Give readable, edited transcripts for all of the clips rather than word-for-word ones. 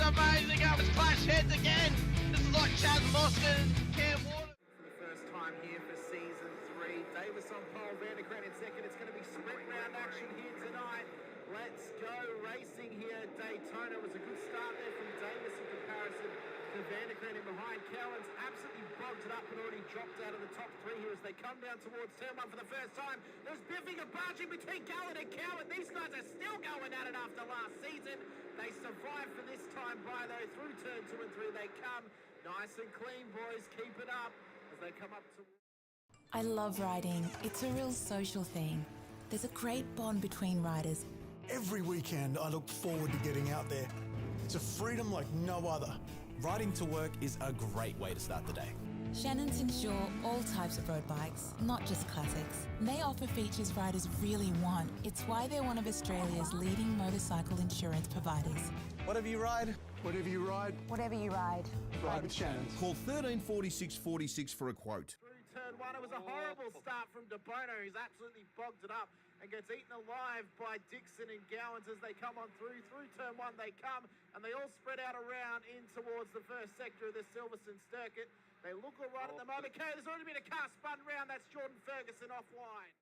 amazing. It's clash heads again. This is like Chaz Mostert and Cam Water. For the first time here for season 3. Davis on pole, Vandergren in second. It's going to be sprint round action here tonight. Let's go racing here at Daytona. It was a good start there from Davis in comparison to Vandergren in behind. Cowans absolutely bogged it up and already dropped out of the top 3 here as they come down towards turn 1 for the first time. There's biffing and barging between Gallen and Cowan. These guys are still going at it after last season. They survived for this time by though. Through turn 2 and 3 they come. Nice and clean, boys. Keep it up as they come up to... I love riding. It's a real social thing. There's a great bond between riders. Every weekend I look forward to getting out there. It's a freedom like no other. Riding to work is a great way to start the day. Shannons insure all types of road bikes, not just classics. They offer features riders really want. It's why they're one of Australia's leading motorcycle insurance providers. Whatever you ride, Whatever you ride, Whatever you ride. ride with Shannons. Call 134646 for a quote. Through turn 1, it was a horrible start from De Bono, who's absolutely bogged it up and gets eaten alive by Dixon and Gowans as they come on through. Through turn 1 they come, and they all spread out around in towards the first sector of the Silverstone circuit. They look all right at the moment. Okay, there's already been a car spun round. That's Jordan Ferguson offline.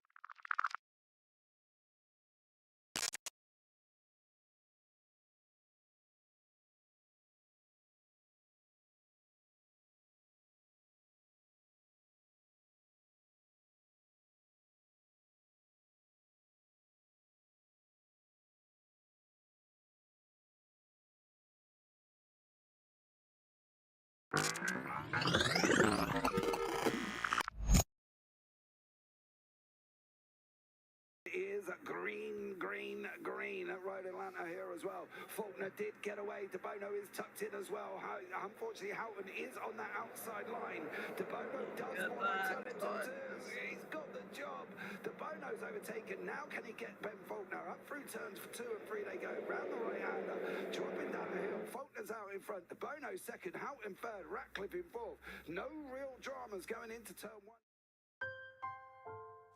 Is green, green, green at Road Atlanta here as well. Faulkner did get away. De Bono is tucked in as well. Unfortunately, Houghton is on that outside line. De Bono does want to tell him to do. He's got the job. De Bono's overtaken. Now can he get Ben Faulkner up through turns for 2 and 3? They go round the right-hander, dropping down the hill. Faulkner's out in front. De Bono second. Houghton third. Ratcliffe in fourth. No real dramas going into turn 1.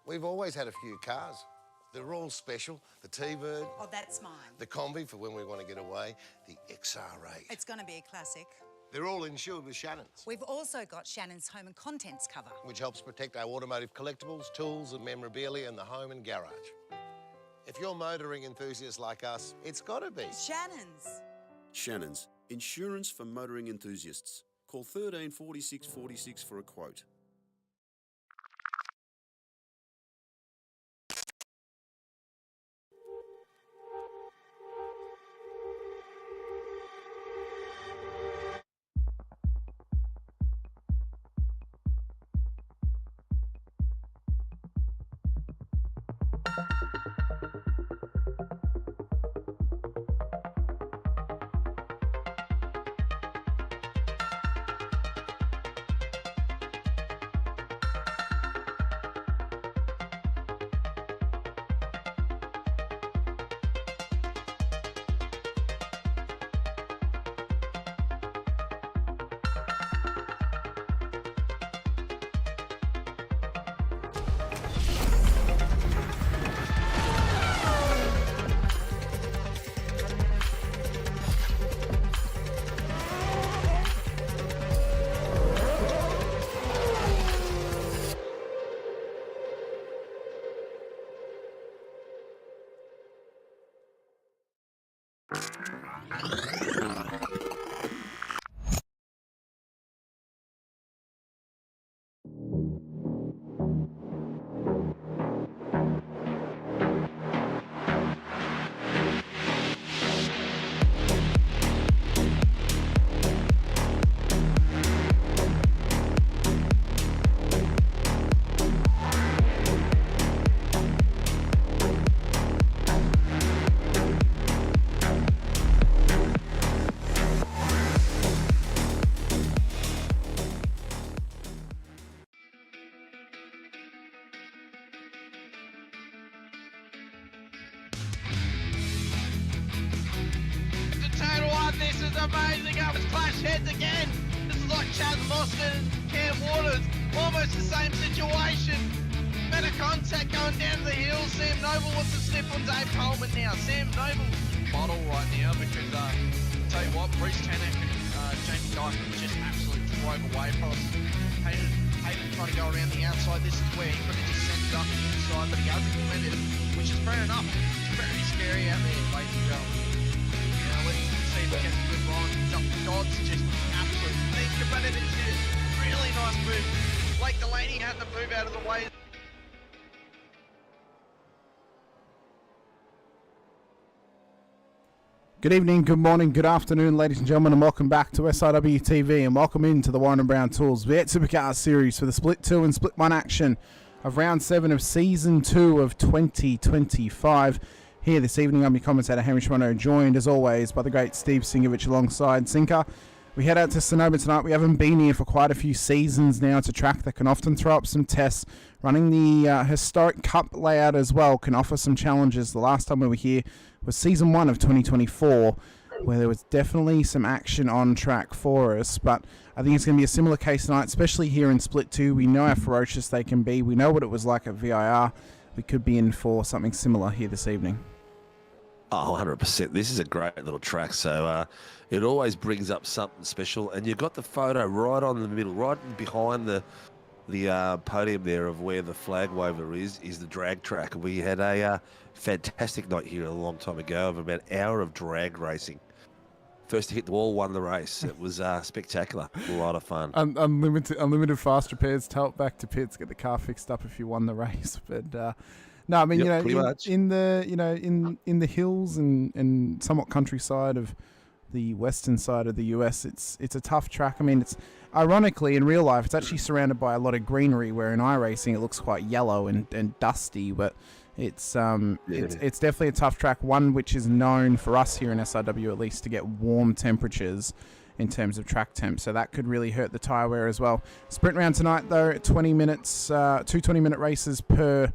We've always had a few cars. They're all special. The T-Bird. Oh, that's mine. The Combi for when we want to get away. The XR8. It's going to be a classic. They're all insured with Shannons, We've also got Shannon's home and contents cover. which helps protect our automotive collectibles, tools and memorabilia in the home and garage. If you're motoring enthusiasts like us, it's got to be. Shannon's. Shannons, insurance for motoring enthusiasts. Call 134646 for a quote. This is amazing. It's clash heads again. This is like Chaz Mostert and Cam Waters. Almost the same situation. Better contact going down the hill. Sam Noble wants to snip on Dave Coleman now. Sam Noble bottle right now because tell you what, Bruce Tanek and Jamie Dyson just absolutely drove away from us. Hayden trying to go around the outside. This is where he could have just sent it up the inside, but he hasn't implemented it, which is fair enough. It's very scary out there, ladies and gentlemen. You know, let's see if we get a good run. Dodd's just absolute thinker, but it is a really nice move. Blake Delaney had to move out of the way. Good evening, good morning, good afternoon, ladies and gentlemen, and welcome back to SRW TV, and welcome into the Warren & Brown Tools V8 Supercars series for the Split 2 and Split 1 action of Round 7 of Season 2 of 2025. Here this evening, I'm your commentator, Hamish Munro, joined as always by the great Steve Sinkovic alongside Sinker. We head out to Sonoma tonight. We haven't been here for quite a few seasons now. It's a track that can often throw up some tests. Running the historic Cup layout as well can offer some challenges. The last time we were here was Season 1 of 2024, where there was definitely some action on track for us. But I think it's going to be a similar case tonight, especially here in Split 2. We know how ferocious they can be. We know what it was like at VIR. We could be in for something similar here this evening. Oh, 100%. This is a great little track, so it always brings up something special. And you've got the photo right on the middle, right behind the podium there of where the flag waver is the drag track. We had a fantastic night here a long time ago of about an hour of drag racing. First to hit the wall won the race. It was spectacular. A lot of fun. Unlimited fast repairs, tow it back to pits, get the car fixed up if you won the race. But no, I mean, yep, in the hills and somewhat countryside of the western side of the US, it's a tough track. I mean, it's ironically in real life, it's actually surrounded by a lot of greenery, where in iRacing it looks quite yellow and dusty. But it's definitely a tough track. One which is known for us here in SRW at least to get warm temperatures in terms of track temp, so that could really hurt the tyre wear as well. Sprint round tonight though, 20 minutes, 2 20-minute races per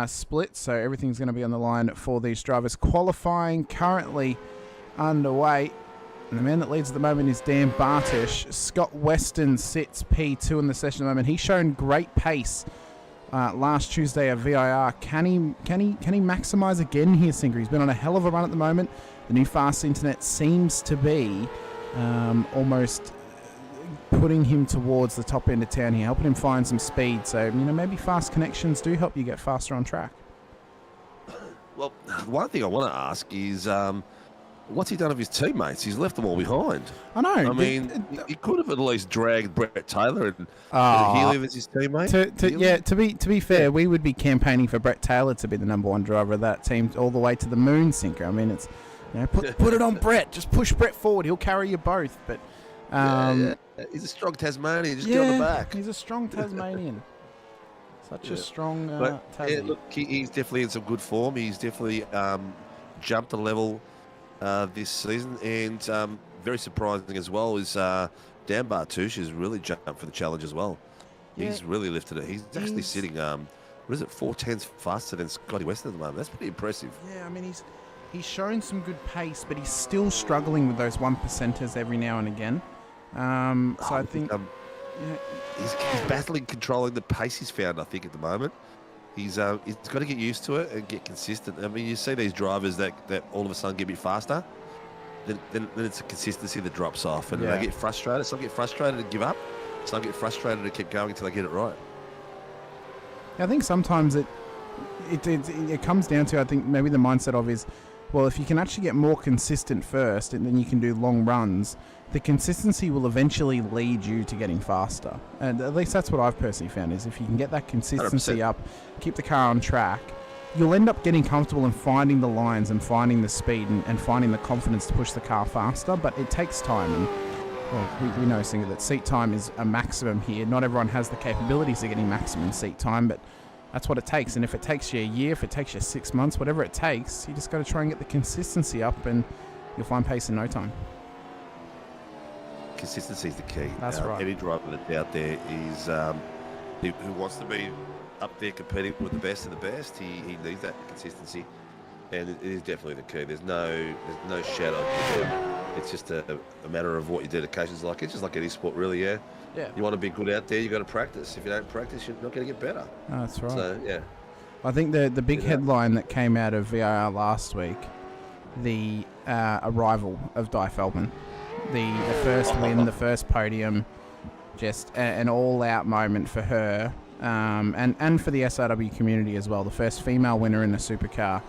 split, so everything's going to be on the line for these drivers. Qualifying currently underway, and the man that leads at the moment is Dan Bartish. Scott Weston sits P2 in the session at the moment. He's shown great pace last Tuesday at VIR. Can he maximise again here, Sinker? He's been on a hell of a run at the moment. The new fast internet seems to be almost putting him towards the top end of town here, helping him find some speed. So, maybe fast connections do help you get faster on track. Well, one thing I want to ask is, what's he done of his teammates? He's left them all behind. I know. I mean, he could have at least dragged Brett Taylor and Healy as his teammate. To be fair, we would be campaigning for Brett Taylor to be the number one driver of that team all the way to the moon, Sinker. I mean, it's put it on Brett. Just push Brett forward. He'll carry you both. But he's a strong Tasmanian. Just get on the back. He's a strong Tasmanian. Such a strong Tasmanian. Look, he's definitely in some good form. He's definitely jumped a level this season, and very surprising as well is Dan Bartush has really jumped for the challenge as well. Yeah. He's really lifted it. He's actually sitting 4/10 faster than Scotty Weston at the moment. That's pretty impressive. Yeah, I mean he's shown some good pace, but he's still struggling with those 1%ers every now and again. So I think he's battling controlling the pace he's found, I think, at the moment. He's got to get used to it and get consistent. I mean, you see these drivers that all of a sudden get a bit faster, then it's a consistency that drops off, and they get frustrated. Some get frustrated and give up. Some get frustrated and keep going until they get it right. I think sometimes it comes down to, I think maybe the mindset of is, well, if you can actually get more consistent first, and then you can do long runs, the consistency will eventually lead you to getting faster. And at least that's what I've personally found, is if you can get that consistency 100%. up, keep the car on track, you'll end up getting comfortable and finding the lines and finding the speed and finding the confidence to push the car faster. But it takes time. And well, we know, Singer, that seat time is a maximum here. Not everyone has the capabilities of getting maximum seat time, but that's what it takes. And if it takes you a year, if it takes you 6 months, whatever it takes, you just got to try and get the consistency up, and you'll find pace in no time. Consistency is the key. That's right. Any driver that's out there is who wants to be up there competing with the best of the best. He needs that consistency, and it is definitely the key. There's no shadow. It's just a matter of what your dedication's like. It's just like any sport, really. Yeah. You want to be good out there, you got to practice. If you don't practice, you're not going to get better. Oh, that's right. So I think the big headline that came out of VIR last week, the a rival of Di Feldman. The first win, the first podium, just an all-out moment for her, and for the SRW community as well. The first female winner in a supercar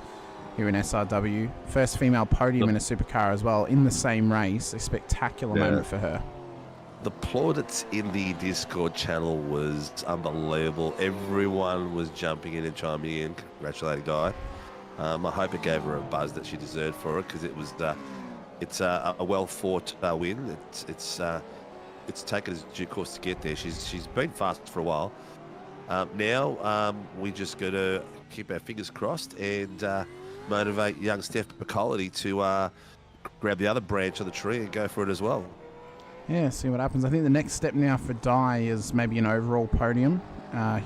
here in SRW. First female podium in a supercar as well in the same race. A spectacular moment for her. The plaudits in the Discord channel was unbelievable. Everyone was jumping in and chiming in, congratulating Di. I hope it gave her a buzz that she deserved for it, because it was it's a well fought win. It's taken its due course to get there. She's been fast for a while. Now we just got to keep our fingers crossed and motivate young Steph Piccoli to grab the other branch of the tree and go for it as well. Yeah, see what happens. I think the next step now for Di is maybe an overall podium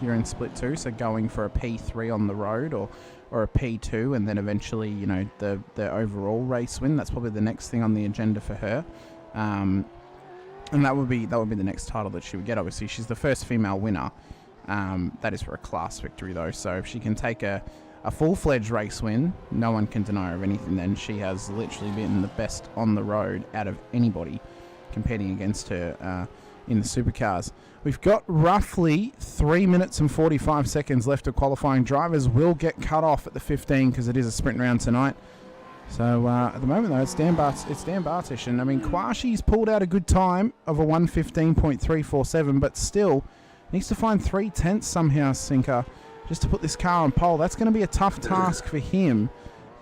here in Split 2, so going for a P3 on the road or a P2, and then eventually, you know, the overall race win. That's probably the next thing on the agenda for her. And that would be the next title that she would get. Obviously, she's the first female winner. That is for a class victory, though. So if she can take a full-fledged race win, no one can deny her of anything. Then she has literally been the best on the road out of anybody competing against her in the supercars. We've got roughly 3 minutes and 45 seconds left of qualifying. Drivers will get cut off at the 15 because it is a sprint round tonight. So at the moment, though, it's Dan Bartish. And I mean, Kwashi's pulled out a good time of a 1:15.347, but still needs to find 3/10 somehow, Sinker, just to put this car on pole. That's going to be a tough task for him.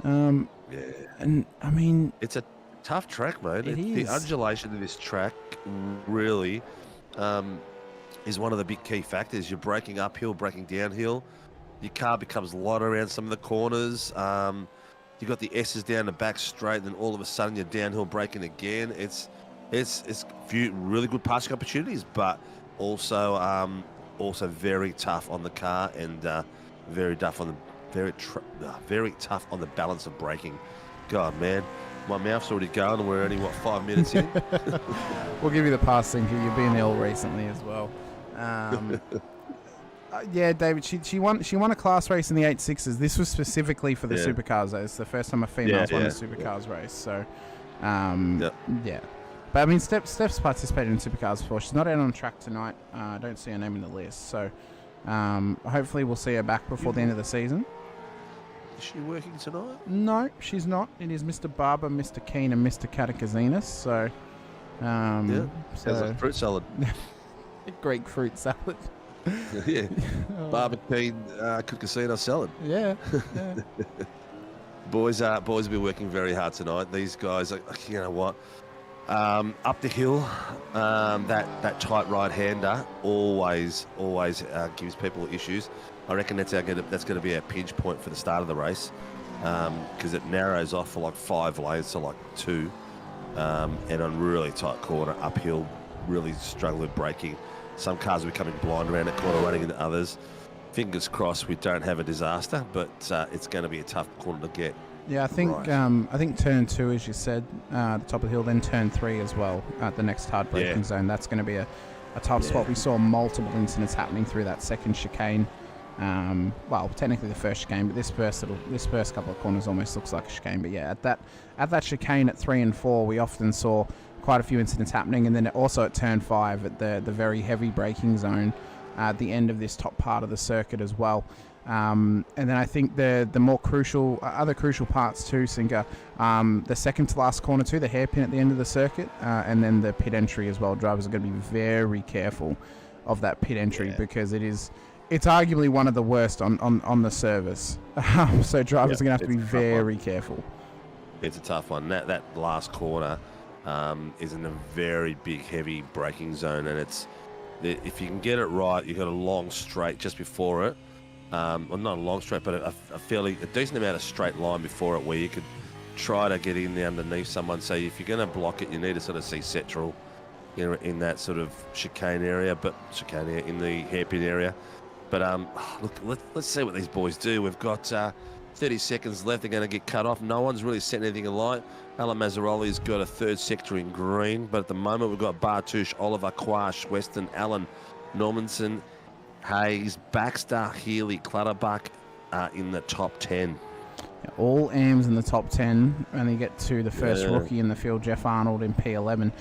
And I mean, it's a tough track, mate. It is. The undulation of this track really is one of the big key factors. You're braking uphill, braking downhill. Your car becomes light around some of the corners. You've got the S's down the back straight, and then all of a sudden you're downhill braking again. It's few really good passing opportunities, but also very tough on the car, and very tough on the balance of braking. God, man, my mouth's already going, and we're only 5 minutes in. We'll give you the pass, Sinker. You've been ill recently as well. Yeah, David, she won a class race in the 8.6s. This was specifically for the supercars, though. It's the first time a female's won a supercars race. So, yeah. But I mean, Steph's participated in supercars before. She's not out on track tonight. I don't see her name in the list. So, hopefully we'll see her back before the end of the season. Is she working tonight? No, she's not. It is Mr. Barber, Mr. Keane, and Mr. Katakazinas. So, sounds like fruit salad. Greek fruit salad. Yeah, barbecue Cucasino salad. Yeah. Boys will be working very hard tonight. These guys, you know what? Up the hill, that tight right-hander always gives people issues. I reckon that's going to be our pinch point for the start of the race, because it narrows off for like 5 lanes to like 2, and on really tight corner uphill, really struggling with braking. Some cars are becoming blind around the corner, running into others. Fingers crossed we don't have a disaster, but it's going to be a tough corner to get. Yeah, I think right. I think turn 2, as you said, the top of the hill, then turn 3 as well at the next hard braking zone. That's going to be a tough spot. We saw multiple incidents happening through that second chicane. Well, technically the first chicane, but this first couple of corners almost looks like a chicane. But yeah, at that chicane at 3 and 4, we often saw quite a few incidents happening, and then also at turn 5 at the very heavy braking zone at the end of this top part of the circuit as well. And then I think the more crucial, other crucial parts too, Sinker, the second to last corner too, the hairpin at the end of the circuit, and then the pit entry as well. Drivers are going to be very careful of that pit entry because it's arguably one of the worst on the service. So drivers are going to have to be very careful. It's a tough one. That last corner is in a very big, heavy braking zone, and if you can get it right, you've got a long straight just before it. Well, not a long straight, but a decent amount of straight line before it, where you could try to get in there underneath someone. So if you're going to block it, you need to sort of see Setral, in that sort of chicane area, in the hairpin area. But look, let's see what these boys do. We've got 30 seconds left. They're going to get cut off. No one's really setting anything in light. Alan Mazzaroli's got a third sector in green, but at the moment we've got Bartush, Oliver, Quash, Weston, Allen, Normanson, Hayes, Baxter, Healy, Clutterbuck in the top 10. All AMs in the top 10, and you get to the first rookie in the field, Jeff Arnold in P11.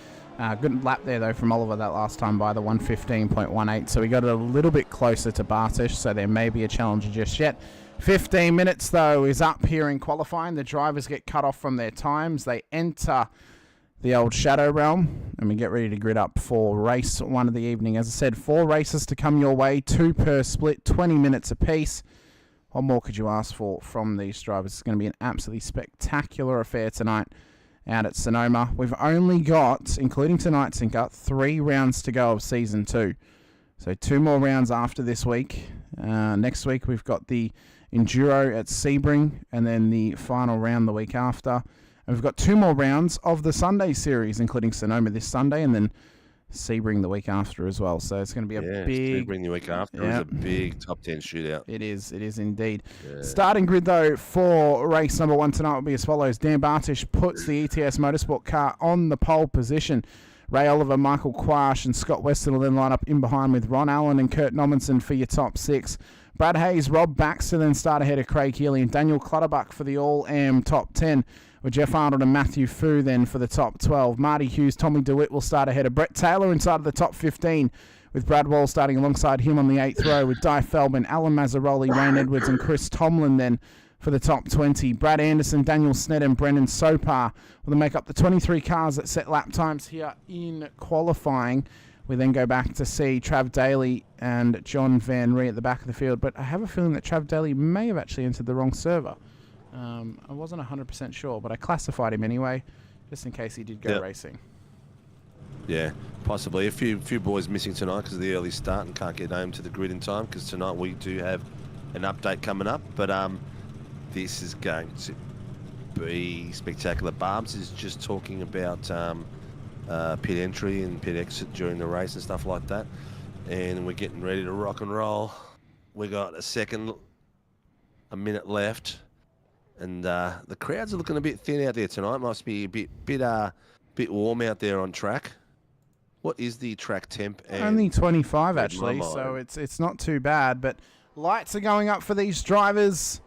Good lap there, though, from Oliver that last time by the 1:15.18. So we got it a little bit closer to Bartish, so there may be a challenger just yet. 15 minutes, though, is up here in qualifying. The drivers get cut off from their times. They enter the old Shadow Realm, and we get ready to grid up for race 1 of the evening. As I said, 4 races to come your way, 2 per split, 20 minutes apiece. What more could you ask for from these drivers? It's going to be an absolutely spectacular affair tonight out at Sonoma. We've only got, including tonight's Sinker, 3 rounds to go of Season 2. So 2 more rounds after this week. Next week we've got the Enduro at Sebring, and then the final round the week after. And we've got 2 more rounds of the Sunday series, including Sonoma this Sunday, and then Sebring the week after as well. So it's going to be a big... Sebring the week after is a big top 10 shootout. It is indeed. Yeah. Starting grid, though, for race number 1 tonight will be as follows. Dan Bartish puts the ETS Motorsport car on the pole position. Ray Oliver, Michael Quash, and Scott Weston will then line up in behind with Ron Allen and Kurt Nommensen for your top 6. Brad Hayes, Rob Baxter then start ahead of Craig Healy, and Daniel Clutterbuck for the All-Am top 10, with Jeff Arnold and Matthew Fu then for the top 12. Marty Hughes, Tommy DeWitt will start ahead of Brett Taylor inside of the top 15, with Brad Wall starting alongside him on the 8th row, with Di Feldman, Alan Mazzaroli, Wayne Edwards, and Chris Tomlin then for the top 20. Brad Anderson, Daniel Sned, and Brendan Sopar will make up the 23 cars that set lap times here in qualifying. We then go back to see Trav Daly and John Van Ree at the back of the field, but I have a feeling that Trav Daly may have actually entered the wrong server. I wasn't 100% sure, but I classified him anyway, just in case he did go racing. Yeah, possibly. A few boys missing tonight because of the early start and can't get home to the grid in time, because tonight we do have an update coming up, but this is going to be spectacular. Barbs is just talking about pit entry and pit exit during the race and stuff like that, and we're getting ready to rock and roll. We got a minute left, and the crowds are looking a bit thin out there tonight. Must be a bit warm out there on track. What is the track temp? Only 25 actually, so it's not too bad. But lights are going up for these drivers,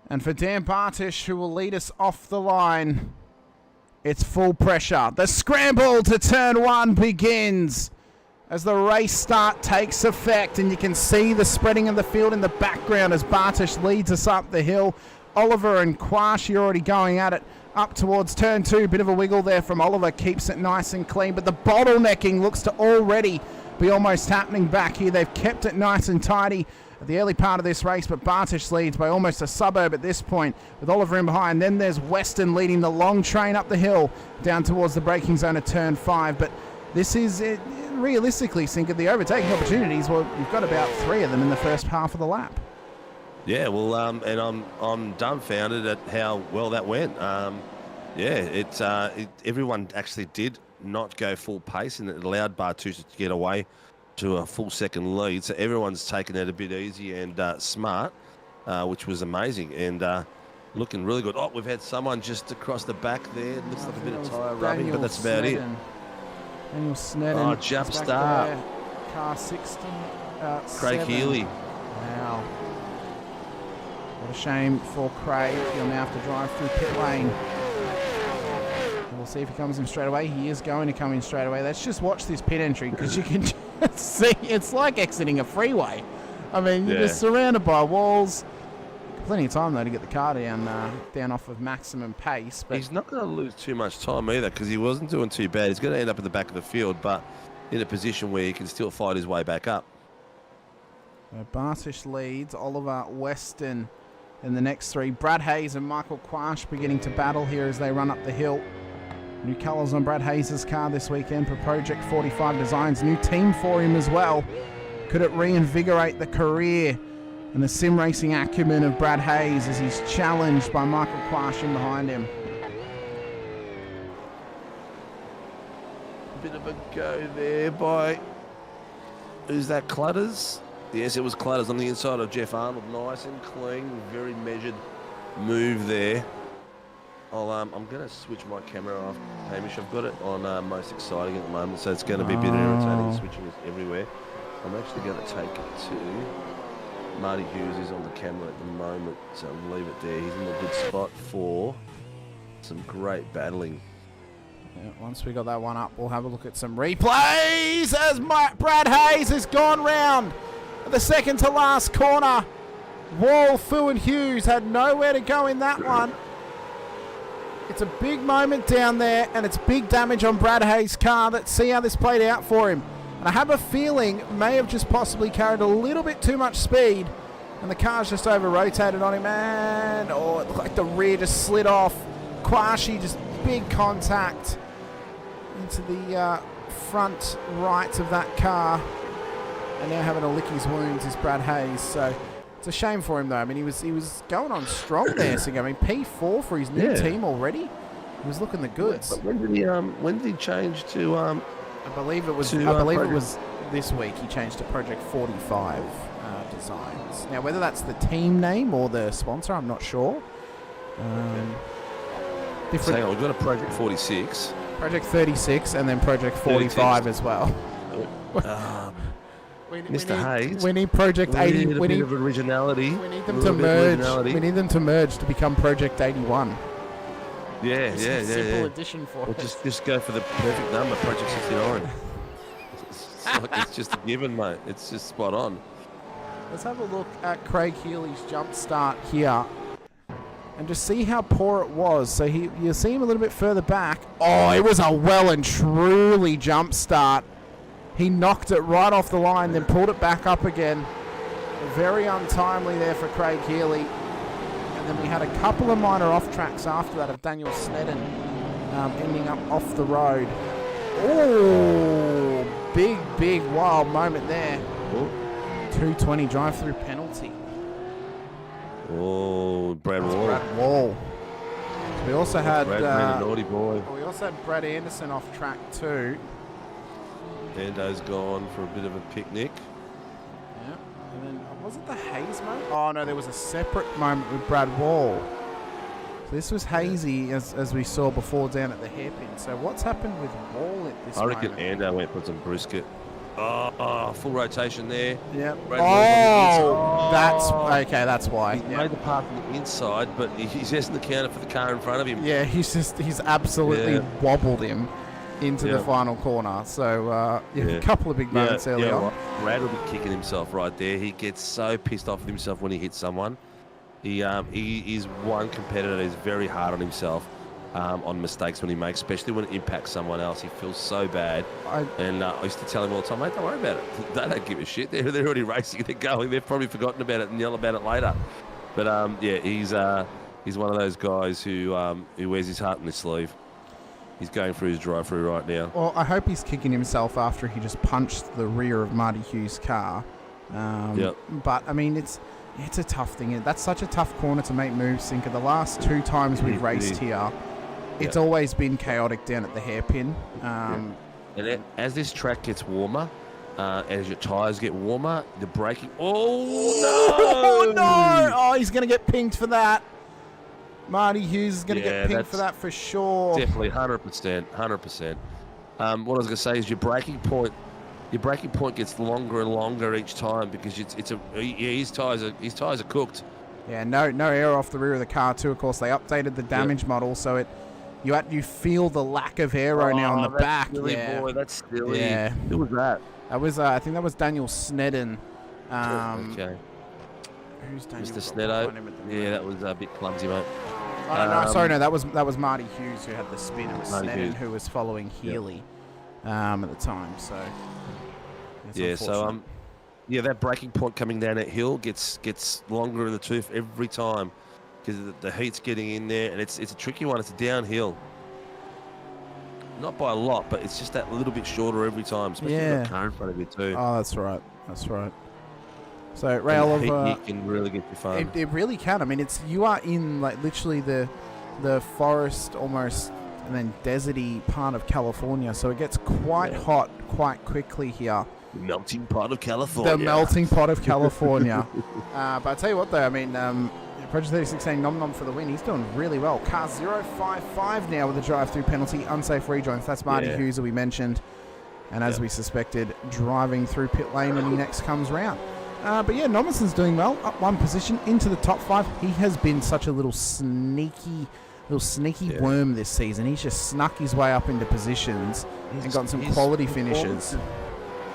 and for Dan Bartish, who will lead us off the line. It's full pressure. The scramble to turn 1 begins as the race start takes effect, and you can see the spreading of the field in the background as Bartish leads us up the hill. Oliver and Quash, you're already going at it up towards turn 2. Bit of a wiggle there from Oliver, keeps it nice and clean, but the bottlenecking looks to already be almost happening back here. They've kept it nice and tidy at the early part of this race, but Bartish leads by almost a suburb at this point, with Oliver in behind. Then there's Weston leading the long train up the hill down towards the braking zone of turn 5. But this is it, realistically, Sinker, the overtaking opportunities, well, you've got about 3 of them in the first half of the lap. Yeah, well, and I'm dumbfounded at how well that went. Everyone actually did not go full pace, and it allowed Bartish to get away to a full second lead. So everyone's taken it a bit easy and smart, which was amazing, and looking really good. Oh, we've had someone just across the back there. It looks like a bit of tyre rubbing, but that's about it. Daniel Snedden. Oh, jump start. Car 60. Craig 7. Healy. Wow. What a shame for Craig. He'll now have to drive through pit lane. We'll see if he comes in straight away. He is going to come in straight away. Let's just watch this pit entry, because you can just see it's like exiting a freeway. I mean, you're just surrounded by walls. Plenty of time, though, to get the car down off of maximum pace. But he's not going to lose too much time either, because he wasn't doing too bad. He's going to end up at the back of the field, but in a position where he can still fight his way back up. Bartish leads. Oliver, Weston in the next 3. Brad Hayes and Michael Quash beginning to battle here as they run up the hill. New colours on Brad Hayes' car this weekend for Project 45 Designs. New team for him as well. Could it reinvigorate the career and the sim racing acumen of Brad Hayes as he's challenged by Michael Quash in behind him? A bit of a go there by... Who's that, Clutters? Yes, it was Clutters on the inside of Jeff Arnold. Nice and clean, very measured move there. I'm going to switch my camera off, Hamish. I've got it on most exciting at the moment, so it's going to be a bit irritating switching it everywhere. I'm actually going to take it to Marty Hughes is on the camera at the moment, so I'll leave it there. He's in a good spot for some great battling. Yeah, once we got that one up, we'll have a look at some replays as Brad Hayes has gone round the second to last corner. Wall, Fu and Hughes had nowhere to go in that one. It's a big moment down there, and it's big damage on Brad Hayes' car. Let's see how this played out for him. And I have a feeling may have just possibly carried a little bit too much speed, and the car's just over-rotated on him, and it looked like the rear just slid off. Kwashi just big contact into the front right of that car, and now having to lick his wounds is Brad Hayes. So it's a shame for him, though. I mean, he was going on strong there. So I mean, P4 for his new team already. He was looking the goods. But when did he change to? I believe it was. I believe it was this week. He changed to Project 45 Designs. Now, whether that's the team name or the sponsor, I'm not sure. Hang on, we've got a Project 46. Project 36 and then Project 45 as well. Mr. Hayes. We need Project 80. We need a bit of originality. We need them to merge. We need them to merge to become Project 81. Yeah. Simple addition for us. Just go for the perfect number, Project 69. It's just a given, mate. It's just spot on. Let's have a look at Craig Healy's jump start here and just see how poor it was. So you see him a little bit further back. Oh, it was a well and truly jump start. He knocked it right off the line, then pulled it back up again. Very untimely there for Craig Healy. And then we had a couple of minor off tracks after that of Daniel Snedden ending up off the road. Oh, big wild moment there. 220 drive-through penalty. Oh, Brad Wall. Brad Wall. We also had naughty boy. We also had Brad Anderson off track too. Nando's gone for a bit of a picnic. Yeah, and then was it the Hayes moment? Oh no, there was a separate moment with Brad Wall. So this was hazy as we saw before down at the hairpin. So what's happened with Wall at this moment? I reckon Ando went for some brisket. Oh, full rotation there. Yeah. That's okay. That's why. He made the pass on the inside, but he's just the counter for the car in front of him. Yeah, he's absolutely wobbled him into the final corner. So a couple of big moments early on. Brad will be kicking himself right there. He gets so pissed off with himself when he hits someone. He is one competitor. He's very hard on himself. On mistakes when he makes, especially when it impacts someone else. He feels so bad. I used to tell him all the time, mate, don't worry about it. They don't give a shit. They're already racing. They're going. They've probably forgotten about it and yell about it later. But he's one of those guys who wears his heart on his sleeve. He's going through his drive-through right now. Well, I hope he's kicking himself after he just punched the rear of Marty Hughes' car. But I mean, it's a tough thing. That's such a tough corner to make moves, Sinker. The last two times we've raced here, it's always been chaotic down at the hairpin. And as this track gets warmer, as your tyres get warmer, the braking... Oh, no! Oh, he's going to get pinged for that. Marty Hughes is going to get pinged for that for sure. Definitely, 100%. 100%. What I was going to say is your braking point gets longer and longer each time because his tyres are cooked. Yeah, no air off the rear of the car too. Of course, they updated the damage model, so you feel the lack of aero now on the back. Silly, boy, that's silly. Yeah. Who was that? That was I think that was Daniel Snedden. Okay. Who's Daniel? Mr. Sneddo. Yeah, that was a bit clumsy, mate. That was Marty Hughes who had the spin. It was Snedden who was following Healy at the time. So that braking point coming down that hill gets longer in the tooth every time. Because the heat's getting in there, and it's a tricky one. It's a downhill. Not by a lot, but it's just that little bit shorter every time, especially with the car in front of you too. Oh, that's right. So, Rail, heat can really get you fun. It really can. I mean, you are in like literally the forest almost, and then deserty part of California. So it gets quite hot quite quickly here. The melting pot of California. But I tell you what, though, I mean. Project 36 saying nom for the win. He's doing really well. Car 055 now with a drive-through penalty. Unsafe rejoins. That's Marty Hughes that we mentioned. And as we suspected, driving through pit lane when he next comes round. But yeah, Nomison's doing well. Up one position into the top 5. He has been such a little sneaky worm this season. He's just snuck his way up into positions and gotten some quality finishes.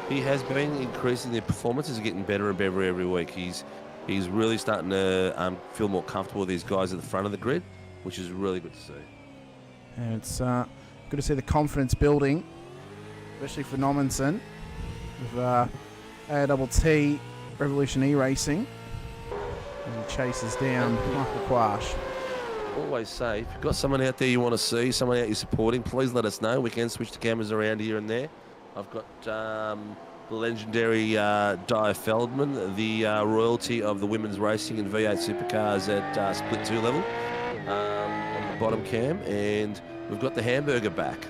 He has been increasing. Their performances are getting better and better every week. He's really starting to feel more comfortable with these guys at the front of the grid, which is really good to see. And it's good to see the confidence building, especially for Nomison with ARTT Revolution E-Racing. And he chases down Michael Quash. Always say, if you've got someone out there you want to see, someone out you're supporting, please let us know. We can switch the cameras around here and there. I've got the legendary Di Feldman, the royalty of the women's racing in V8 Supercars at Split 2 level on the bottom cam. And we've got the hamburger back.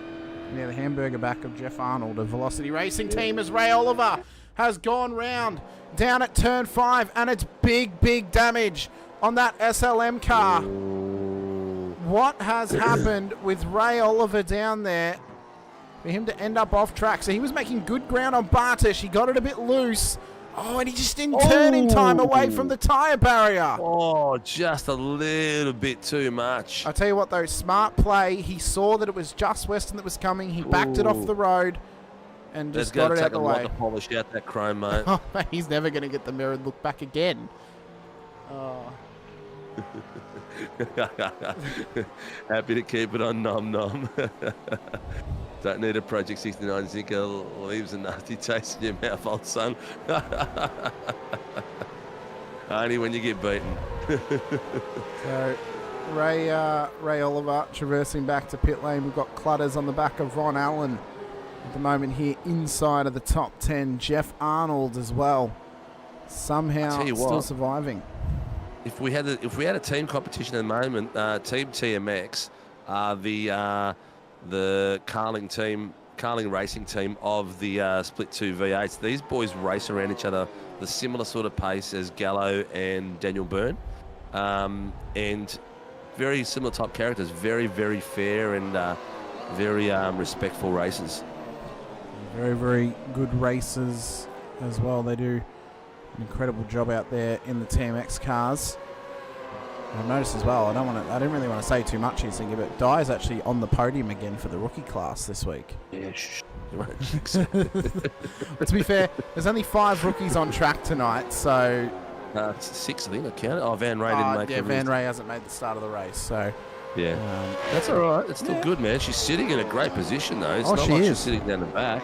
Yeah, the hamburger back of Jeff Arnold of Velocity Racing Team as Ray Oliver has gone round down at turn 5, and it's big damage on that SLM car. What has happened with Ray Oliver down there for him to end up off track? So he was making good ground on Bartish. He got it a bit loose. Oh, and he just didn't turn in time away from the tyre barrier. Oh, just a little bit too much. I'll tell you what, though, smart play. He saw that it was just Western that was coming. He backed it off the road and just got it out the way. To polish out that chrome, mate. Oh, he's never going to get the mirrored look back again. Oh. Happy to keep it on nom. Don't need a Project 69 Zinker leaves a nasty taste in your mouth, old son. Only when you get beaten. So Ray Oliver traversing back to pit lane. We've got clutters on the back of Ron Allen at the moment here inside of the top 10. Jeff Arnold as well. Somehow still surviving. If we had a team competition at the moment, Team TMX, the Carling racing team of the Split 2 V8s. These boys race around each other the similar sort of pace as Gallo and Daniel Byrne, and very similar type characters. Very fair and very respectful racers. Very good racers as well. They do an incredible job out there in the TMX cars. I've noticed as well, I don't really want to say too much here, Singer, but Dye's actually on the podium again for the rookie class this week. Yeah, But to be fair, there's only 5 rookies on track tonight, so... 6, I think, I counted. Oh, Van Ray didn't make it. Yeah, Van Ray hasn't made the start of the race, so... Yeah, that's all right. It's still good, man. She's sitting in a great position, though. It's not like she's sitting down the back.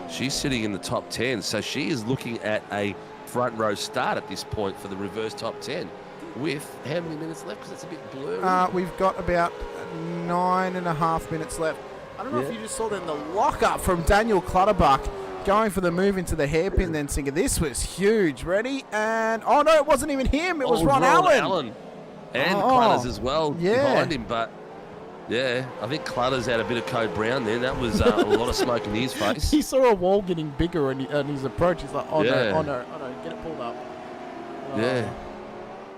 She's sitting in the top 10, so she is looking at a front row start at this point for the reverse top 10. With how many minutes left? Because it's a bit blurry. We've got about 9.5 minutes left. I don't know if you just saw then the lock-up from Daniel Clutterbuck going for the move into the hairpin then, Singer. This was huge. Ready? And, oh, no, it wasn't even him. It was Ron Allen. And Clutters as well behind him. But, yeah, I think Clutters had a bit of Code Brown there. That was a lot of smoke in his face. He saw a wall getting bigger and his approach. He's like, oh, no, get it pulled up. Yeah.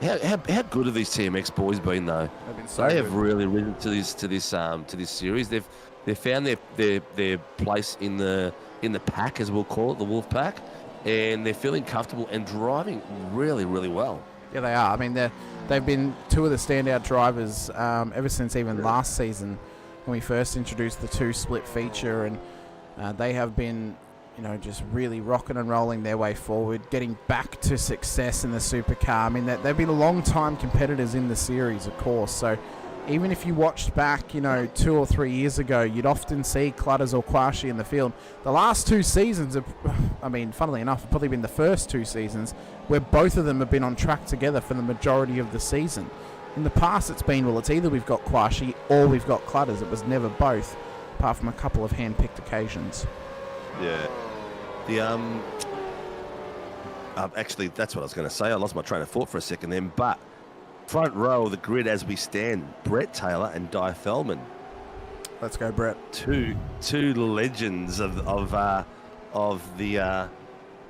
How good have these TMX boys been though? They have really risen to this series. They've found their place in the pack, as we'll call it, the Wolf Pack, and they're feeling comfortable and driving really well. Yeah, they are. I mean, they've been 2 of the standout drivers ever since even last season when we first introduced the 2 split feature, and they have been, just really rocking and rolling their way forward, getting back to success in the supercar. I mean, they've been long-time competitors in the series, of course. So even if you watched back, 2 or 3 years ago, you'd often see Clutters or Kwashi in the field. The last 2 seasons have, funnily enough, have probably been the first 2 seasons where both of them have been on track together for the majority of the season. In the past, it's been, well, it's either we've got Kwashi or we've got Clutters. It was never both, apart from a couple of hand-picked occasions. Yeah. Actually, that's what I was going to say. I lost my train of thought for a second then. But front row of the grid as we stand, Brett Taylor and Di Feldman. Let's go, Brett. Two legends of the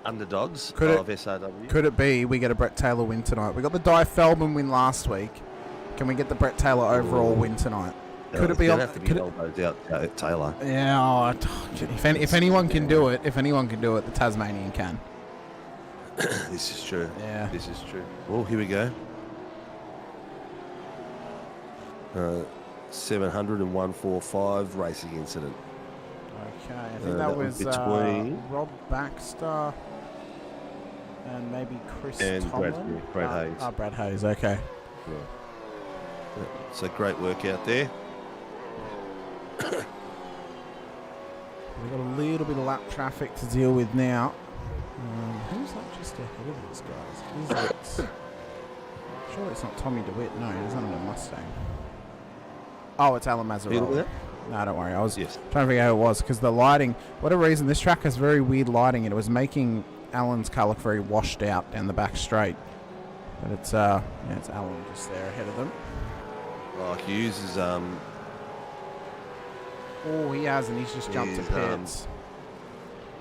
underdogs of SRW. Could it be we get a Brett Taylor win tonight? We got the Di Feldman win last week. Can we get the Brett Taylor overall win tonight? Could it be? Elbows out Taylor. Yeah. If anyone can do it, the Tasmanian can. This is true. Yeah. This is true. Oh, here we go. 701.45 racing incident. Okay, I think that was between Rob Baxter and maybe Chris and Tomlin. Brad Hayes. Brad Hayes, okay. Yeah. So great work out there. We've got a little bit of lap traffic to deal with now. Who's that just ahead of these guys? Is it... Surely it's not Tommy DeWitt. No, he's not in a Mustang. Oh, it's Alan Mazzarella. No, don't worry. I was trying to figure out who it was because the lighting, whatever reason, this track has very weird lighting and it was making Alan's car look very washed out down the back straight. But it's it's Alan just there ahead of them. Oh, Hughes is Oh, he has, and he's just jumped to pits.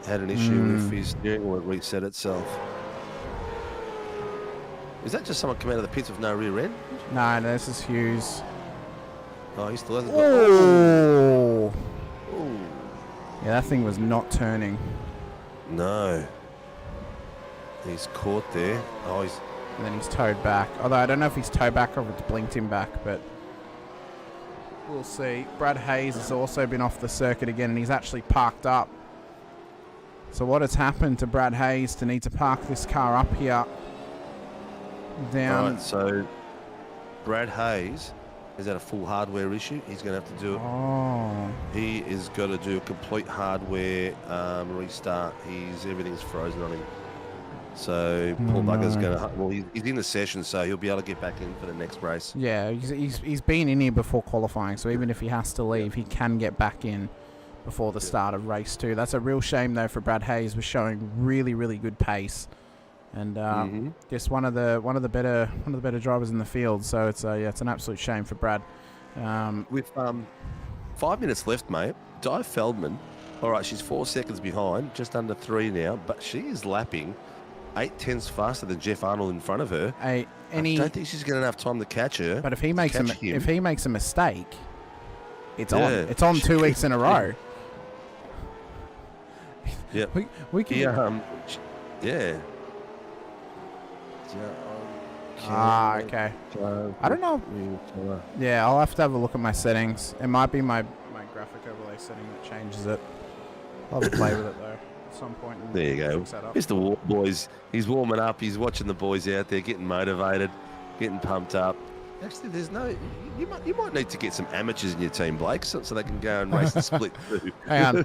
Had an issue with his steering wheel, it reset itself. Is that just someone come out of the pits with no rear end? No, this is Hughes. Oh, he still hasn't Oh! Ooh. Yeah, that thing was not turning. No. He's caught there. Oh, he's... And then he's towed back. Although I don't know if he's towed back or if it's blinked him back, but we'll see. Brad Hayes has also been off the circuit again, and he's actually parked up. So what has happened to Brad Hayes to need to park this car up here? Down. Right, so Brad Hayes has had a full hardware issue. He's going to have to do it. Oh. He is got to do a complete hardware restart. Everything's frozen on him. So Paul Bugger's going to... Well, he's in the session, so he'll be able to get back in for the next race. Yeah, he's been in here before qualifying, so even if he has to leave, he can get back in before the start of race 2. That's a real shame, though, for Brad Hayes. Was showing really, really good pace, and just one of the better drivers in the field. So it's it's an absolute shame for Brad. With 5 minutes left, mate, Di Feldman. All right, she's 4 seconds behind, just under 3 now, but she is lapping 8/10 faster than Jeff Arnold in front of her. I don't think she's going to have time to catch her. But if he makes a mistake, it's on. It's on 2 weeks in a row. Yeah. We can. Yeah. Okay. I don't know. Yeah, I'll have to have a look at my settings. It might be my graphic overlay setting that changes it. I'll have to play with it though. Some point. There you go. Mr. War Boys, he's warming up. He's watching the boys out there getting motivated, getting pumped up. Actually, there's no. You might need to get some amateurs in your team, Blake, so they can go and race and split too. Hang on.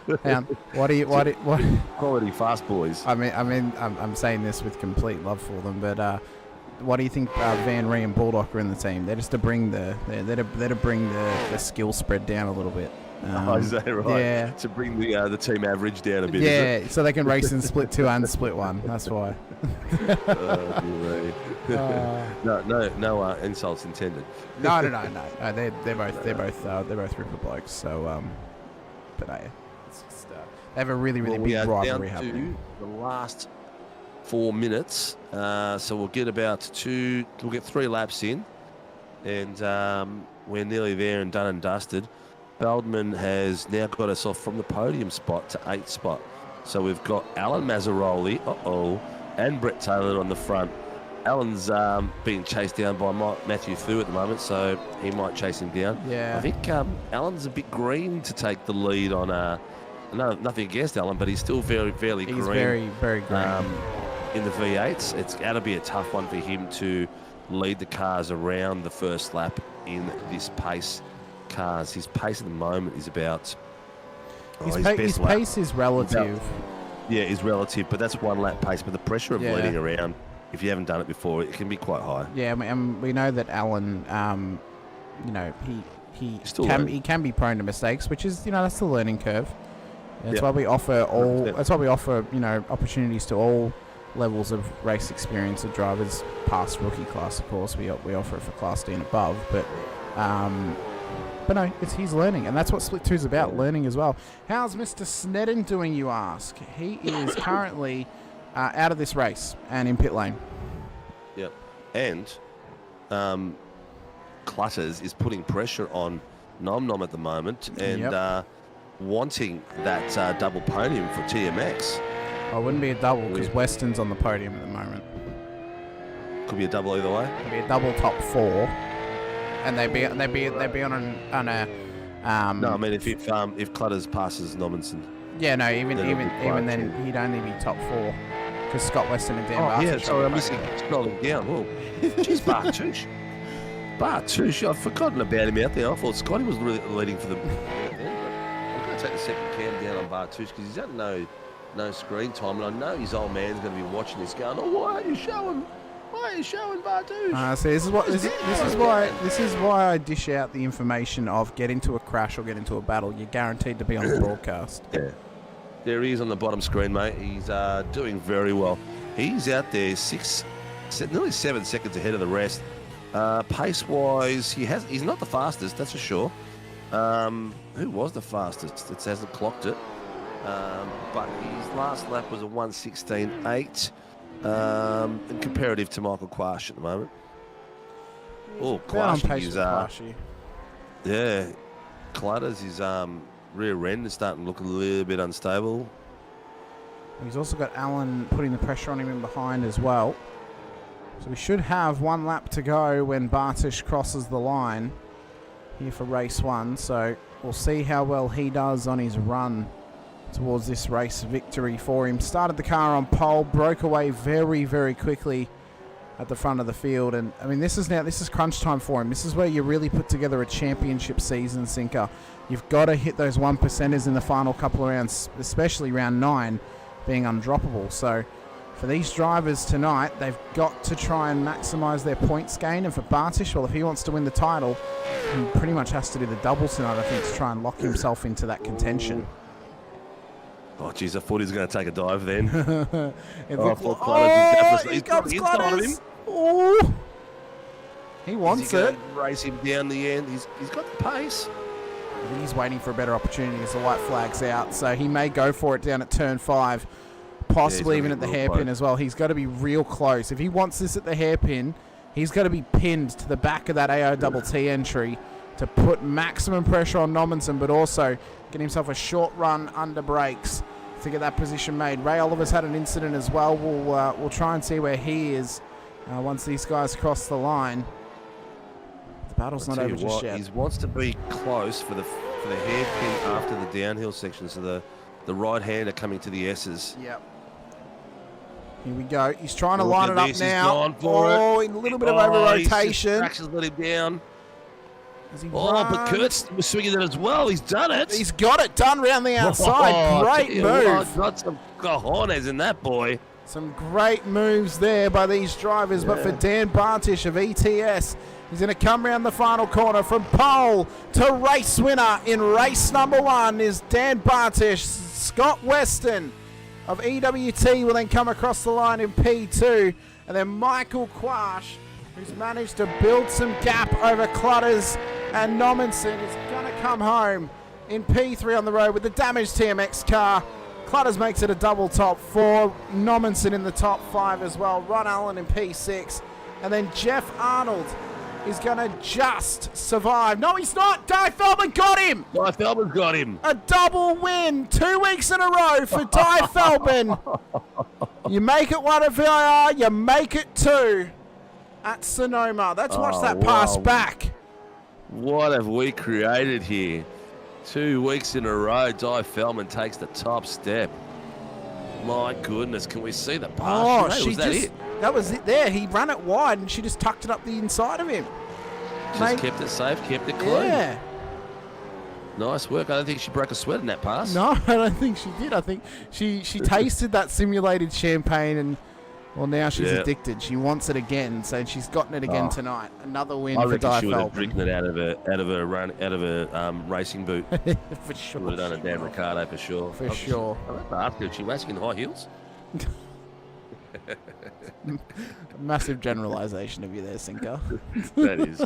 What? Quality fast boys. I mean, I'm saying this with complete love for them, but what do you think Van Ree and Baldock are in the team? They're just to bring the skill spread down a little bit. Is that right? Yeah. To bring the team average down a bit. Yeah, so they can race in split 2 and split 1. That's why. No insults intended. No. They're both ripper blokes. So, but it's just, they have a really big rivalry happening. The last 4 minutes, so we'll get we'll get 3 laps in, and we're nearly there and done and dusted. Feldman has now got us off from the podium spot to 8th spot. So we've got Alan Mazzaroli, and Brett Taylor on the front. Alan's being chased down by Matthew Fu at the moment, so he might chase him down. Yeah. I think Alan's a bit green to take the lead on... no, nothing against Alan, but he's still fairly green. He's very, very green. In the V8s, it's got to be a tough one for him to lead the cars around the first lap in this pace cars. His pace at the moment is about... His pace is relative. Is relative, but that's 1 lap pace. But the pressure of leading around, if you haven't done it before, it can be quite high. Yeah, we know that Alan, he can be prone to mistakes, which is, that's the learning curve. That's why we offer opportunities to all levels of race experience of drivers, past rookie class, of course. We offer it for Class D and above, but no, he's learning, and that's what Split 2 is about, learning as well. How's Mr. Snedden doing, you ask? He is currently out of this race and in pit lane. Yep. And Clutters is putting pressure on Nom Nom at the moment and wanting that double podium for TMX. Oh, it wouldn't be a double because Western's on the podium at the moment. Could be a double either way. It'd be a double top 4, and they'd be on a. No, I mean if Clutters passes Nommensen. Yeah, no, even then he'd only be top 4 because Scott Weston and Dan. Oh yeah, sorry, I'm missing scrolling down. Oh, jeez, Bartouche. Bartouche, I've forgotten about him out there. I thought Scotty was really leading for them. I'm going to take the second cam down on Bartouche because he's had no screen time, and I know his old man's going to be watching this going, oh, why are you showing Bartouche? See, this is why I dish out the information of get into a crash or get into a battle. You're guaranteed to be on the broadcast. Yeah. There he is on the bottom screen, mate. He's doing very well. He's out there nearly 7 seconds ahead of the rest. Pace-wise, he's not the fastest, that's for sure. Who was the fastest? It hasn't clocked it. But his last lap was a 1:16.8. And comparative to Michael Quash at the moment. Oh, Quash is yeah. Clutters, his rear end is starting to look a little bit unstable. He's also got Allen putting the pressure on him in behind as well. So we should have 1 lap to go when Bartish crosses the line here for race 1. So we'll see how well he does on his run towards this race victory for him. Started the car on pole, broke away very, very quickly at the front of the field. And I mean, this is crunch time for him. This is where you really put together a championship season, Sinker. You've got to hit those 1%ers in the final couple of rounds, especially round 9 being undroppable. So for these drivers tonight, they've got to try and maximise their points gain. And for Bartish, well, if he wants to win the title, he pretty much has to do the double tonight, I think, to try and lock himself into that contention. Oh, jeez, I thought he was going to take a dive then. Here comes Clutters. Oh, he wants it. Race him down the end. He's got the pace. I think he's waiting for a better opportunity as the white flag's out. So he may go for it down at turn 5, possibly even at the hairpin as well. He's got to be real close. If he wants this at the hairpin, he's got to be pinned to the back of that AOTT entry to put maximum pressure on Nommensen, but also get himself a short run under brakes to get that position made. Ray Oliver's had an incident as well. We'll try and see where he is once these guys cross the line. The battle's not over just yet. He wants to be close for the hairpin after the downhill section, so the right-hander coming to the S's. Yep. Here we go. He's trying to line it up now. A little bit of over-rotation. He's let him down. But Kurtz was swinging it as well. He's done it. He's got it done round the outside. Great move. Got some cojones in that boy. Some great moves there by these drivers. Yeah. But for Dan Bartish of ETS, he's going to come round the final corner from pole to race winner in race number 1 is Dan Bartish. Scott Weston of EWT will then come across the line in P2. And then Michael Quash, who's managed to build some gap over Clutters and Nommensen, is going to come home in P3 on the road with the damaged TMX car. Clutters makes it a double top 4. Nommensen in the top 5 as well. Ron Allen in P6. And then Jeff Arnold is going to just survive. No, he's not. Di Feldman got him. Di Feldman got him. A double win 2 weeks in a row for Di Feldman. You make it 1 at VIR, you make it 2 at Sonoma. Let's watch that pass back. What have we created here? 2 weeks in a row, Di Feldman takes the top step. My goodness, can we see the pass? That was it there. He ran it wide and she just tucked it up the inside of him. Kept it safe, kept it clean. Yeah. Nice work. I don't think she broke a sweat in that pass. No, I don't think she did. I think she tasted that simulated champagne and, well, now she's addicted. She wants it again, so she's gotten it again tonight. Another win for Di Feldman. She would have drinking it out of a racing boot. For sure. Would have done a Dan Ricciardo for sure. For sure. I'd like to ask her, is she racing in high heels? Massive generalisation of you there, Sinker. That is.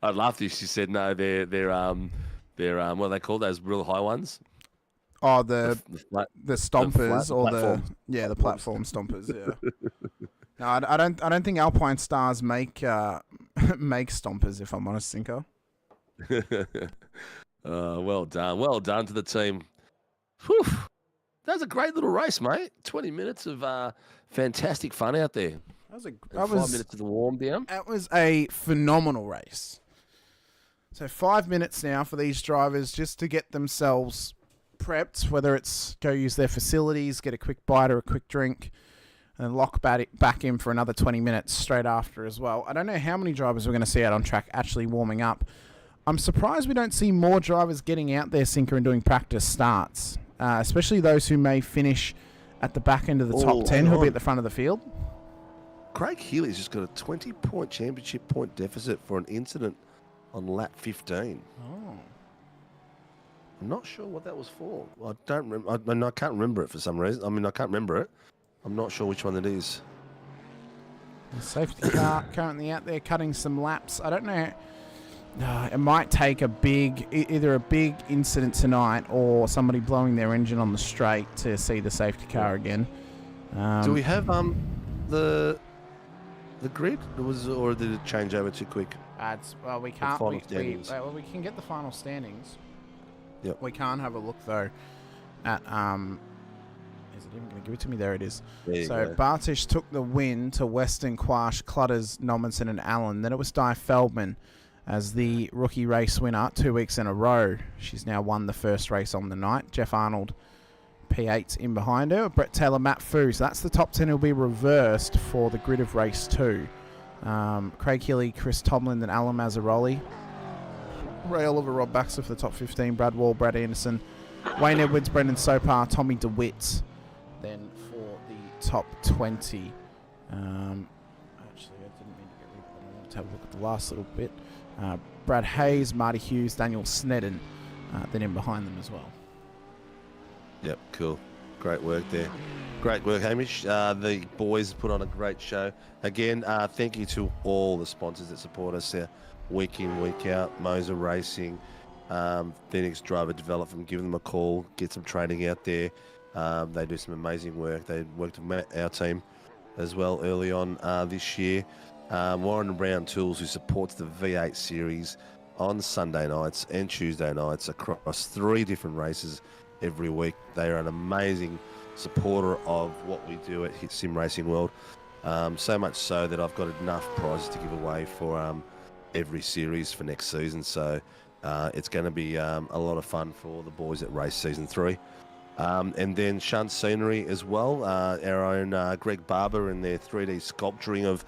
I'd laugh if she said no. They're what are they called? Those real high ones. Oh, the stompers the platform stompers. Yeah. No, I don't think Alpine Stars make stompers. If I'm honest, Sinker. Well done to the team. Whew. That was a great little race, mate. 20 minutes of fantastic fun out there. That 5 minutes of the warm down. That was a phenomenal race. So 5 minutes now for these drivers just to get themselves prepped, whether it's go use their facilities, get a quick bite or a quick drink, and lock back in for another 20 minutes straight after as well. I don't know how many drivers we're going to see out on track actually warming up. I'm surprised we don't see more drivers getting out there, Sinker, and doing practice starts, especially those who may finish at the back end of the top 10 who'll be at the front of the field. Craig Healy's just got a 20-point championship point deficit for an incident on lap 15. Oh. I'm not sure what that was for. I don't remember. I can't remember it for some reason. I mean, I can't remember it. I'm not sure which one it is. The safety car currently out there cutting some laps. I don't know. It might take either a big incident tonight or somebody blowing their engine on the straight to see the safety car again. Do we have the grid, or did it change over too quick? Well, we can't. We can get the final standings. Yep. We can't have a look though at Is it even going to give it to me? There it is. So Bartish took the win to Weston, Quash, Clutters, Nommensen and Allen. Then it was Di Feldman as the rookie race winner 2 weeks in a row. She's now won the first race on the night. Jeff Arnold, P8's in behind her. Brett Taylor, Matt Fu. So that's the top 10 who'll be reversed for the grid of race 2. Craig Healy, Chris Tomlin and Alan Mazzaroli. Ray Oliver, Rob Baxter for the top 15. Brad Wall, Brad Anderson, Wayne Edwards, Brendan Sopar, Tommy DeWitt. Then for the top 20. Actually, I didn't mean to get rid of that. I wanted to have a look at the last little bit. Brad Hayes, Marty Hughes, Daniel Snedden, then in behind them as well. Yep, cool. Great work there. Great work, Hamish. The boys put on a great show. Again, thank you to all the sponsors that support us here week in, week out. Moser Racing, Phoenix Driver Development, give them a call, get some training out there. They do some amazing work. They worked with our team as well early on this year. Warren and Brown Tools, who supports the V8 series on Sunday nights and Tuesday nights across 3 different races every week. They are an amazing supporter of what we do at Hit Sim Racing World. So much so that I've got enough prizes to give away for every series for next season. So it's going to be a lot of fun for the boys at race season 3. And then Shunt Scenery as well. Our own Greg Barber and their 3D sculpturing of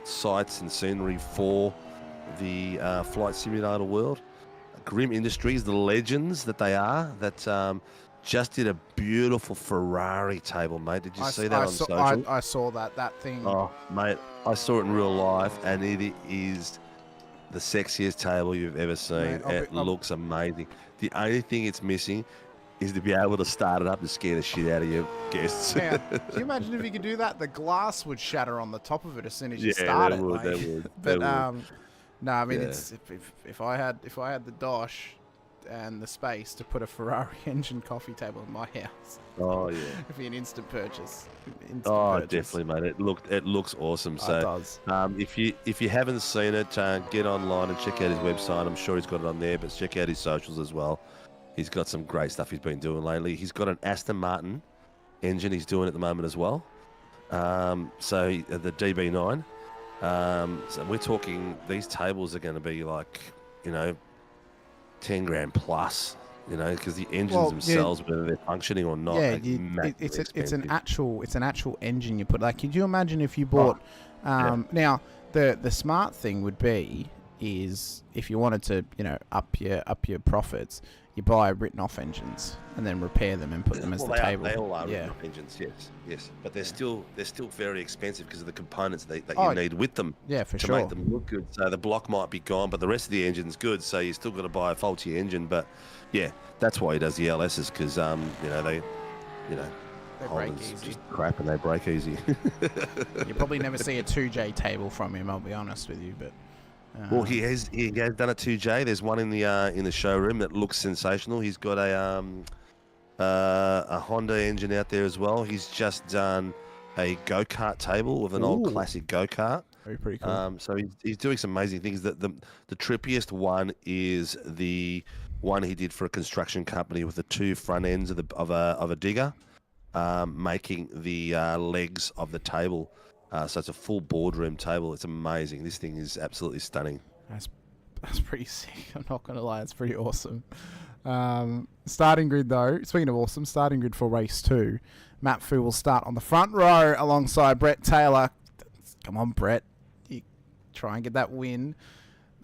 sites and scenery for the Flight Simulator world. Grim Industries, the legends that they are, that just did a beautiful Ferrari table, mate. Did you see that on social? I saw that thing. Oh, mate, I saw it in real life, and it is the sexiest table you've ever seen. Mate, it looks amazing. The only thing it's missing is to be able to start it up and scare the shit out of your guests. Yeah. Can you imagine if you could do that? The glass would shatter on the top of it as soon as you start it. That would. But no, I mean, it's if I had the dosh and the space to put a Ferrari engine coffee table in my house. Oh yeah, it'd be an instant purchase. Definitely, mate. It looks awesome. So it does. If you haven't seen it, get online and check out his website. I'm sure he's got it on there, but check out his socials as well. He's got some great stuff he's been doing lately. He's got an Aston Martin engine he's doing at the moment as well. So the DB9. So we're talking, these tables are going to be like, 10 grand plus, because the engines themselves, whether they're functioning or not, it's an actual engine you put. Like, could you imagine if you bought? Now the smart thing would be is if you wanted to, up your profits, you buy written off engines and then repair them and put them as the table. They all are written off engines, yes. But they're still very expensive because of the components that you need with them. Yeah, for to make them look good. So the block might be gone, but the rest of the engine's good. So you still got to buy a faulty engine. But yeah, that's why he does the LSs because they break easy. Just crap and they break easy. You probably never see a 2J table from him. I'll be honest with you, but. Well, he has done a 2J. There's one in the showroom that looks sensational. He's got a Honda engine out there as well. He's just done a go-kart table with an old classic go-kart. Pretty cool. So he's doing some amazing things. The trippiest one is the one he did for a construction company with the two front ends of a digger, making the legs of the table. So it's a full boardroom table. It's amazing. This thing is absolutely stunning. That's pretty sick. I'm not going to lie. It's pretty awesome. Starting grid, though. Speaking of awesome, starting grid for race 2. Matt Fu will start on the front row alongside Brett Taylor. Come on, Brett. You try and get that win.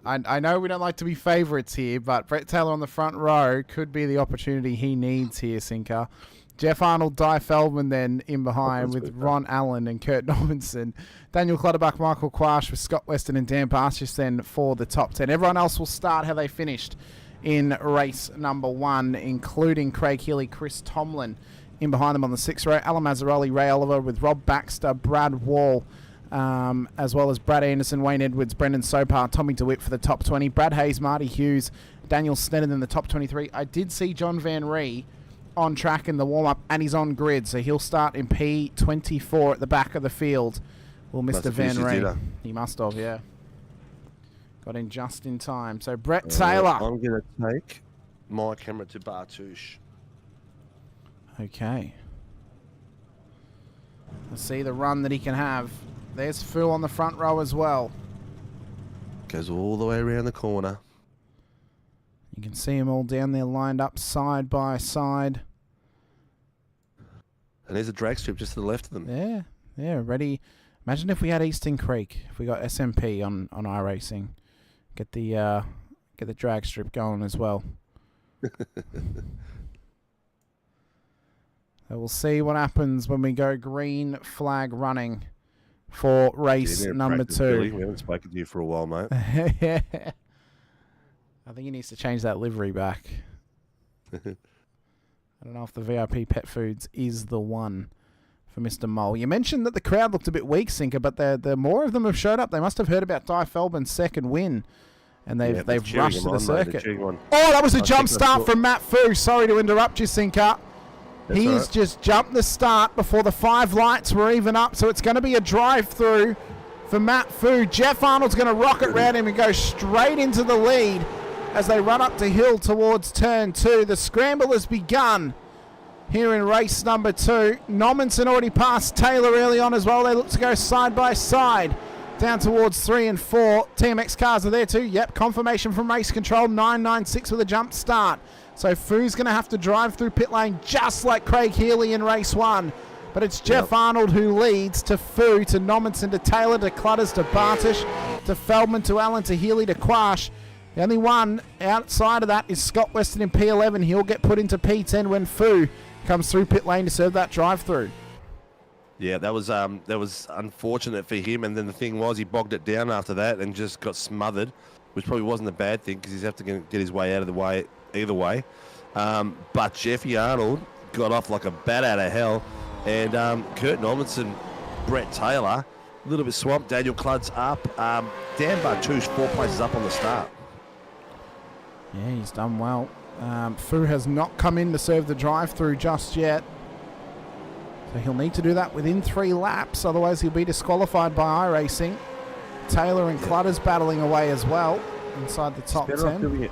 I know we don't like to be favourites here, but Brett Taylor on the front row could be the opportunity he needs here, Sinker. Jeff Arnold, Di Feldman then in behind with Ron Allen and Kurt Robinson. Daniel Clutterbuck, Michael Quash with Scott Weston and Dan Barsius then for the top 10. Everyone else will start how they finished in race number 1, including Craig Healy, Chris Tomlin in behind them on the 6th row. Alan Mazzaroli, Ray Oliver with Rob Baxter, Brad Wall, as well as Brad Anderson, Wayne Edwards, Brendan Sopar, Tommy DeWitt for the top 20. Brad Hayes, Marty Hughes, Daniel Sneddon in the top 23. I did see John Van Ree on track in the warm-up, and he's on grid, so he'll start in P24 at the back of the field. Will Mr. Van Ree? He must have, yeah. Got in just in time. So Brett Taylor. I'm going to take my camera to Bartouche. Okay. Let's see the run that he can have. There's Fu on the front row as well. Goes all the way around the corner. You can see them all down there lined up side by side. And there's a drag strip just to the left of them. Yeah, ready. Imagine if we had Eastern Creek, if we got SMP on iRacing. Get the drag strip going as well. So we'll see what happens when we go green flag running for race number 2. Billy. We haven't spoken to you for a while, mate. Yeah. I think he needs to change that livery back. I don't know if the VIP Pet Foods is the one for Mr. Mole. You mentioned that the crowd looked a bit weak, Sinker, but the more of them have showed up. They must have heard about Di Feldman's second win, and they've rushed to the circuit. Oh, that was a jump start from Matt Fu. Sorry to interrupt you, Sinker. He's just jumped the start before the 5 lights were even up, so it's going to be a drive-through for Matt Fu. Jeff Arnold's going to rocket round him and go straight into the lead as they run up to hill towards turn 2. The scramble has begun here in race number 2. Nommensen already passed Taylor early on as well. They look to go side by side down towards 3 and 4. TMX cars are there too. Yep, confirmation from race control. 996 with a jump start. So Fu's going to have to drive through pit lane just like Craig Healy in race 1. But it's Jeff Arnold who leads to Fu, to Nommensen, to Taylor, to Clutters, to Bartish, to Feldman, to Allen, to Healy, to Quash. The only one outside of that is Scott Weston in P11. He'll get put into P10 when Fu comes through pit lane to serve that drive-through. Yeah, that was unfortunate for him. And then the thing was, he bogged it down after that and just got smothered, which probably wasn't a bad thing because he's have to get his way out of the way either way. But Jeffy Arnold got off like a bat out of hell. And Kurt Nommensen, Brett Taylor, a little bit swamped. Daniel Clud's up. Dan Bartouche 4 places up on the start. Yeah, he's done well. Fu has not come in to serve the drive-through just yet. So he'll need to do that within 3 laps, otherwise he'll be disqualified by iRacing. Taylor and Clutters battling away as well inside the top 10. Doing it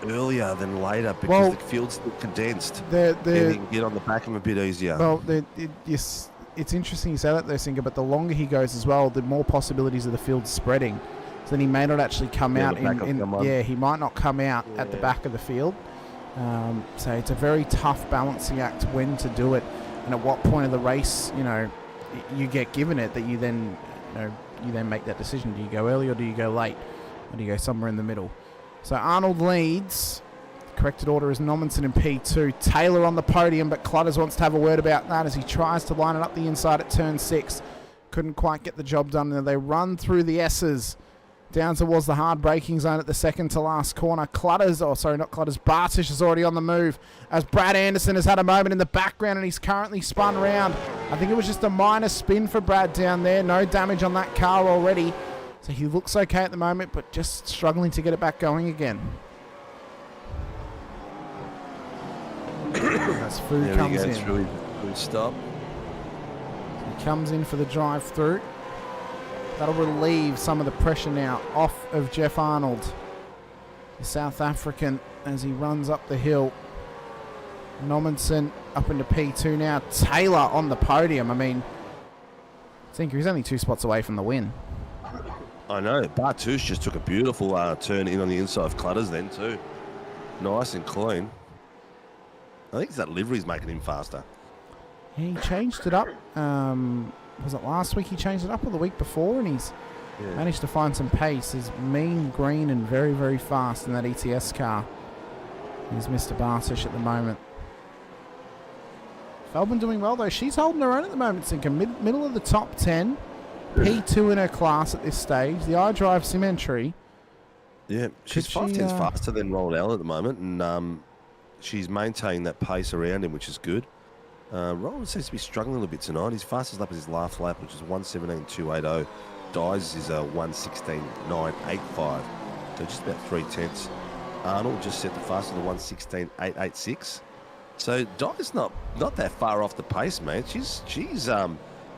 earlier than later because the field's still condensed. And he can get on the back of him a bit easier. Well, it's interesting you say that though, Singer, but the longer he goes as well, the more possibilities of the field spreading. So then he may not actually come out he might not come out at the back of the field. So it's a very tough balancing act when to do it and at what point of the race, you get given it that you then make that decision. Do you go early or do you go late? Or do you go somewhere in the middle? So Arnold leads. The corrected order is Nommensen in P2. Taylor on the podium, but Clutters wants to have a word about that as he tries to line it up the inside at turn 6. Couldn't quite get the job done. And they run through the S's down towards the hard braking zone at the second to last corner. Bartish is already on the move as Brad Anderson has had a moment in the background and he's currently spun round. I think it was just a minor spin for Brad down there. No damage on that car already. So he looks okay at the moment, but just struggling to get it back going again. As Fu comes in. Stop. He comes in for the drive-through. That'll relieve some of the pressure now off of Jeff Arnold, the South African, as he runs up the hill. Nommensen up into P2 now. Taylor on the podium. I mean, he's only 2 spots away from the win. I know. Bartouche just took a beautiful turn in on the inside of Clutters then too. Nice and clean. I think it's that livery's making him faster. He changed it up. Was it last week he changed it up or the week before? And he's managed to find some pace. He's mean, green, and very, very fast in that ETS car. He's Mr. Bartouche at the moment. Feldman doing well, though. She's holding her own at the moment, Sinker. Middle of the top 10. P2 in her class at this stage. The iDrive Symmetry. Yeah, she's 5 tenths faster than Roland Allen at the moment, and she's maintained that pace around him, which is good. Roland seems to be struggling a little bit tonight. His fastest lap is his last lap, which is 1:17.280. Dyes is 1:16.985. So just about 3 tenths. Arnold just set the fastest to 1:16.886. So Dyes not that far off the pace, man. She's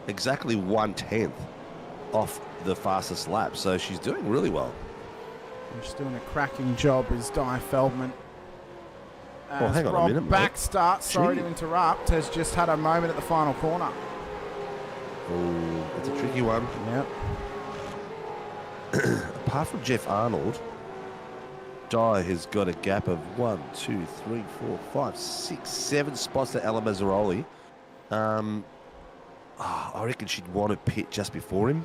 exactly 1/10 off the fastest lap. So she's doing really well. She's doing a cracking job as Di Feldman. Well, hang on a minute, back mate. start, sorry to interrupt, has just had a moment at the final corner. Oh, it's a tricky one. Yep. Apart from Jeff Arnold, Di has got a gap of 1, 2, 3, 4, 5, 6, 7 spots to Ella Mazzaroli. I reckon she'd want to pit just before him,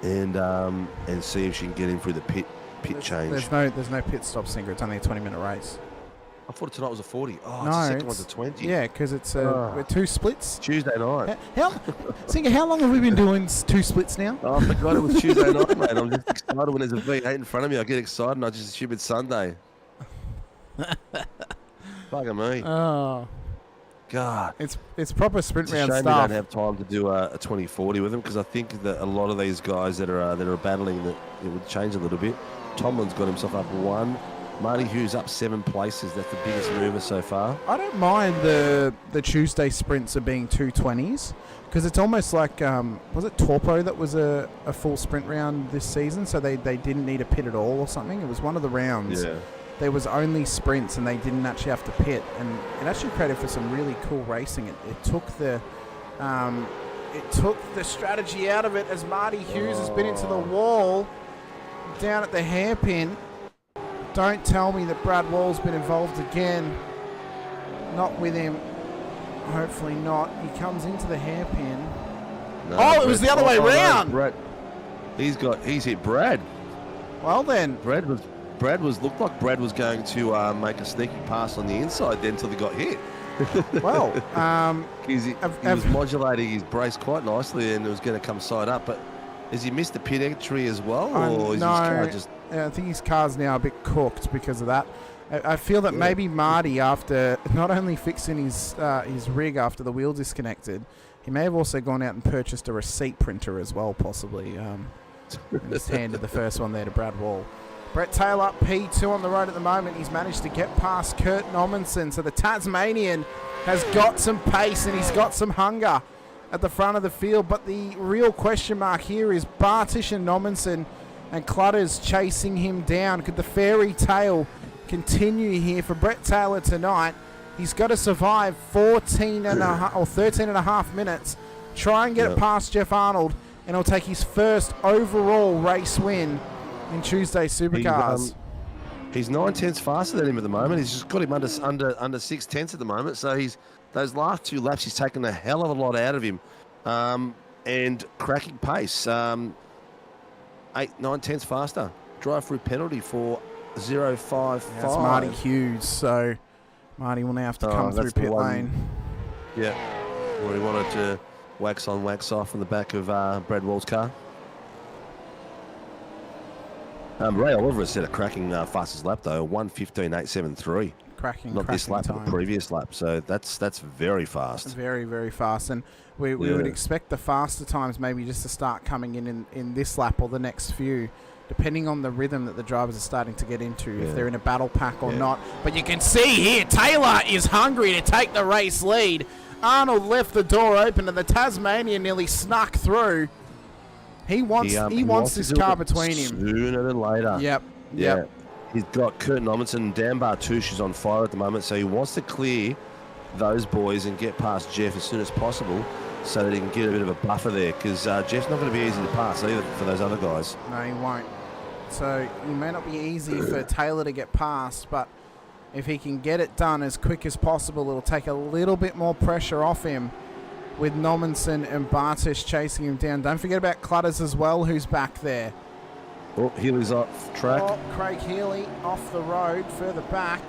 and see if she can get him through the pit change. There's no pit stop, Singer. It's only a 20-minute race. I thought tonight was a 40. Oh, No, it's the second one's a 20. Yeah, because it's we're 2 splits. Tuesday night. Singer, how long have we been doing 2 splits now? Oh, I forgot it was Tuesday night, mate. I'm just excited when there's a V8 in front of me. I get excited and I just assume it's Sunday. Bugger me. Oh. God. It's proper sprint It's a round shame stuff. we don't have time to do a 2040 with them, because I think that a lot of these guys that are battling, that it would change a little bit. Tomlin's got himself up 1. Marty Hughes up 7 places. That's the biggest mover so far. I don't mind the Tuesday sprints of being 220s, because it's almost like, was it Torpo that was a full sprint round this season, so they didn't need a pit at all or something? It was one of the rounds. Yeah. There was only sprints and they didn't actually have to pit, and it actually created for some really cool racing. It took the strategy out of it, as Marty Hughes has been into the wall down at the hairpin. Don't tell me that Brad Wall's been involved again. Not with him. Hopefully not. He comes into the hairpin. No, it was the other way round. No, he's hit Brad. Well then. Looked like Brad was going to make a sneaky pass on the inside then until he got hit. Well, he was modulating his brace quite nicely and it was going to come side up, but has he missed the pit entry as well, or is his car just... I think his car's now a bit cooked because of that. I feel that maybe Marty, after not only fixing his rig after the wheel disconnected, he may have also gone out and purchased a receipt printer as well, possibly. And just handed the first one there to Brad Wall. Brett Taylor, P2 on the road at the moment. He's managed to get past Kurt Nommensen. So the Tasmanian has got some pace and he's got some hunger at the front of the field. But the real question mark here is Bartouche and Nommensen and Clutters chasing him down. Could the fairy tale continue here for Brett Taylor tonight? He's got to survive 13 and a half minutes. Try and get it past Jeff Arnold, and he'll take his first overall race win in Tuesday Supercars. He's 9 tenths faster than him at the moment. He's just got him under 6 tenths at the moment. So those last 2 laps, he's taken a hell of a lot out of him, and cracking pace. 8-9 tenths faster. Drive-through penalty for 0.55. That's Marty Hughes. So Marty will now have to come through pit lane. Yeah, where he wanted to wax on, wax off in the back of Brad Wall's car. Ray Oliver set a cracking fastest lap though, 1:15.873. Cracking this lap, time. but the previous lap. So that's very fast. Very, very fast. And we would expect the faster times maybe just to start coming in this lap or the next few, depending on the rhythm that the drivers are starting to get into, if they're in a battle pack or not. But you can see here, Taylor is hungry to take the race lead. Arnold left the door open and the Tasmanian nearly snuck through. He wants this car between him. Sooner than later. Yep. Yeah. He's got Kurt Nommensen and Dan Bartusch is on fire at the moment, so he wants to clear those boys and get past Jeff as soon as possible so that he can get a bit of a buffer there, because Jeff's not going to be easy to pass either for those other guys. No, he won't. So it may not be easy for Taylor to get past, but if he can get it done as quick as possible, it'll take a little bit more pressure off him with Nommensen and Bartusch chasing him down. Don't forget about Clutters as well, who's back there. Oh, Healy's off track. Oh, Craig Healy off the road, further back.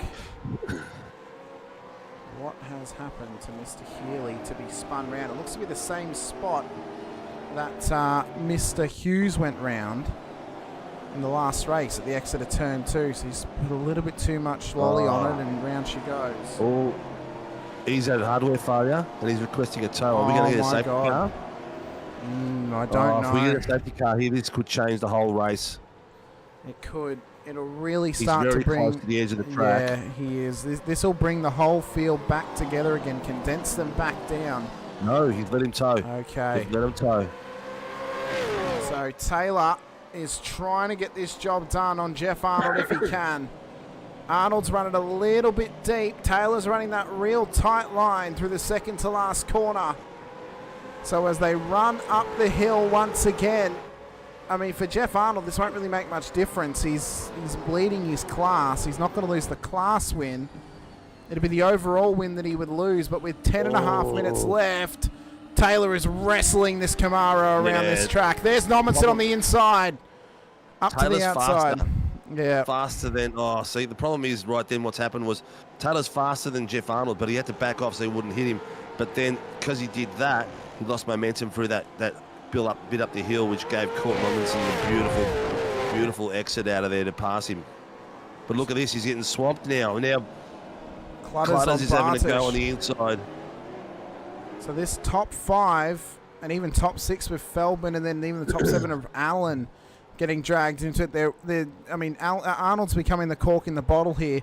What has happened to Mr. Healy to be spun round? It looks to be the same spot that Mr. Hughes went round in the last race at the exit of turn 2. So he's put a little bit too much lolly on it, and round she goes. Oh, he's had hardware failure, and he's requesting a tow. Are we going to get a safety car? I don't know. If we get a safety car here, this could change the whole race. It could. It'll really start to bring... He's very close to the edge of the track. Yeah, he is. This will bring the whole field back together again, condense them back down. No, he's let him tow. Okay. He's let him tow. So Taylor is trying to get this job done on Jeff Arnold if he can. Arnold's running a little bit deep. Taylor's running that real tight line through the second to last corner. So as they run up the hill once again, I mean, for Jeff Arnold, this won't really make much difference. He's bleeding his class. He's not going to lose the class win. It'll be the overall win that he would lose, but with 10.5 minutes left, Taylor is wrestling this Camaro around this track. There's Nommensen on the inside. Up Taylor's to the outside. Faster. Yeah. Faster than... Oh, see, the problem is right then what's happened was Taylor's faster than Jeff Arnold, but he had to back off so he wouldn't hit him. But then, because he did that, he lost momentum through that bit up the hill, which gave Court Nommensen the beautiful exit out of there to pass him. But look at this, he's getting swamped now. Now, Clutters is having a go on the inside. So this top 5 and even top 6 with Feldman, and then even the top 7 of Allen getting dragged into it. I mean, Arnold's becoming the cork in the bottle here.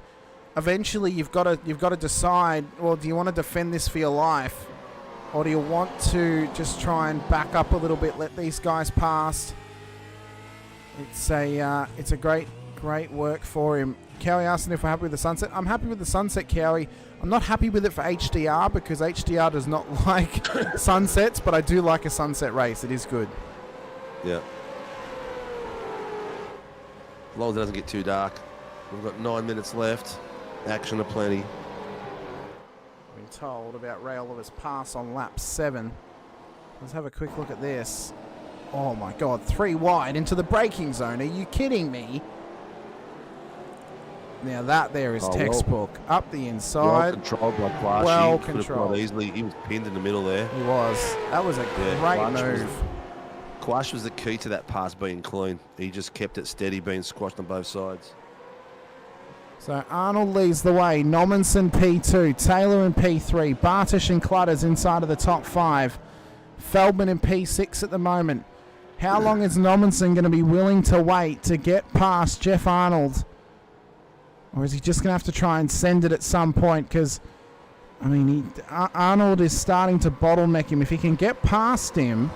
Eventually, you've got to decide. Well, do you want to defend this for your life, or do you want to just try and back up a little bit, let these guys pass? It's a great work for him. Cowie asking if we're happy with the sunset. I'm happy with the sunset, Cowie. I'm not happy with it for HDR because HDR does not like sunsets, but I do like a sunset race. It is good. Yeah. As long as it doesn't get too dark. We've got 9 minutes left. Action aplenty. Been told about Ray Oliver's pass on lap 7. Let's have a quick look at this. Oh my God, 3 wide into the braking zone. Are you kidding me? Now that there is textbook. Up the inside. Well controlled by Quash. Well he controlled. Easily. He was pinned in the middle there. He was. That was a great move. Quash was the key to that pass being clean. He just kept it steady, being squashed on both sides. So Arnold leads the way. Nommensen P2, Taylor in P3, Bartusch and Clutters inside of the top 5. Feldman in P6 at the moment. How long is Nommensen going to be willing to wait to get past Jeff Arnold? Or is he just going to have to try and send it at some point? Because, I mean, Arnold is starting to bottleneck him. If he can get past him,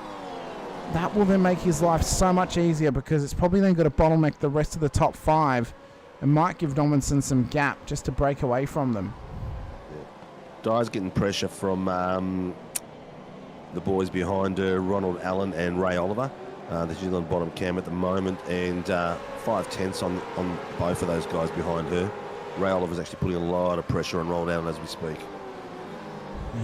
that will then make his life so much easier, because it's probably then going to bottleneck the rest of the top 5 and might give Nommensen some gap just to break away from them. Dye's getting pressure from the boys behind Ronald Allen and Ray Oliver. The New Zealand bottom cam at the moment, and 5/10 on both of those guys behind her. Ray Oliver's actually putting a lot of pressure on Ronald Allen as we speak.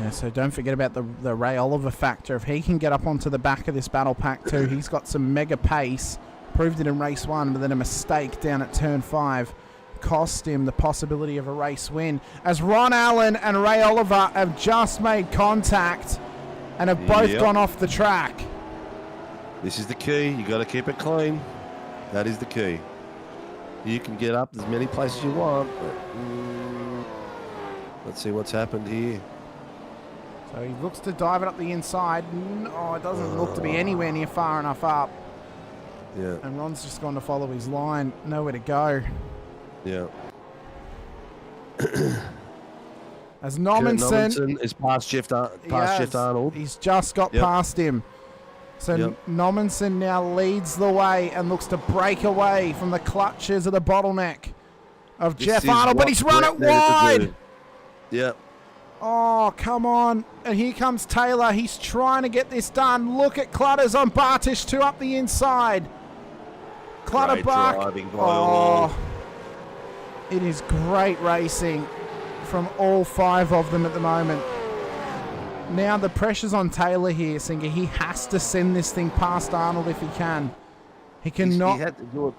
Yeah, so don't forget about the Ray Oliver factor. If he can get up onto the back of this battle pack too, he's got some mega pace. Proved it in race 1, but then a mistake down at turn 5 cost him the possibility of a race win. As Ron Allen and Ray Oliver have just made contact and have both gone off the track. This is the key. You got to keep it clean. That is the key. You can get up as many places you want, but let's see what's happened here. So he looks to dive it up the inside. Oh, it doesn't look to be anywhere near far enough up. Yeah. And Ron's just gone to follow his line. Nowhere to go. Yeah. As Nommensen is past Jeff Arnold. He's just got past him. So Nommensen now leads the way and looks to break away from the clutches of the bottleneck of Jeff Arnold, but he's run it wide. Yep. Oh, come on. And here comes Taylor. He's trying to get this done. Look at Clutters on Bartish, 2 up the inside. Clutterbuck. Oh, it is great racing from all 5 of them at the moment. Now the pressure's on Taylor here, Singer. He has to send this thing past Arnold if he can. He cannot. He had to do it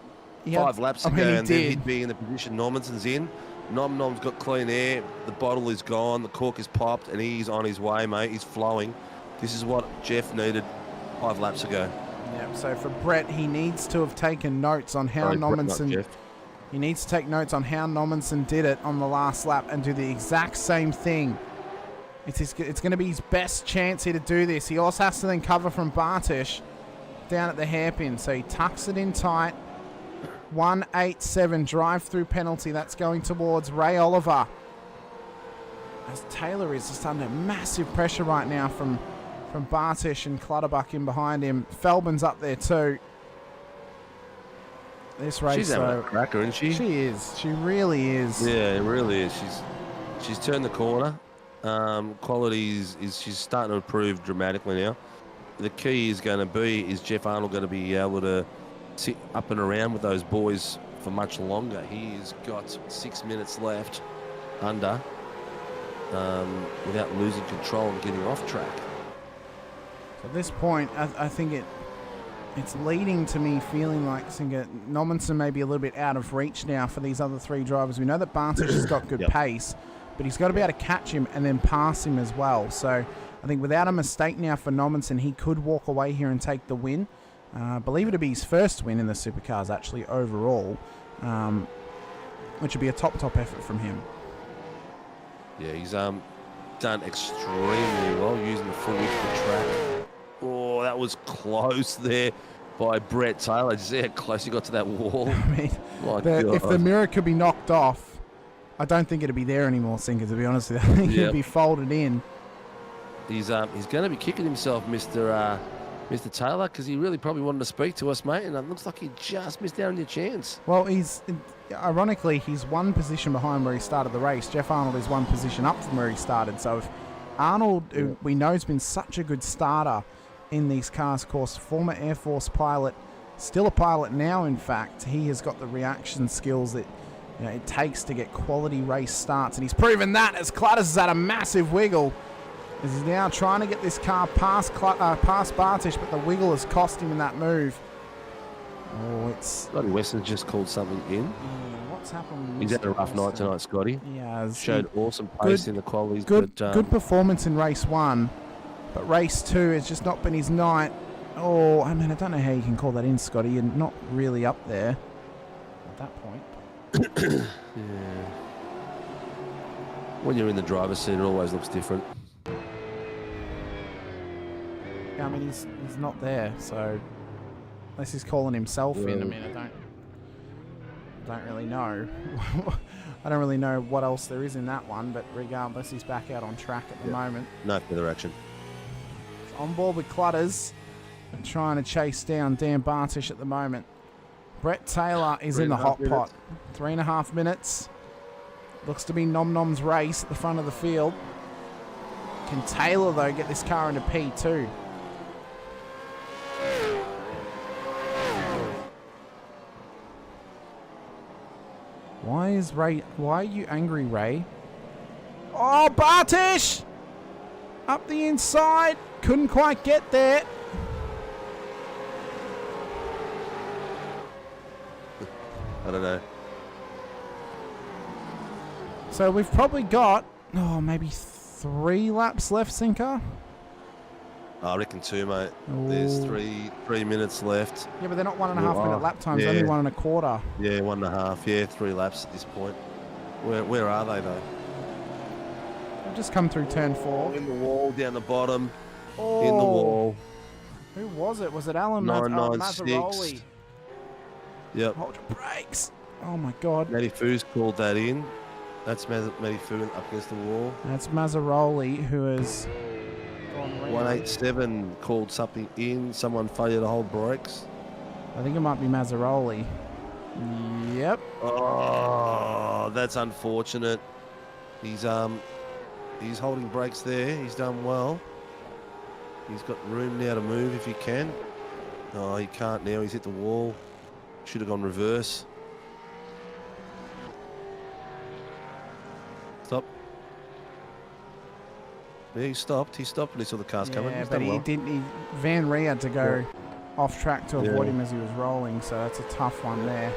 5 laps ago, and then he'd be in the position Normanson's in. Nom's got clean air. The bottle is gone. The cork is popped, and he's on his way, mate. He's flowing. This is what Jeff needed 5 laps ago. Yeah. So for Brett, he needs to have taken notes on how Nommensen. He needs to take notes on how Nommensen did it on the last lap and do the exact same thing. It's going to be his best chance here to do this. He also has to then cover from Bartish down at the hairpin. So he tucks it in tight. 187 drive-through penalty. That's going towards Ray Oliver. As Taylor is just under massive pressure right now from Bartish and Clutterbuck in behind him. Feldman's up there too. This race, she's having a cracker, isn't she? She is. She really is. Yeah, it really is. She's turned the corner. Quality she's starting to improve dramatically now. The key is going to be, is Jeff Arnold going to be able to sit up and around with those boys for much longer? He's got 6 minutes left under without losing control and getting off track. At this point, I think it's leading to me feeling like Nommensen may be a little bit out of reach now for these other 3 drivers. We know that Bartish has got good pace, but he's got to be able to catch him and then pass him as well. So I think without a mistake now for Nommensen, he could walk away here and take the win. Believe it to be his first win in the Supercars actually overall, which would be a top effort from him. Yeah, he's done extremely well using the full width of the track. Oh, that was close there by Brett Taylor. Did you see how close he got to that wall? I mean, if the mirror could be knocked off, I don't think it'd be there anymore, Sinker, to be honest with you. I think it'd be folded in. He's going to be kicking himself, Mr. Taylor, because he really probably wanted to speak to us, mate, and it looks like he just missed out on your chance. Well, ironically, he's 1 position behind where he started the race. Jeff Arnold is 1 position up from where he started. So if Arnold, who we know has been such a good starter in these cars, of course, former Air Force pilot, still a pilot now, in fact, he has got the reaction skills that it takes to get quality race starts, and he's proven that as Clutters has had a massive wiggle. As he's now trying to get this car past Bartish, but the wiggle has cost him in that move. Oh, it's... Scotty Weston just called something in. What's happened? He's had a rough night tonight, Scotty. Yeah. Showed awesome pace in the qualities. Good performance in race 1, but race 2 has just not been his night. Oh, I mean, I don't know how you can call that in, Scotty. You're not really up there at that point. Yeah. When you're in the driver's seat, it always looks different. I mean, he's not there, so unless he's calling himself in, I mean, I don't really know. I don't really know what else there is in that one, but regardless, he's back out on track at the moment. No further action. He's on board with Clutters and trying to chase down Dan Bartish at the moment. Brett Taylor is in the hot pot. 3.5 minutes. Looks to be Nom's race at the front of the field. Can Taylor, though, get this car into P2? Why are you angry, Ray? Oh, Bartish! Up the inside. Couldn't quite get there. I don't know. So we've probably got, maybe 3 laps left, Sinker. I reckon 2, mate. Ooh. There's 3 minutes left. Yeah, but they're not 1.5 minute lap times, only 1.25. Yeah, 1.5. Yeah, 3 laps at this point. Where are they, though? They've just come through turn 4. In the wall, down the bottom. Oh. In the wall. Who was it? Was it Alan Mazzaroli? Yep. Hold your brakes. Oh, my God. Matty Foo's called that in. That's Matty Foo up against the wall. That's Mazzaroli, who has gone round. 187 called something in. Someone failure to hold brakes. I think it might be Mazzaroli. Yep. Oh, that's unfortunate. He's holding brakes there. He's done well. He's got room now to move if he can. Oh, he can't now. He's hit the wall. Should have gone reverse. Stop. Yeah, he stopped. He stopped when he saw the cars coming. Yeah, He's but done well. Van Ree had to go off track to avoid him as he was rolling, so that's a tough one there.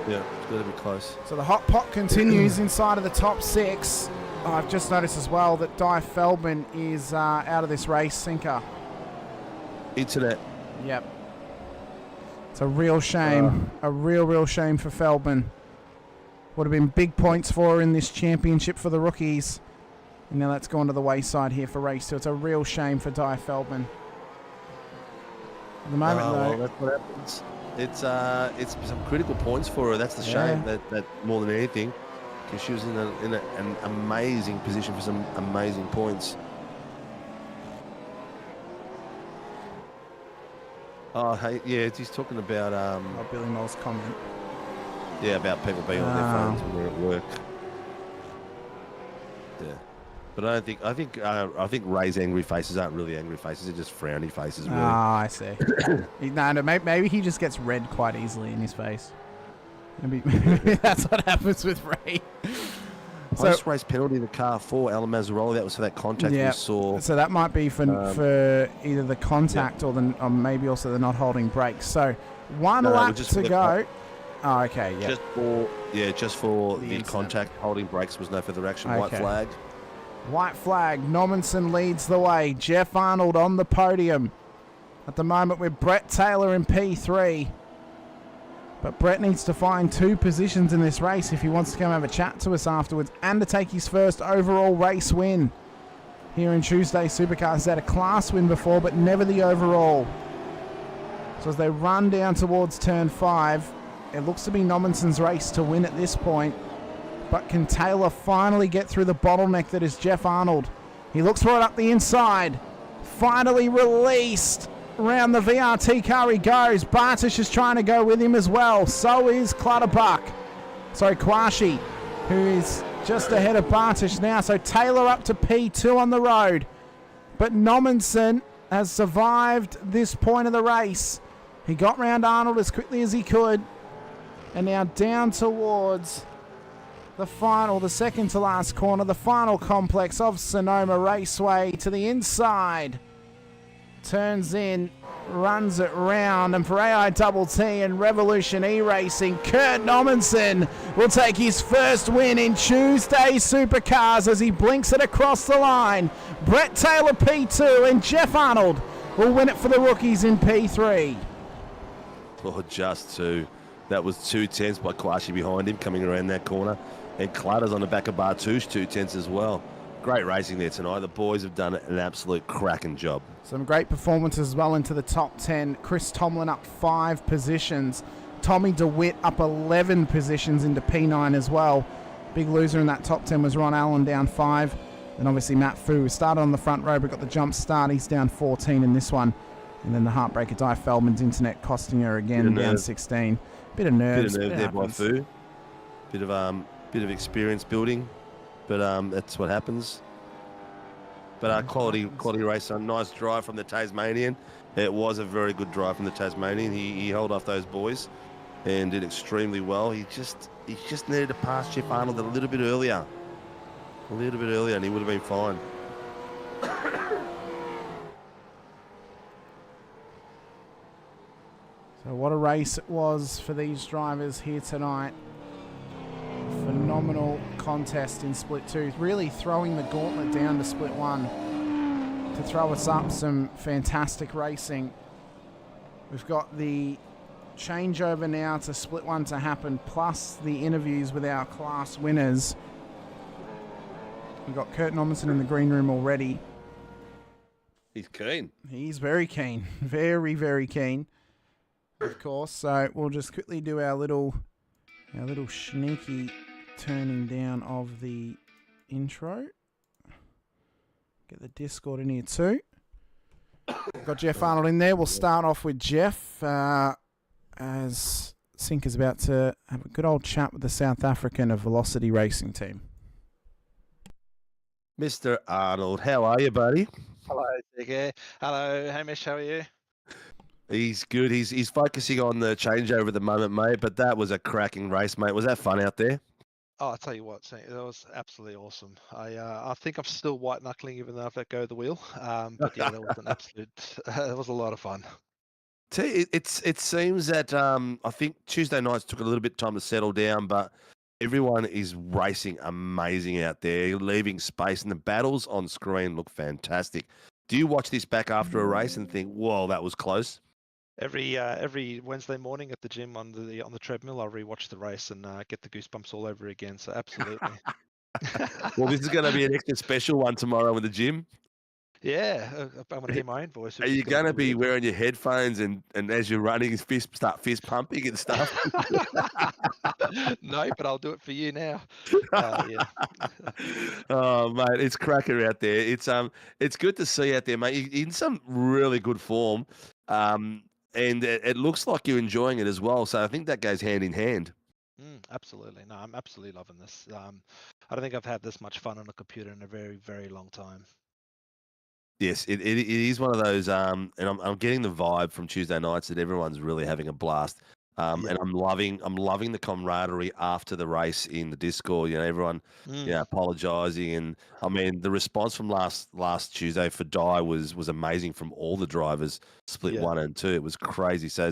Yeah, it's got to be close. So the hot pot continues inside of the top 6. I've just noticed as well that Di Feldman is out of this race, Sinker. Internet. Yep. It's a real shame. A real shame for Feldman. Would have been big points for her in this championship for the rookies. And now that's gone to the wayside here for race 2. It's a real shame for Di Feldman. At the moment, though, well, that's what happens. It's some critical points for her. That's the shame. That more than anything, because she was in an amazing position for some amazing points. Oh, hey, yeah, he's talking about Billy Moll's comment. Yeah, about people being on their phones when they're at work. Yeah, but I think Ray's angry faces aren't really angry faces; they're just frowny faces. Really. I see. No, maybe he just gets red quite easily in his face. Maybe that's what happens with Ray. Post race penalty in the car for Alan Mazzaroli. That was for that contact we saw. So that might be for either the contact or maybe also the not holding brakes. So one lap to go. Oh, okay, yeah. Just for the contact, holding brakes was no further action. Okay. White flag. White flag. Nommensen leads the way. Jeff Arnold on the podium. At the moment, with Brett Taylor in P3. But Brett needs to find 2 positions in this race if he wants to come have a chat to us afterwards and to take his first overall race win. Here in Tuesday Supercars, he's had a class win before, but never the overall. So as they run down towards turn 5, it looks to be Nommensen's race to win at this point. But can Taylor finally get through the bottleneck that is Jeff Arnold? He looks for it up the inside. Finally released. Round the VRT car he goes. Bartish is trying to go with him as well. So is Clutterbuck. Sorry, Kwashi, who is just ahead of Bartish now. So Taylor up to P2 on the road. But Nommensen has survived this point of the race. He got round Arnold as quickly as he could. And now down towards the second to last corner, the final complex of Sonoma Raceway to the inside. Turns in, runs it round, and for AITT and Revolution E-Racing, Kurt Nommensen will take his first win in Tuesday Supercars as he blinks it across the line. Brett Taylor P2 and Jeff Arnold will win it for the rookies in P3. Oh, just 2. That was 2 tenths by Kwashi behind him coming around that corner. And Clutter's on the back of Bartouche, 2 tenths as well. Great racing there tonight. The boys have done an absolute cracking job. Some great performances as well into the top 10. Chris Tomlin up 5 positions. Tommy DeWitt up 11 positions into P9 as well. Big loser in that top 10 was Ron Allen down 5. And obviously Matt Fu started on the front row but got the jump start. He's down 14 in this one. And then the heartbreaker Di Feldman's internet costing her again, down 16. Bit of nerves. Bit of nerve there by Fu. Bit of experience building. But that's what happens. But quality racer, nice drive from the Tasmanian. It was a very good drive from the Tasmanian. He held off those boys and did extremely well. He just needed to pass Jeff Arnold a little bit earlier. And he would have been fine. So what a race it was for these drivers here tonight. Phenomenal contest in Split 2. Really throwing the gauntlet down to Split 1 to throw us up some fantastic racing. We've got the changeover now to Split 1 to happen, plus the interviews with our class winners. We've got Kurt Nommensen in the green room already. He's keen. He's very keen. Very, very keen, of course. So we'll just quickly do our little sneaky turning down of the intro. Get the Discord in here too. Got Jeff Arnold in there. We'll start off with Jeff as Sink is about to have a good old chat with the South African of Velocity Racing team. Mr. Arnold, how are you, buddy? Hello, Digger. Hello, Hamish. How are you? He's good. He's focusing on the changeover at the moment, mate. But that was a cracking race, mate. Was that fun out there? Oh, I'll tell you what, that was absolutely awesome. I think I'm still white knuckling even though I've let go of the wheel. But yeah, that was an absolute. It was a lot of fun. It seems that I think Tuesday nights took a little bit of time to settle down, but everyone is racing amazing out there, leaving space, and the battles on screen look fantastic. Do you watch this back after a race and think, "Whoa, that was close"? Every Wednesday morning at the gym on the treadmill, I'll rewatch the race and get the goosebumps all over again. So absolutely. Well, this is going to be an extra special one tomorrow in the gym. Yeah, I'm going to hear my own voice. Are you going to be wearing your headphones and as you're running, start fist pumping and stuff? No, but I'll do it for you now. Yeah. Oh, mate, it's cracker out there. It's good to see out there, mate. You're in some really good form, and it looks like you're enjoying it as well. So I think that goes hand in hand. Absolutely. No, I'm absolutely loving this. I don't think I've had this much fun on a computer in a very, very long time. Yes, it is one of those, and I'm getting the vibe from Tuesday nights that everyone's really having a blast. And I'm loving the camaraderie after the race in the Discord. You know, everyone, apologising, and I mean the response from last Tuesday for Die was amazing from all the drivers, split 1 and 2. It was crazy. So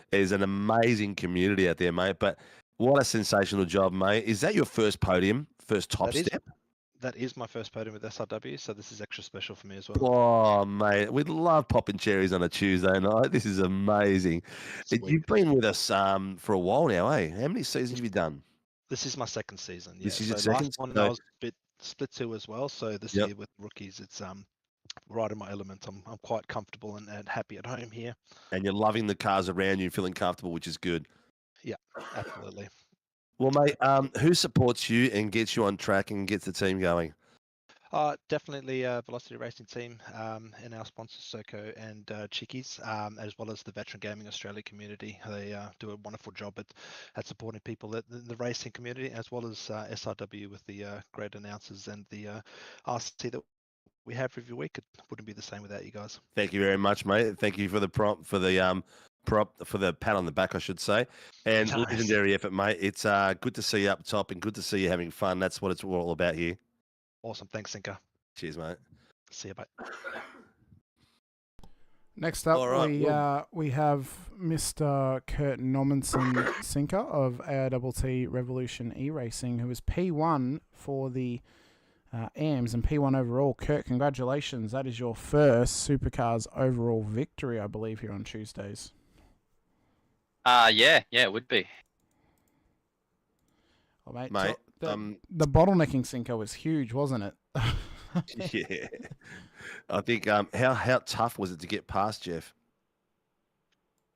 there's an amazing community out there, mate. But what a sensational job, mate! Is that your first podium, first top step? That is my first podium with SRW, so this is extra special for me as well. Oh, mate, we'd love popping cherries on a Tuesday night. This is amazing. Sweet. You've been with us for a while now, eh? How many seasons have you done? This is my second season. Yeah. This is your last second? one No. I was a bit split 2 as well. So this year with rookies, it's right in my element. I'm quite comfortable and happy at home here. And you're loving the cars around you, feeling comfortable, which is good. Yeah, absolutely. Well, mate, who supports you and gets you on track and gets the team going? Definitely Velocity Racing team and our sponsors Soco and Chickies, as well as the Veteran Gaming Australia community. They do a wonderful job at supporting people in the racing community, as well as SRW with the great announcers and the RC that we have every week. It wouldn't be the same without you guys. Thank you very much, mate. Thank you for the prop for the pat on the back, I should say, and Nice. Legendary effort, mate. It's good to see you up top and good to see you having fun. That's what it's all about here. Awesome. Thanks, Sinker. Cheers, mate. See you, bye. Next up, All right, we have Mr. Kurt Nommensen Sinker of IRT Revolution E-Racing, who is P1 for the AMS and P1 overall. Kurt, congratulations. That is your first Supercars overall victory, I believe, here on Tuesdays. Yeah, it would be. Well, Mate, the bottlenecking Sinker was huge, wasn't it? Yeah. I think how tough was it to get past Jeff?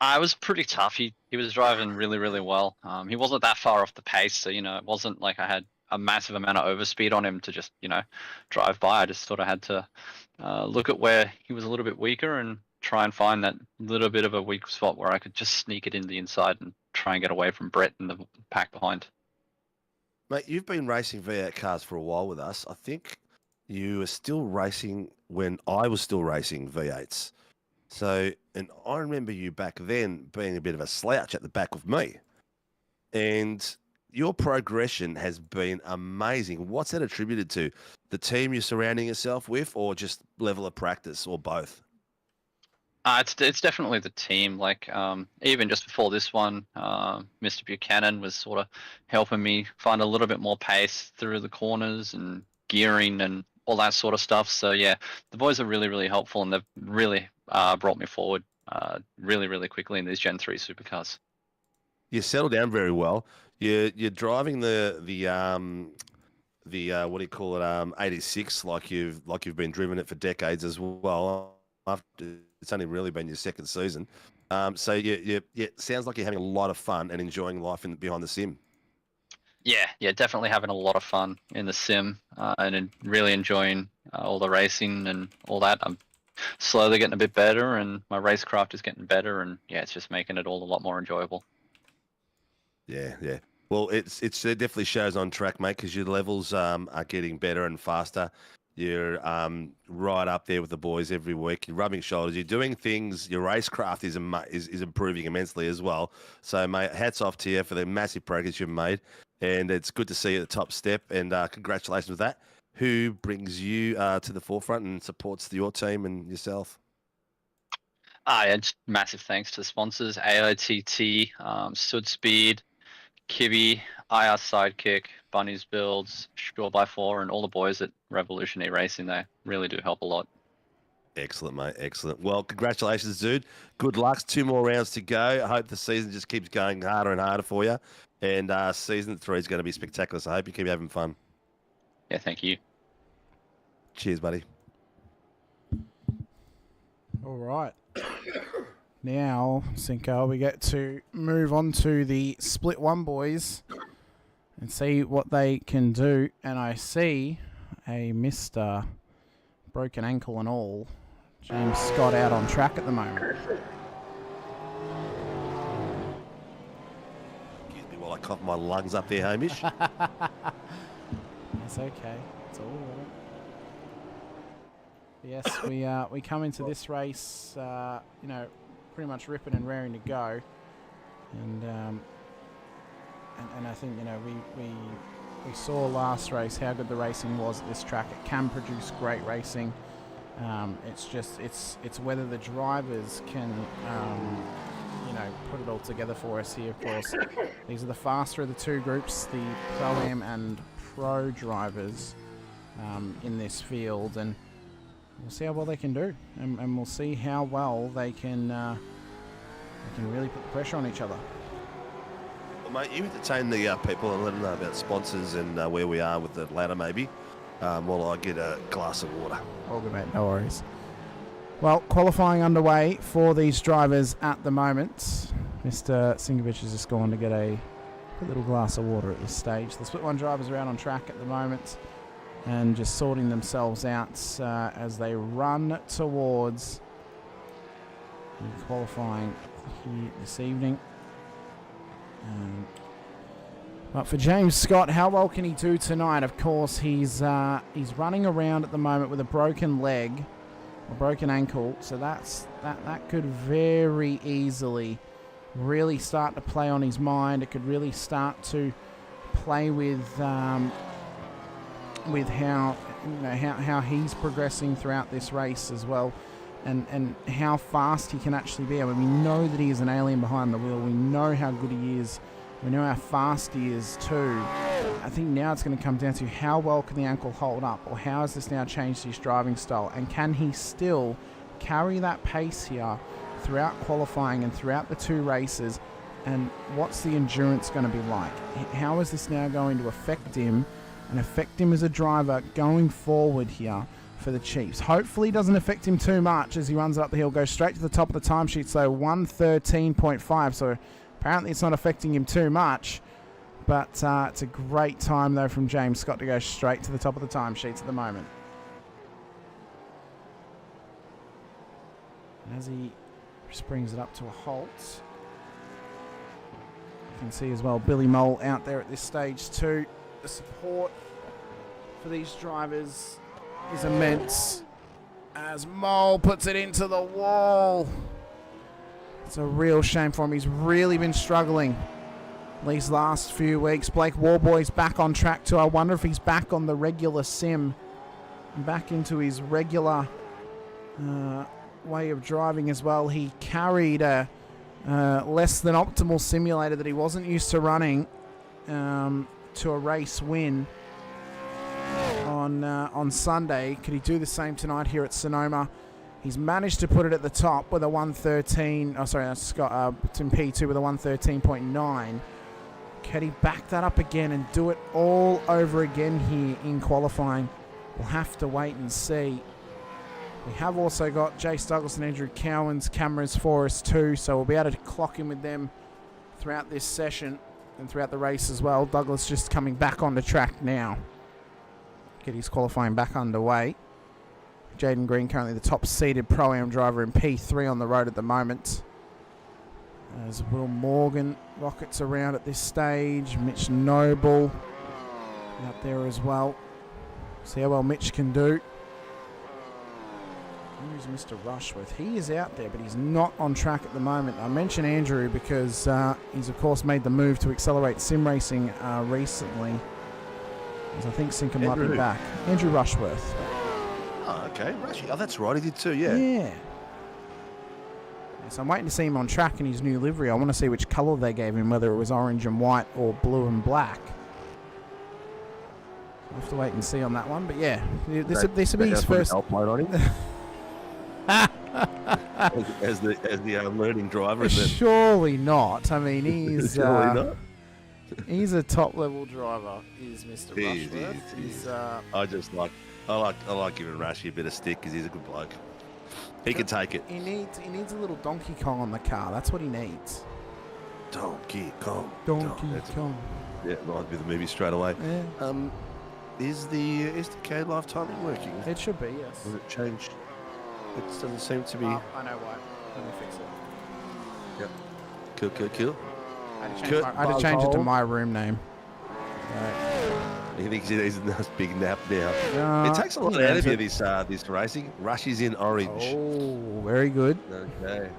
It was pretty tough. He was driving really, really well. He wasn't that far off the pace, so it wasn't like I had a massive amount of overspeed on him to just drive by. I just sort of had to look at where he was a little bit weaker and try and find that little bit of a weak spot where I could just sneak it in the inside and try and get away from Brett and the pack behind. Mate, you've been racing V8 cars for a while with us. I think you were still racing when I was still racing V8s. So, and I remember you back then being a bit of a slouch at the back of me. And your progression has been amazing. What's that attributed to? The team you're surrounding yourself with, or just level of practice, or both? It's definitely the team. Like even just before this one, Mr. Buchanan was sort of helping me find a little bit more pace through the corners and gearing and all that sort of stuff. So yeah, the boys are really, really helpful, and they've really brought me forward really, really quickly in these Gen 3 supercars. You settle down very well. You're driving the what do you call it, 86, like you've been driving it for decades as well. After it's only really been your second season, so it sounds like you're having a lot of fun and enjoying life behind the sim. Yeah, definitely having a lot of fun in the sim and really enjoying all the racing and all that. I'm slowly getting a bit better, and my racecraft is getting better, and yeah, it's just making it all a lot more enjoyable. Yeah. Well, it definitely shows on track, mate, because your levels are getting better and faster. You're right up there with the boys every week. You're rubbing shoulders. You're doing things. Your racecraft is improving immensely as well. So, mate, hats off to you for the massive progress you've made, and it's good to see you at the top step. And congratulations with that. Who brings you to the forefront and supports your team and yourself? Yeah, just massive thanks to the sponsors: AITT, Sud Speed, Kibby, IR Sidekick, Bunny's Builds, Sure by 4, and all the boys at Revolutionary Racing. They really do help a lot. Excellent, mate. Excellent. Well, congratulations, dude. Good luck. 2 more rounds to go. I hope the season just keeps going harder and harder for you. And season 3 is going to be spectacular. So I hope you keep having fun. Yeah, thank you. Cheers, buddy. All right. Now, Cinco, we get to move on to the Split 1 boys and see what they can do. And I see a Mr. Broken ankle and all, James Scott, out on track at the moment. Excuse me while I cough my lungs up there, Hamish. It's okay. It's all right. Yes, we come into this race, pretty much ripping and raring to go, and I think we saw last race how good the racing was at this track. It can produce great racing. It's whether the drivers can put it all together for us here. Of course, these are the faster of the two groups, the Pro-Am and Pro drivers in this field, and we'll see how well they can do, and we'll see how well they can really put the pressure on each other. Well, mate, you entertain the people and let them know about sponsors and where we are with the ladder, maybe, while I get a glass of water. All good, mate. No worries. Well, qualifying underway for these drivers at the moment. Mr. Sinkovic has just gone to get a little glass of water at this stage. The Split 1 drivers are out on track at the moment and just sorting themselves out as they run towards qualifying here this evening. But for James Scott, how well can he do tonight? Of course, he's running around at the moment with a broken leg, a broken ankle, so that could very easily really start to play on his mind. It could really start to play with how he's progressing throughout this race as well, and how fast he can actually be. I mean, we know that he is an alien behind the wheel. We know how good he is. We know how fast he is too. I think now it's going to come down to how well can the ankle hold up, or how has this now changed his driving style, and can he still carry that pace here throughout qualifying and throughout the 2 races, and what's the endurance going to be like? How is this now going to affect him and affect him as a driver going forward here for the Chiefs? Hopefully it doesn't affect him too much as he runs up the hill, goes straight to the top of the timesheet, so 1:13.5, so apparently it's not affecting him too much, but it's a great time though from James Scott to go straight to the top of the timesheets at the moment. And as he just brings it up to a halt, you can see as well Billy Mole out there at this stage too. The support for these drivers is immense as Mole puts it into the wall. It's a real shame for him. He's really been struggling these last few weeks. Blake Warboy's back on track too. I wonder if he's back on the regular sim, back into his regular way of driving as well. He carried a less than optimal simulator that he wasn't used to running to a race win on Sunday. Could he do the same tonight here at Sonoma? He's managed to put it at the top with a 113. Oh, sorry, that's Scott in P2 with a 113.9. Can he back that up again and do it all over again here in qualifying? We'll have to wait and see. We have also got Jace Douglas and Andrew Cowan's cameras for us too, so we'll be able to clock in with them throughout this session and throughout the race as well. Douglas just coming back onto track now. Get his qualifying back underway. Jaden Green, currently the top-seeded Pro-Am driver in P3 on the road at the moment. As Will Morgan rockets around at this stage. Mitch Noble out there as well. See how well Mitch can do. Who's Mr. Rushworth? He is out there, but he's not on track at the moment. I mention Andrew because he's, of course, made the move to accelerate sim racing recently. As I think Sinker might be back. Andrew Rushworth. Oh, okay. Oh, that's right. He did too, yeah. Yeah. So I'm waiting to see him on track in his new livery. I want to see which colour they gave him, whether it was orange and white or blue and black. We'll have to wait and see on that one. But yeah, this will be his first. On him. as the learning driver, isn't it? Surely not. I mean, he's Surely not. He's a top-level driver. Is Mr. Rushworth? I like giving Rushy a bit of stick because he's a good bloke. He can take it. He needs a little Donkey Kong on the car. That's what he needs. Donkey Kong. Donkey Kong. Yeah, might be the movie straight away. Yeah. Is the K live timing working? It should be, yes. Has it changed? It doesn't seem to be. I know why. Let me fix it. Yep. Cool. I had to change it to my room name. He thinks he needs a nice big nap now. It takes a lot out of you, this racing. Rush is in orange. Oh, very good. Okay.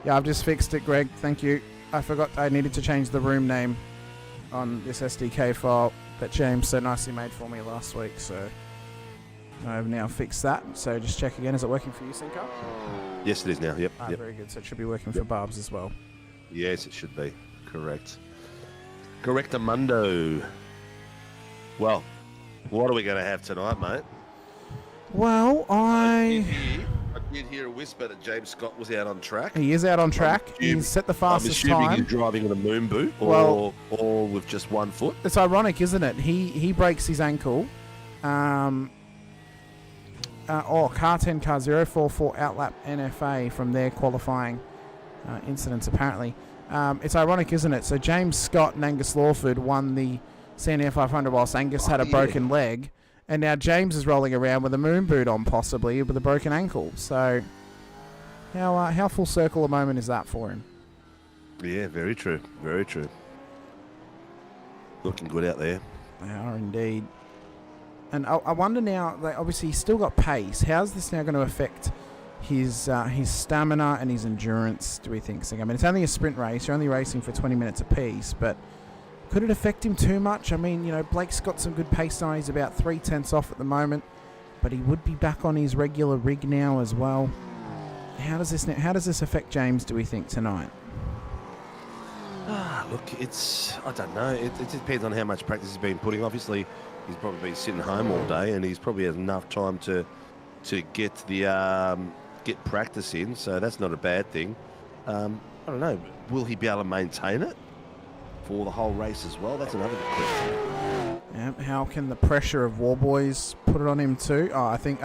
Yeah, I've just fixed it, Greg. Thank you. I forgot I needed to change the room name on this SDK file that James so nicely made for me last week. So I've now fixed that. So just check again. Is it working for you, Cinco? Yes, it is now. Yep. Very good. So it should be working for Barb's as well. Yes, it should be. Correct. Correctamundo. Well, what are we going to have tonight, mate? Well, I did hear a whisper that James Scott was out on track. He is out on track. He's set the fastest time. I'm assuming he's driving with a moon boot or with just one foot. It's ironic, isn't it? He breaks his ankle. Car 10, car 044 outlap NFA from their qualifying incidents, apparently. It's ironic, isn't it? So James Scott and Angus Lawford won the CNF 500 whilst Angus had a broken leg. And now James is rolling around with a moon boot on, possibly, with a broken ankle. So how full circle a moment is that for him? Yeah, very true. Very true. Looking good out there. They are indeed. And I wonder now, like, obviously he's still got pace. How's this now going to affect his stamina and his endurance, do we think? I mean, it's only a sprint race. You're only racing for 20 minutes apiece, but could it affect him too much? I mean, Blake's got some good pace now. He's about 3/10 off at the moment, but he would be back on his regular rig now as well. How does this affect James, do we think, tonight? Look, I don't know. It depends on how much practice he's been putting. Obviously, he's probably been sitting home all day, and he's probably had enough time to get practice in. So that's not a bad thing. I don't know. Will he be able to maintain it for the whole race as well? That's another good question. Yeah, how can the pressure of War Boys put it on him too? Oh, I think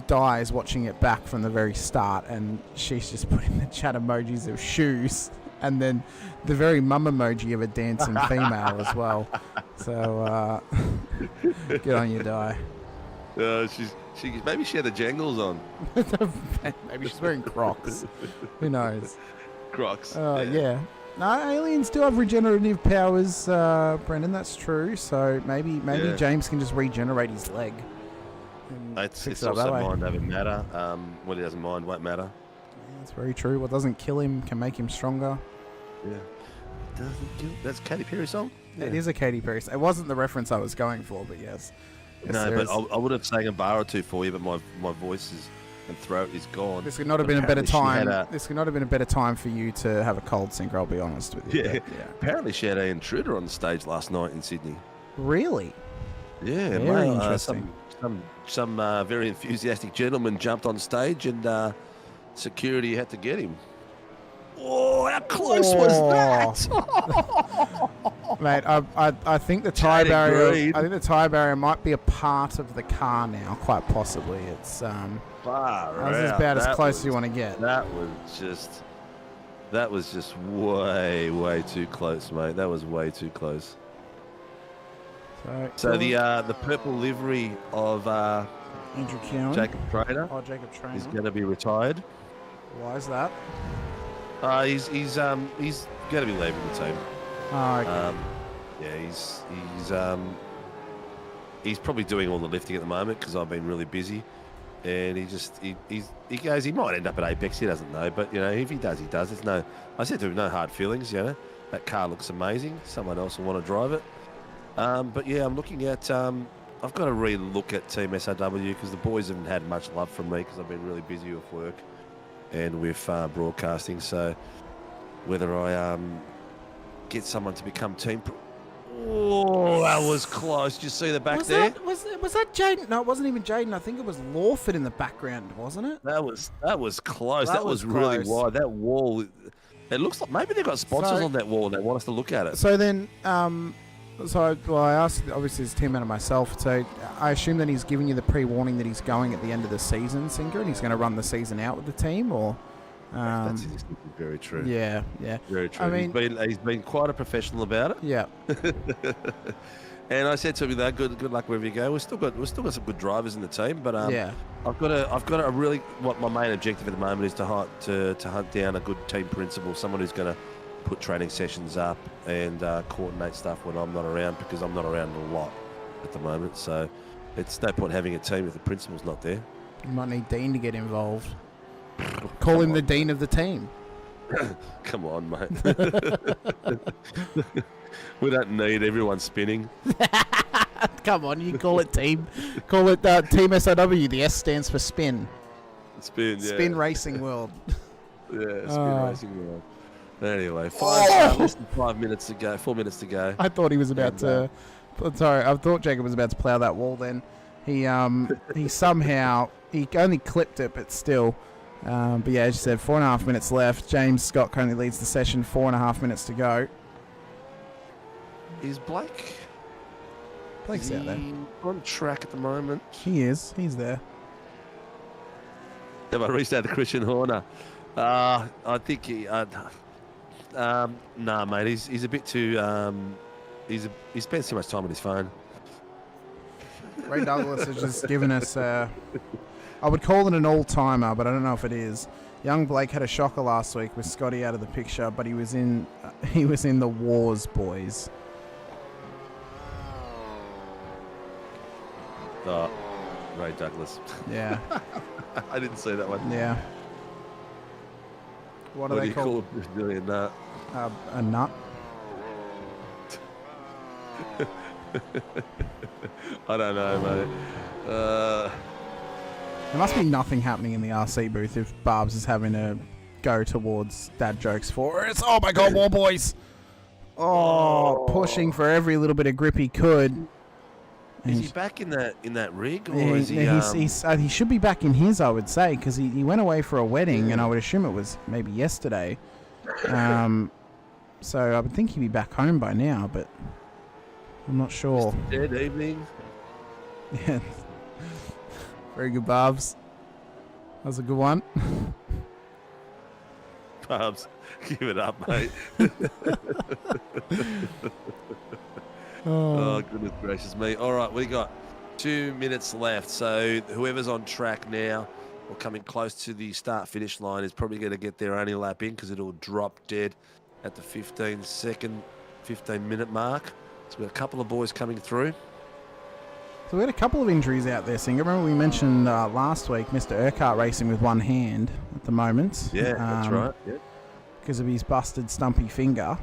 Di is watching it back from the very start, and she's just putting the chat emojis of shoes, and then the very mum emoji of a dancing female as well. So good on you, Di. Maybe she had the jangles on. Maybe she's wearing Crocs. Who knows? Crocs. Yeah. No, aliens do have regenerative powers, Brendan. That's true. So maybe James can just regenerate his leg. It's also mind over matter. What he doesn't mind won't matter. Yeah, that's very true. What doesn't kill him can make him stronger. Yeah. That's a Katy Perry song? Yeah. It is a Katy Perry song. It wasn't the reference I was going for, but yes. No, but I would have sang a bar or two for you, but my voice and throat is gone. This could not have been a better time. This could not have been a better time for you to have a cold Sinker, I'll be honest with you. Yeah. Apparently she had an intruder on the stage last night in Sydney. Really? Yeah. Very interesting. Some very enthusiastic gentleman jumped on stage and security had to get him. Oh, how close was that? Mate, I think the tire barrier. I think the tire barrier might be a part of the car now. Quite possibly, it's that's about as close as you want to get. That was just way too close, mate. That was way too close. So the purple livery of Andrew Cowan. Jacob Trainer. Oh, Jacob Trainer. Is going to be retired. Why is that? He's going to be leaving the team. Oh, okay. Yeah, he's probably doing all the lifting at the moment because I've been really busy, and he goes he might end up at Apex. He doesn't know, but if he does, he does. I said to him, no hard feelings. That car looks amazing. Someone else will want to drive it. But yeah, I'm looking at. I've got to re-look at Team SRW because the boys haven't had much love from me because I've been really busy with work and with broadcasting. So whether I get someone to become team. Oh, that was close. Did you see the back there? Was that Jaden? No, it wasn't even Jaden. I think it was Lawford in the background, wasn't it? That was close. That was really wide. That wall. It looks like maybe they've got sponsors on that wall and they want us to look at it. So then, I asked, obviously, as teammate myself, so I assume that he's giving you the pre-warning that he's going at the end of the season, Singer, and he's going to run the season out with the team, or? That's very true. Yeah. Very true. I mean, he's been quite a professional about it. Yeah. And I said to him, good luck wherever you go. We've still got some good drivers in the team, but yeah. I've got a really what my main objective at the moment is to hunt down a good team principal, someone who's going to put training sessions up and coordinate stuff when I'm not around because I'm not around a lot at the moment. So it's no point having a team if the principal's not there. You might need Dean to get involved. Call him the dean of the team. Come on, mate. We don't need everyone spinning. Come on, you call it team. Call it Team SRW. The S stands for spin. Spin, yeah. Spin Racing World. Yeah, Spin Racing World. Anyway, less than 5 minutes to go. 4 minutes to go. I thought he was about to. Sorry, I thought Jacob was about to plough that wall. Then he somehow only clipped it, but still. But yeah, as you said, 4.5 minutes left. James Scott currently leads the session. 4.5 minutes to go. Is Blake? Blake's out there. On track at the moment. He is. He's there. Have I reached out to Christian Horner? I think he. Nah, mate. He's a bit too. He spends too much time on his phone. Ray Douglas has just given us. I would call it an all-timer, but I don't know if it is. Young Blake had a shocker last week with Scotty out of the picture, but he was in the Wars, boys. Oh, Ray Douglas. Yeah. I didn't see that one. Yeah. What do they call a Brazilian nut? A nut. I don't know, mate. There must be nothing happening in the RC booth if Barbs is having to go towards dad jokes for us. Oh my God, more boys! Oh, pushing for every little bit of grip he could. Is he back in that rig, or yeah, is he? He should be back in his, I would say, because he went away for a wedding, and I would assume it was maybe yesterday. So I would think he'd be back home by now, but I'm not sure. Dead evening. Yeah. Very good, Barbs. That was a good one. Barbs, give it up, mate. Oh, goodness gracious me. All right, we got 2 minutes left. So whoever's on track now or coming close to the start-finish line is probably going to get their only lap in because it'll drop dead at the 15-minute mark. So we've got a couple of boys coming through. So we had a couple of injuries out there, Singer. Remember we mentioned last week Mr. Urquhart racing with one hand at the moment. Yeah, that's right. Yeah. Because of his busted stumpy finger.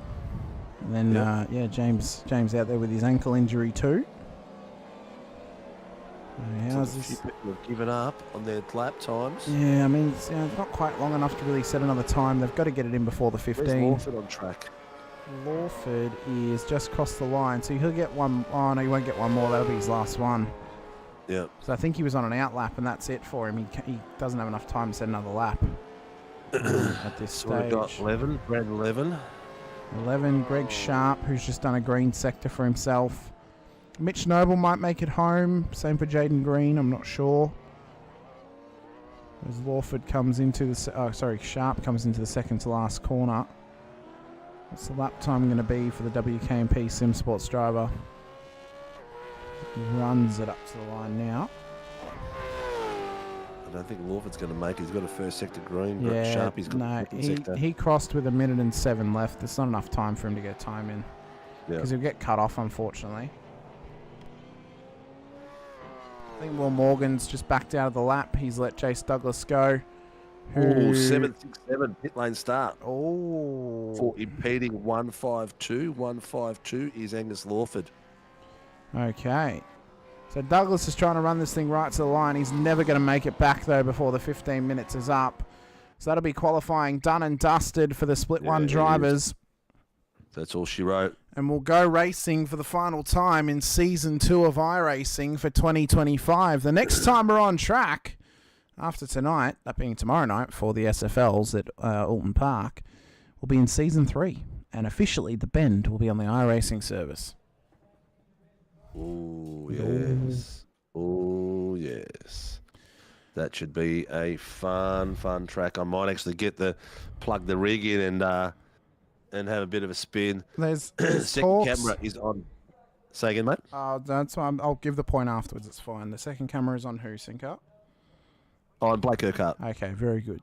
And then, James out there with his ankle injury too. How's this? A few people have given up on their lap times. Yeah, I mean, it's not quite long enough to really set another time. They've got to get it in before the 15. Where's Lawford on track? Lawford is just crossed the line, so he'll get one. Oh no, he won't get one more. That'll be his last one. Yeah. So I think he was on an out lap, and that's it for him. He doesn't have enough time to set another lap at this So stage. we've got 11, Brad 11. 11, Greg Sharp, who's just done a green sector for himself. Mitch Noble might make it home. Same for Jaden Green. I'm not sure. As Lawford comes into the Sharp comes into the second to last corner. What's the lap time going to be for the WKMP Sim Sports driver? Runs it up to the line now. I don't think Lawford's going to make it. He's got a first sector green. Yeah, Sharpie's got no, second sector. he crossed with 1:07 left. There's not enough time for him to get time in. Because he'll get cut off, unfortunately. I think Will Morgan's just backed out of the lap. He's let Jace Douglas go. Oh, 767 pit lane start. Oh. For impeding 152. 152 is Angus Lawford. Okay. So Douglas is trying to run this thing right to the line. He's never going to make it back, though, before the 15 minutes is up. So that'll be qualifying done and dusted for the split one drivers. That's all she wrote. And we'll go racing for the final time in Season 2 of iRacing for 2025. The next time we're on track, after tonight, that being tomorrow night for the SFLs at Alton Park, will be in Season 3. And officially, The Bend will be on the iRacing service. Oh, yes. Oh, yes. That should be a fun track. I might actually plug the rig in and have a bit of a spin. There's second talks. camera is on. Say again, mate? That's fine. I'll give the point afterwards. It's fine. The second camera is on who, Sinko? On Blake Urquhart. Okay, very good.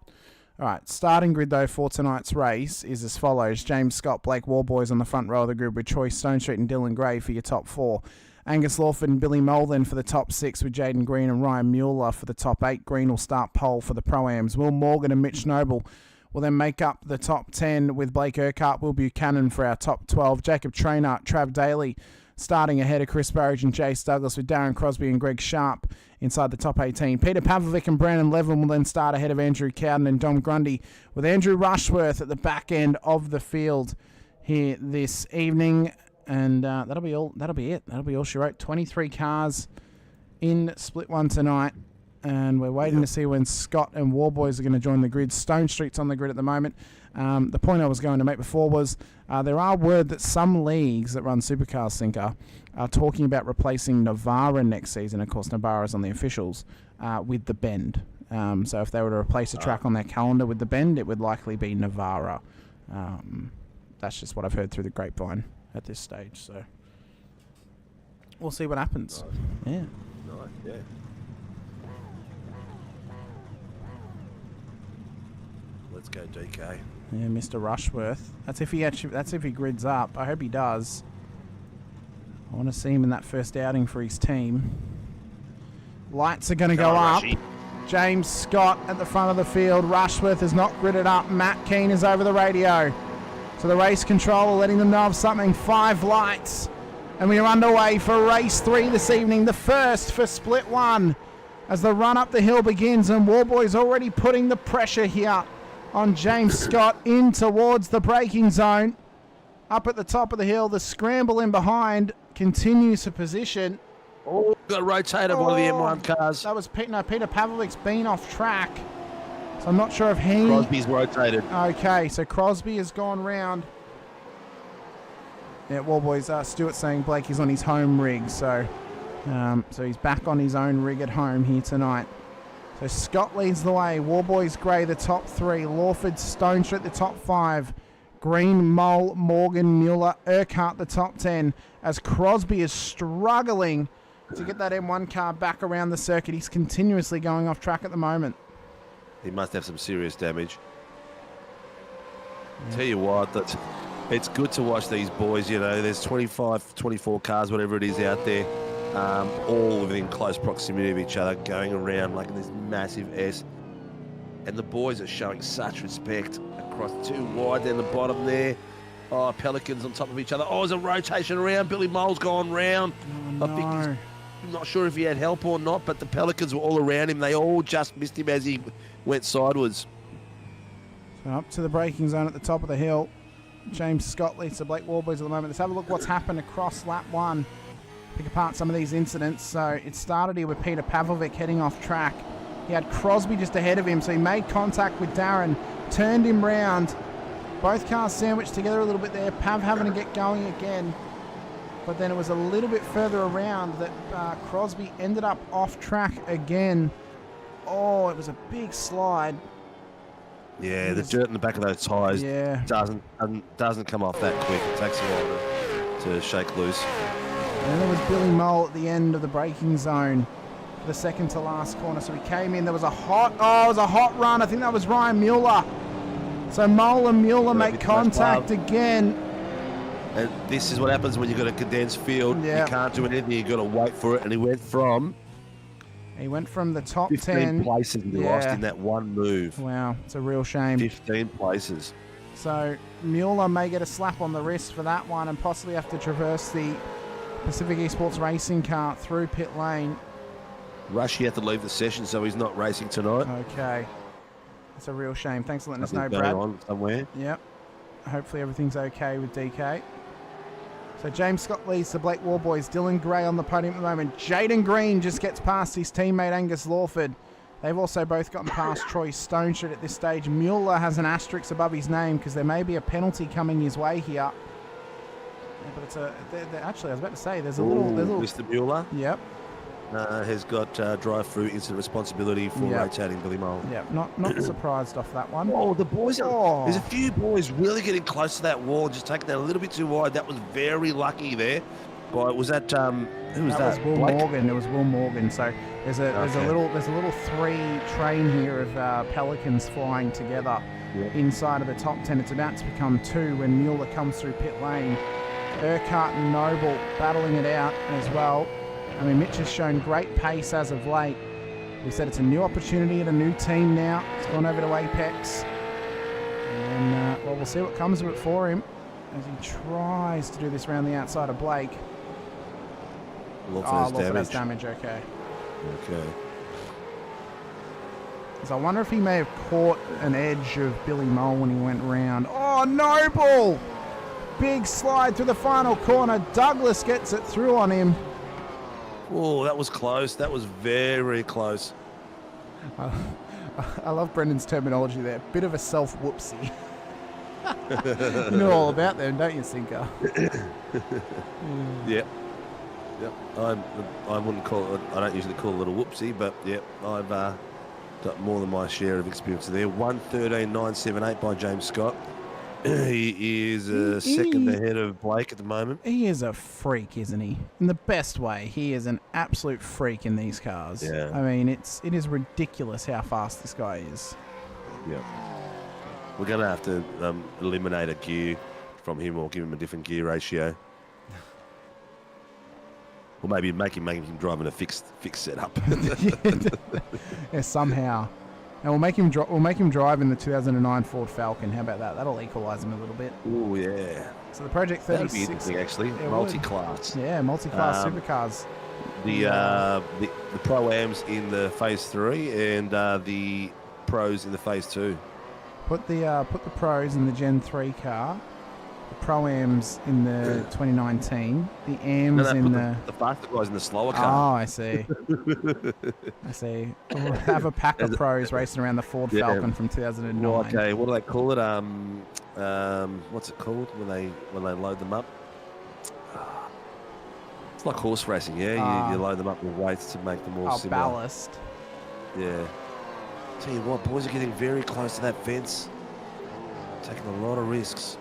All right, starting grid, though, for tonight's race is as follows. James Scott, Blake Warboys on the front row of the grid with Troy Stonestreet and Dylan Gray for your top 4. Angus Lawford and Billy Molden for the top 6 with Jaden Green and Ryan Mueller for the top 8. Green will start pole for the Pro-Ams. Will Morgan and Mitch Noble will then make up the top 10 with Blake Urquhart, Will Buchanan for our top 12. Jacob Traynor, Trav Daly starting ahead of Chris Burridge and Jace Douglas with Darren Crosby and Greg Sharp inside the top 18. Peter Pavlovic and Brandon Levin will then start ahead of Andrew Cowden and Dom Grundy with Andrew Rushworth at the back end of the field here this evening. And that'll be all. That'll be it. That'll be all she wrote. 23 cars in split one tonight. And we're waiting to see when Scott and Warboys are going to join the grid. Stone Street's on the grid at the moment. The point I was going to make before was there are word that some leagues that run Supercars Sinker are talking about replacing Navara next season. Of course, Navara's on the officials with the Bend. So if they were to replace a track on their calendar with the Bend, it would likely be Navara. That's just what I've heard through the grapevine at this stage. So we'll see what happens. Nice. Yeah. Nice, yeah. Let's go, DK. Yeah, Mr. Rushworth. That's if he grids up. I hope he does. I want to see him in that first outing for his team. Lights are going to go up. Rushy. James Scott at the front of the field. Rushworth is not gridded up. Matt Keane is over the radio. So the race controller letting them know of something. 5 lights. And we are underway for race 3 this evening. The first for split 1. As the run up the hill begins, and Warboy's already putting the pressure here on James Scott in towards the braking zone. Up at the top of the hill, the scramble in behind continues to position. Oh, got rotated one of the M1 cars. That was Peter Pavlovic's been off track. So I'm not sure if he... Crosby's rotated. Okay, so Crosby has gone round. Yeah, Warboys, Stuart saying Blake is on his home rig, so he's back on his own rig at home here tonight. So Scott leads the way. Warboys Gray the top 3. Lawford Stone Street the top 5. Green, Mole, Morgan, Mueller, Urquhart the top 10. As Crosby is struggling to get that M1 car back around the circuit. He's continuously going off track at the moment. He must have some serious damage. Yeah. Tell you what, it's good to watch these boys. You know, there's 25, 24 cars, whatever it is out there. All within close proximity of each other, going around like this massive S. And the boys are showing such respect across 2 wide down the bottom there. Oh, Pelicans on top of each other. Oh, there's a rotation around. Billy Mole's gone round. Oh, I think I'm not sure if he had help or not, but the Pelicans were all around him. They all just missed him as he went sideways. So up to the braking zone at the top of the hill. James Scott leads the Blake Warboys at the moment. Let's have a look what's happened across lap 1. Pick apart some of these incidents. So it started here with Peter Pavlovic heading off track. He had Crosby just ahead of him, so he made contact with Darren, turned him round. Both cars sandwiched together a little bit there. Pav having to get going again. But then it was a little bit further around that Crosby ended up off track again. Oh, it was a big slide. Yeah, the dirt in the back of those tyres doesn't come off that quick. It takes a while to shake loose. And then there was Billy Mole at the end of the braking zone, the second to last corner. So he came in. There was a hot run. I think that was Ryan Mueller. So Mole and Mueller make contact again. And this is what happens when you've got a condensed field. You can't do anything. You've got to wait for it. And he went from the top 15 10 places he lost in that one move. Wow, it's a real shame. 15 places. So Mueller may get a slap on the wrist for that one and possibly have to traverse the Pacific Esports racing car through pit lane. Rushy had to leave the session, so he's not racing tonight. Okay. It's a real shame. Thanks for letting us know, Nothing Brad. going on somewhere. Yep. Hopefully everything's okay with DK. So James Scott leads the Blake War Boys. Dylan Gray on the podium at the moment. Jaden Green just gets past his teammate Angus Lawford. They've also both gotten past Troy Stonestreet at this stage. Mueller has an asterisk above his name because there may be a penalty coming his way here. Yeah, but it's actually, I was about to say, there's a little... Mr. Mueller. Yep. Has got drive-through incident responsibility for rotating Billy Mole. Yep, not surprised off that one. Oh, the boys there's a few boys really getting close to that wall, just taking that a little bit too wide. That was very lucky there. But was that who was that? Was Will Morgan. It was Will Morgan. So there's a little three train here of Pelicans flying together inside of the top 10. It's about to become two when Mueller comes through pit lane. Urquhart and Noble battling it out as well. I mean, Mitch has shown great pace as of late. We said it's a new opportunity at a new team now. It's gone over to Apex. And, well, we'll see what comes of it for him as he tries to do this around the outside of Blake. Lawford has damage, okay. Okay. So I wonder if he may have caught an edge of Billy Mole when he went round. Oh, Noble! Big slide through the final corner. Douglas gets it through on him. Oh, that was close. That was very close. I love Brendan's terminology there. Bit of a self-whoopsie. You know all about them, don't you, Sinker? Yep. I wouldn't call it, I don't usually call it a whoopsie, but I've got more than my share of experience there. 1:13.978 by James Scott. He is second ahead of Blake at the moment. He is a freak, isn't he? In the best way. He is an absolute freak in these cars. Yeah. I mean, it is ridiculous how fast this guy is. Yeah. We're going to have to eliminate a gear from him or give him a different gear ratio. Or maybe make him drive in a fixed setup. Yeah, somehow. And we'll make him drive in the 2009 Ford Falcon. How about that? That'll equalise him a little bit. Oh yeah. So the Project 36. That'd be interesting, actually. Multi-class. Yeah, multi-class supercars. The pro-ams in the Phase 3 and the pros in the Phase 2. Put the pros in the Gen 3 car. The Pro-Ams in the 2019. The AMs in the faster guys in the slower car. Oh, I see. I see. We'll have a pack of pros racing around the Ford Falcon from 2009. Well, okay, what do they call it? What's it called when they load them up? It's like horse racing, yeah. You load them up with weights to make them more similar. Ballast. Yeah. Tell you what, boys are getting very close to that fence. Taking a lot of risks.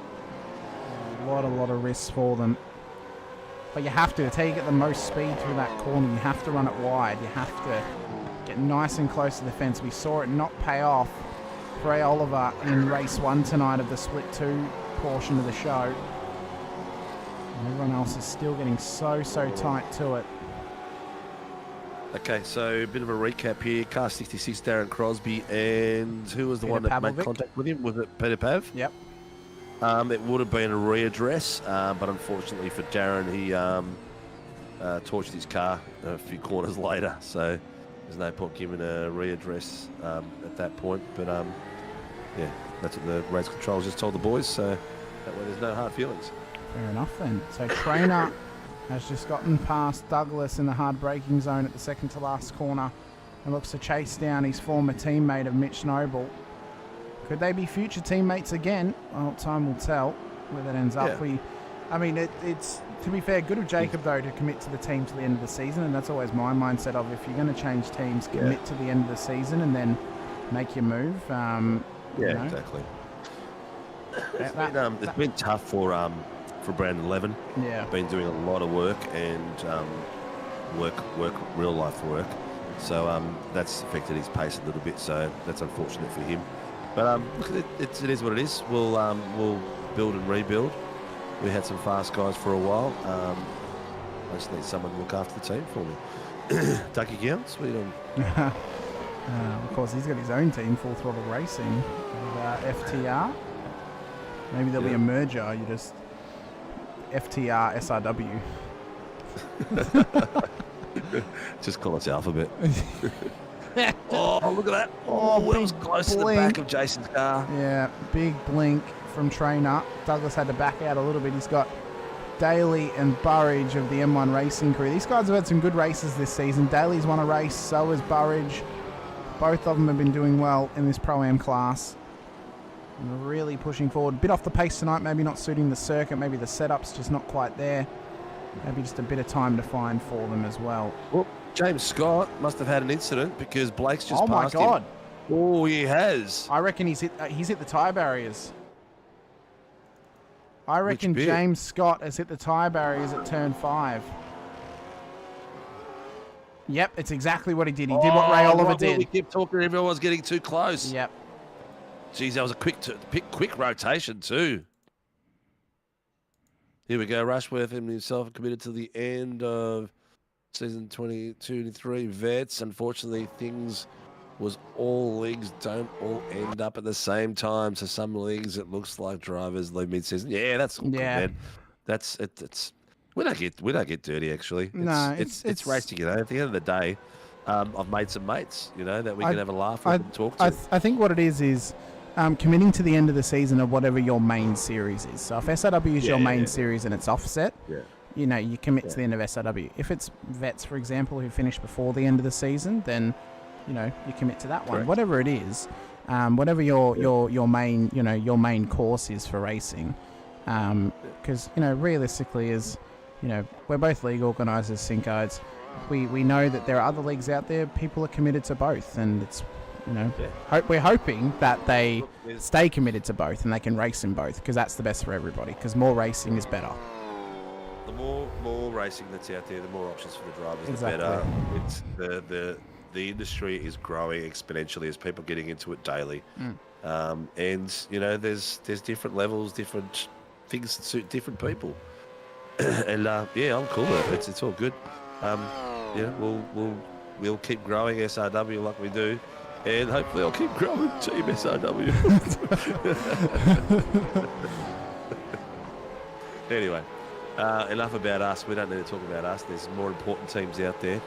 A lot of risks for them. But you have to. That's how you get the most speed through that corner. You have to run it wide. You have to get nice and close to the fence. We saw it not pay off for Ray Oliver in race 1 tonight of the split 2 portion of the show. And everyone else is still getting so tight to it. Okay, so a bit of a recap here. Car 66, Darren Crosby, and who was the one that made contact with him? Was it Peter Pav? Yep. It would have been a readdress, but unfortunately for Darren, he torched his car a few corners later, so there's no point giving a readdress at that point. But yeah, that's what the race controls just told the boys, so that way there's no hard feelings. Fair enough then. So Trainer has just gotten past Douglas in the hard braking zone at the second to last corner and looks to chase down his former teammate of Mitch Noble. Could they be future teammates again? Well, time will tell where that ends up. I mean, it's, to be fair, good of Jacob, though, to commit to the team to the end of the season, and that's always my mindset of if you're going to change teams, commit to the end of the season and then make your move. Exactly. It's been tough for for Brandon Levin. Yeah. Been doing a lot of work and real life work. So that's affected his pace a little bit. So that's unfortunate for him. But look, it is what it is. We'll build and rebuild. We had some fast guys for a while. I just need someone to look after the team for me. Ducky Gowns, what are you doing? Of course, he's got his own team, Full Throttle Racing, with FTR. Maybe there'll be a merger. You just FTR SRW. Just call us Alphabet. Oh, look at that. Oh, that was close to the back of Jason's car. Yeah, big blink from trainer. Douglas had to back out a little bit. He's got Daly and Burridge of the M1 Racing crew. These guys have had some good races this season. Daly's won a race, so has Burridge. Both of them have been doing well in this Pro-Am class. And really pushing forward. Bit off the pace tonight, maybe not suiting the circuit. Maybe the setup's just not quite there. Maybe just a bit of time to find for them as well. Well, James Scott must have had an incident because Blake's just passed him. Oh my God! Oh, he has. I reckon he's hit the tyre barriers. I reckon James Scott has hit the tyre barriers at turn 5. Yep, it's exactly what he did. He did what Ray Oliver did. We kept talking, everyone was getting too close. Yep. Geez, that was a quick rotation too. Here we go. Rushworth himself committed to the end of season 22-23. Vets, unfortunately, things was all leagues don't all end up at the same time. So some leagues, it looks like drivers leave mid-season. Yeah, that's all good, man. That's it. It's we don't get dirty actually. It's racing. You know, at the end of the day, I've made some mates. You know that we can have a laugh with and talk to. I think what it is committing to the end of the season of whatever your main series is. So if SRW is your main series and it's offset, you know, you commit to the end of SRW. If it's vets, for example, who finish before the end of the season, then you know you commit to that one. Correct. Whatever it is, whatever your main your main course is for racing, because you know realistically is we're both league organisers, Cinco. We know that there are other leagues out there. People are committed to both, and it's we're hoping that they stay committed to both and they can race in both because that's the best for everybody. Because more racing is better. The more racing that's out there, the more options for the drivers, Exactly. the better. It's the industry is growing exponentially as people are getting into it daily, and there's different levels, different things that suit different people, and I'm cool with it. It's all good. We'll keep growing SRW like we do. And hopefully I'll keep growing Team SRW. Anyway, enough about us. We don't need to talk about us. There's more important teams out there.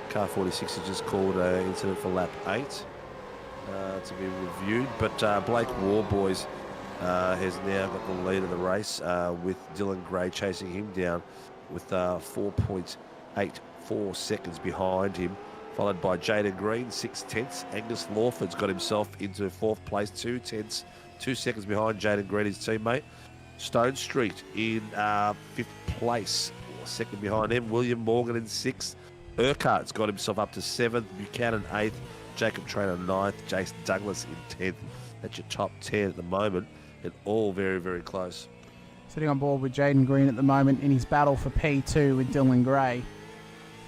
Car 46 has just called an incident for lap 8 to be reviewed. But Blake Warboys has now got the lead of the race with Dylan Gray chasing him down with 4.84 seconds behind him. Followed by Jaden Green, 6/10. Angus Lawford's got himself into 4th place, 2/10, 2 seconds behind Jaden Green, his teammate. Stone Street in 5th place, 2nd behind him. William Morgan in 6th. Urquhart's got himself up to 7th. Buchanan 8th. Jacob Trainer 9th. Jason Douglas in 10th. That's your top 10 at the moment, and all very, very close. Sitting on board with Jaden Green at the moment in his battle for P2 with Dylan Gray.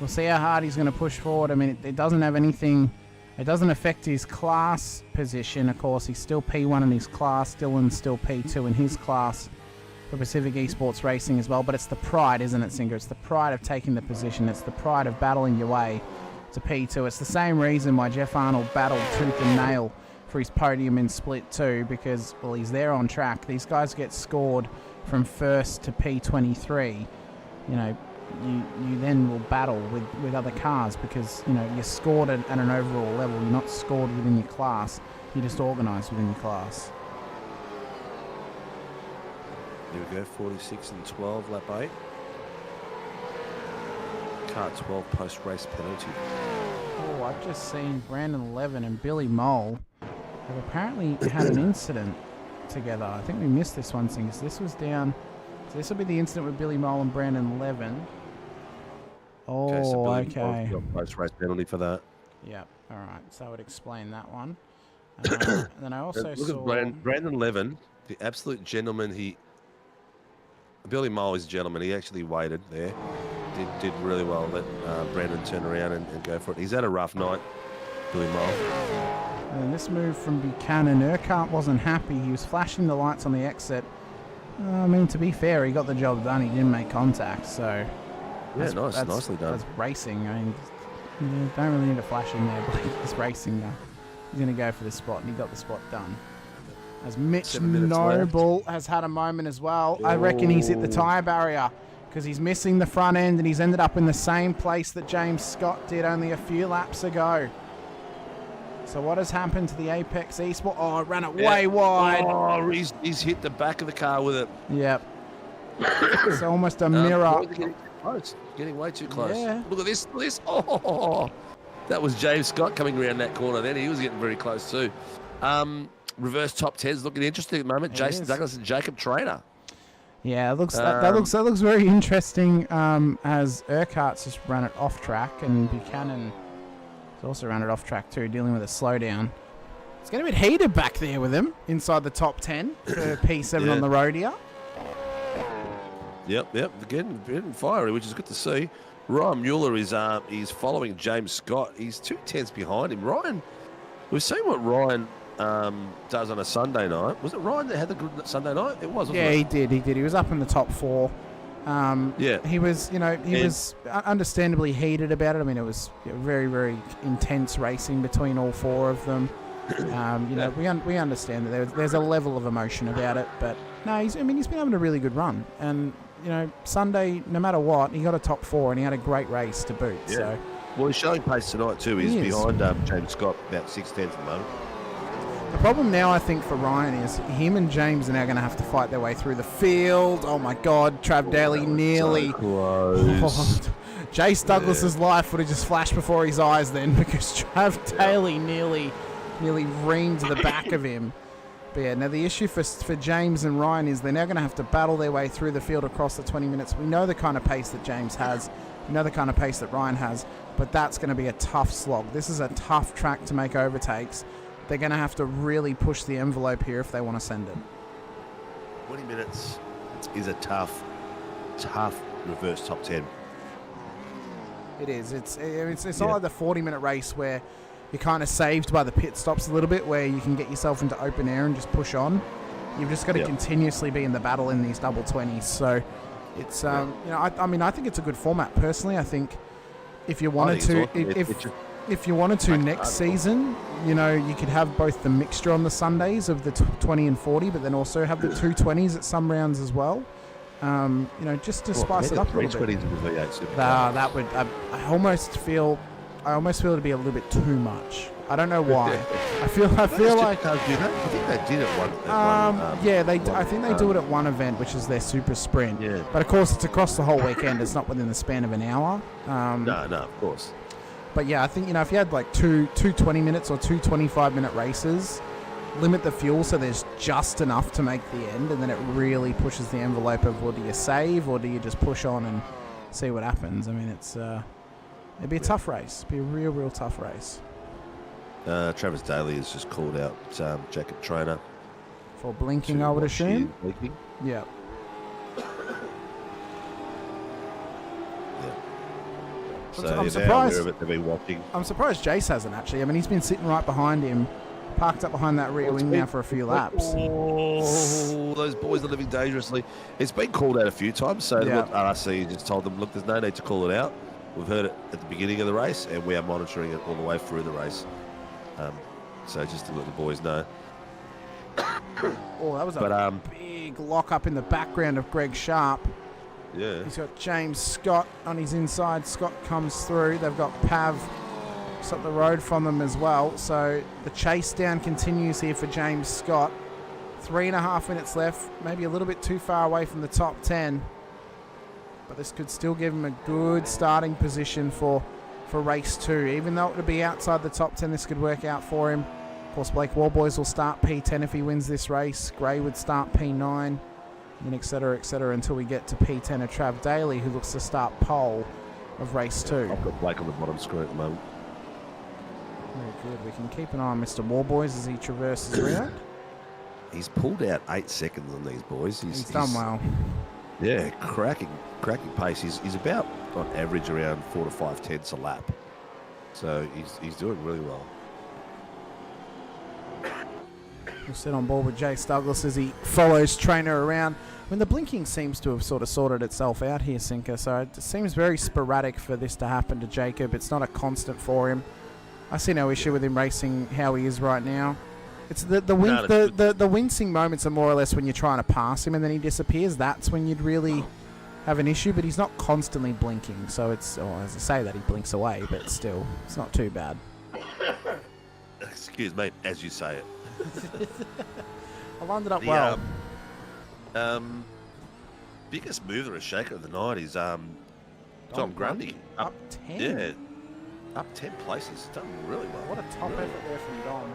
We'll see how hard he's going to push forward. I mean, it doesn't have anything... It doesn't affect his class position. Of course, he's still P1 in his class. Dylan's still P2 in his class for Pacific Esports Racing as well. But it's the pride, isn't it, Singer? It's the pride of taking the position. It's the pride of battling your way to P2. It's the same reason why Jeff Arnold battled tooth and nail for his podium in Split 2 because, well, he's there on track. These guys get scored from 1st to P23. You then will battle with other cars because you're scored at an overall level. You're not scored within your class. You're just organised within your class. Here we go, 46 and 12, lap 8. Car 12 post-race penalty. Oh, I've just seen Brandon Levin and Billy Mole have apparently had an incident together. I think we missed this one, Singers. This was down... So this will be the incident with Billy Mole and Brandon Levin. Oh, okay. Post-race penalty for that. Yeah, all right. So I would explain that one. And then I also saw... Brandon Levin, the absolute gentleman he Billy Mole is a gentleman. He actually waited there. Did really well. Let Brandon turn around and go for it. He's had a rough night, Billy Mole. And this move from Buchanan, Urquhart wasn't happy. He was flashing the lights on the exit. I mean, to be fair, he got the job done. He didn't make contact, so... Yeah, nicely done. That's racing. I mean, you don't really need to flash in there, but he's racing now. He's going to go for the spot, and he got the spot done. As Mitch Noble has had a moment as well. I reckon he's hit the tyre barrier because he's missing the front end, and he's ended up in the same place that James Scott did only a few laps ago. So what has happened to the Apex Esport? Oh, it ran it way wide. Oh, he's hit the back of the car with it. Yep. It's almost a mirror. Getting way too close. Yeah. Look at this. Oh, that was James Scott coming around that corner then. He was getting very close too. Reverse top 10's looking interesting at the moment. Jason Douglas and Jacob Trainer. Yeah, it looks that looks very interesting. As Urquhart's just ran it off track, and Buchanan has also ran it off track too, dealing with a slowdown. It's getting a bit heated back there with him inside the top 10 for P7 on the road here. Yep. Getting fiery, which is good to see. Ryan Mueller is following James Scott. He's 2/10 behind him. Ryan, we've seen what Ryan does on a Sunday night. Was it Ryan that had the good Sunday night? It was. Yeah, he did. He was up in the top 4. He was, he was understandably heated about it. I mean, it was very, very intense racing between all 4 of them. We understand that there's a level of emotion about it, but no, he's been having a really good run, and Sunday, no matter what, he got a top 4 and he had a great race to boot. Yeah. So, well, he's showing pace tonight too. He's behind James Scott about 6/10 at the moment. The problem now, I think, for Ryan is him and James are now going to have to fight their way through the field. Oh my God, Trav Daly nearly. So close. Jace Douglas's life would have just flashed before his eyes then, because Trav Daly nearly reamed the back of him. But yeah, now the issue for James and Ryan is they're now going to have to battle their way through the field across the 20 minutes. We know the kind of pace that James has. We know the kind of pace that Ryan has. But that's going to be a tough slog. This is a tough track to make overtakes. They're going to have to really push the envelope here if they want to send it. 20 minutes is a tough reverse top 10. It is. It's not like the 40-minute race where you're kind of saved by the pit stops a little bit, where you can get yourself into open air and just push on. You've just got to continuously be in the battle in these double 20s. So it's I think it's a good format personally. I think if you wanted to, if you wanted to next season, you could have both the mixture on the Sundays of the 20 and 40, but then also have the 220s at some rounds as well. Just to spice it up a little bit. That would. I almost feel it'd be a little bit too much. I don't know why. I feel like. I think they did it one. I think they do it at one event, which is their super sprint. Yeah. But of course, it's across the whole weekend. It's not within the span of an hour. No, of course. But yeah, I think if you had like two 20-minute or 2 25-minute races, limit the fuel so there's just enough to make the end, and then it really pushes the envelope of, well, do you save or do you just push on and see what happens? I mean, it'd be a tough race. It'd be a real tough race. Travis Daly has just called out Jacob Trainer for blinking, I would assume. Blinking. Yeah. So I'm surprised. They've been watching. I'm surprised Jace hasn't actually. I mean, he's been sitting right behind him, parked up behind that rear wing now for a few laps. Oh, those boys are living dangerously. It's been called out a few times. So look, RRC just told them, look, there's no need to call it out. We've heard it at the beginning of the race, and we are monitoring it all the way through the race. So just to let the boys know. Oh, that was a big lock up in the background of Greg Sharp. Yeah. He's got James Scott on his inside. Scott comes through. They've got Pav just up the road from them as well. So the chase down continues here for James Scott. 3.5 minutes left. Maybe a little bit too far away from the top 10. But this could still give him a good starting position for race 2. Even though it would be outside the top 10, this could work out for him. Of course, Blake Warboys will start P10 if he wins this race. Gray would start P9. And et cetera, until we get to P10 of Trav Daly, who looks to start pole of race 2. I've got Blake on the bottom screen at the moment. Very good. We can keep an eye on Mr. Warboys as he traverses around. He's pulled out 8 seconds on these boys. He's done well. Yeah, cracking pace. He's about on average around 4 to 5 tenths a lap. So he's doing really well. We'll sit on board with Jace Douglas as he follows trainer around. I mean, the blinking seems to have sort of sorted itself out here, Sinker, so it seems very sporadic for this to happen to Jacob. It's not a constant for him. I see no issue with him racing how he is right now. It's the wincing moments are more or less when you're trying to pass him and then he disappears. That's when you'd really have an issue, but he's not constantly blinking, so it's, as I say that, he blinks away, but still, it's not too bad. Excuse me, as you say it. I lined it up well. Biggest mover and shaker of the night is Tom Grundy. Up 10? Yeah, up 10 places. Done really well. What a top effort there from Dom.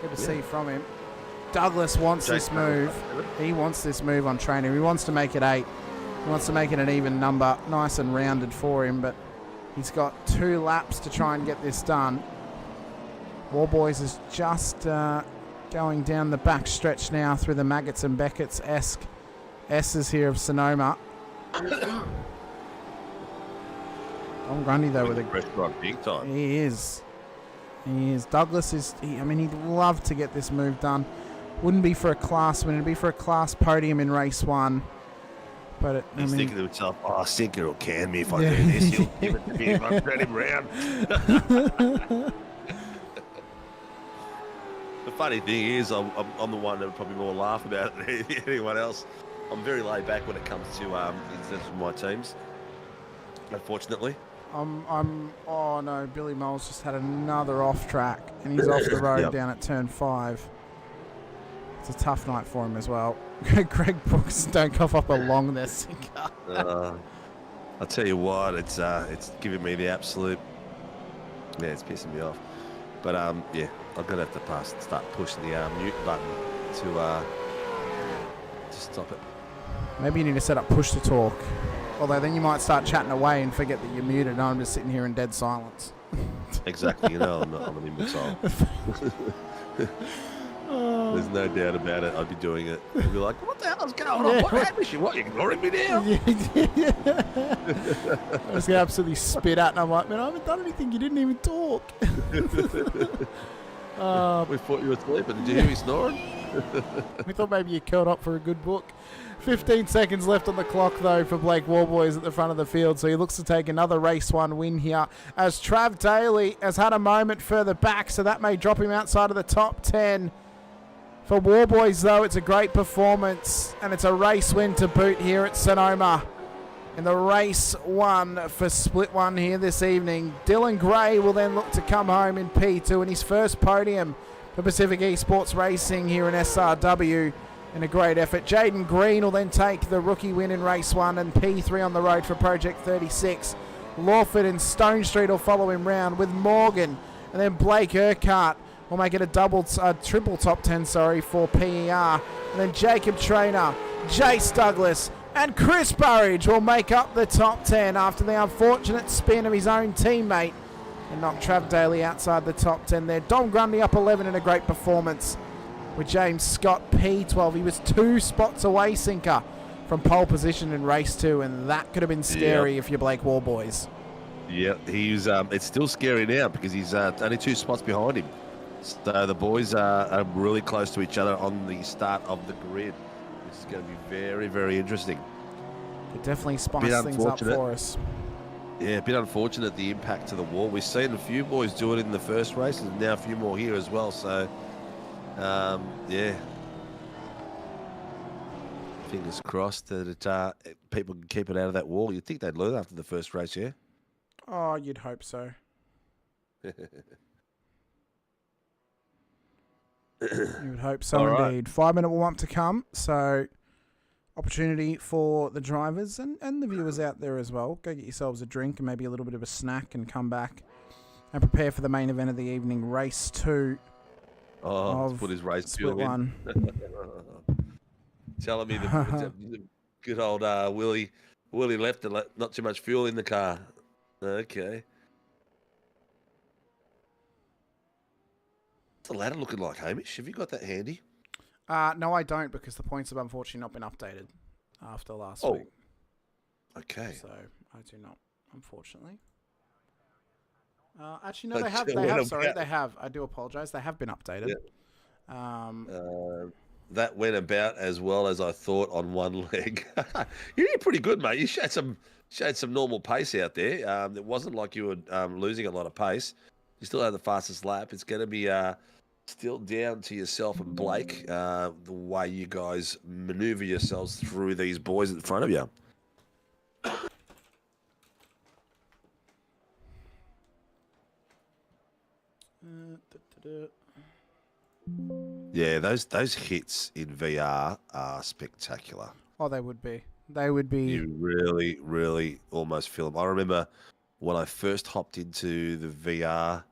Good to see from him. Douglas wants this move. He wants this move on trainer. He wants to make it 8. He wants to make it an even number. Nice and rounded for him, but he's got 2 laps to try and get this done. Warboys is just going down the back stretch now through the Maggots and Beckett's-esque S's here of Sonoma. Tom Grundy, though, with a restaurant big time. He is. Douglas is. He'd love to get this move done. Wouldn't be for a class win. It'd be for a class podium in race 1. But he's thinking to himself, "Oh, Sinker will can me if I do this. He'll give it to me if I turn him round." The funny thing is, I'm the one that would probably more laugh about it than anyone else. I'm very laid back when it comes to incidents with my teams. Unfortunately. Oh no, Billy Moles just had another off track and he's off the road down at turn 5. It's a tough night for him as well. Greg Brooks, don't cough up a long there, Sinker. I'll tell you what, it's giving me the absolute. Yeah, it's pissing me off. But yeah, I'm gonna have to start pushing the mute button to stop it. Maybe you need to set up push to talk. Although then you might start chatting away and forget that you're muted and I'm just sitting here in dead silence. Exactly, I'm an imbecile. There's no doubt about it. I'd be doing it. I'd be like, what the hell is going on? What happened? What, you ignoring me now? I was going to absolutely spit out and I'm like, man, I haven't done anything. You didn't even talk. We thought you were sleeping. Did you hear me snoring? We thought maybe you curled up for a good book. 15 seconds left on the clock, though, for Blake Warboys at the front of the field, so he looks to take another race 1 win here, as Trav Daly has had a moment further back, so that may drop him outside of the top 10. For Warboys, though, it's a great performance, and it's a race win to boot here at Sonoma. In the race 1 for split 1 here this evening, Dylan Gray will then look to come home in P2 in his first podium for Pacific Esports Racing here in SRW. In a great effort. Jaden Green will then take the rookie win in race 1 and P3 on the road for Project 36. Lawford and Stone Street will follow him round with Morgan, and then Blake Urquhart will make it a triple top 10 for PER. And then Jacob Trainer, Jace Douglas and Chris Burridge will make up the top 10 after the unfortunate spin of his own teammate and knock Trav Daly outside the top 10 there. Dom Grundy up 11 in a great performance. With James Scott P12, he was 2 spots away, Sinker, from pole position in race 2, and that could have been scary if you're Blake Warboys. Yeah, he's. It's still scary now because he's only 2 spots behind him. So the boys are really close to each other on the start of the grid. This is going to be very, very interesting. It definitely spice things up for us. Yeah, a bit unfortunate the impact to the wall. We've seen a few boys do it in the first race, and now a few more here as well. So. Yeah. Fingers crossed that people can keep it out of that wall. You'd think they'd learn after the first race, yeah? Oh, you'd hope so. You would hope so, All indeed. 5-minute warm-up to come, so opportunity for the drivers and the viewers out there as well. Go get yourselves a drink and maybe a little bit of a snack and come back and prepare for the main event of the evening, race 2. Oh, put his race fuel in. Telling me the good old Willie left not too much fuel in the car. Okay. What's the ladder looking like, Hamish? Have you got that handy? No, I don't, because the points have unfortunately not been updated. after last Oh. week. Okay. So I do not, unfortunately. Actually, no, But they have. it They went have. Sorry, about- they have. I do apologise. They have been updated. That went about as well as I thought on one leg. You did pretty good, mate. You showed some normal pace out there. It wasn't like you were losing a lot of pace. You still had the fastest lap. It's going to be still down to yourself and Blake, the way you guys maneuver yourselves through these boys in front of you. Yeah, those hits in VR are spectacular. Oh, they would be. They would be. You really, really almost feel them. I remember when I first hopped into the VR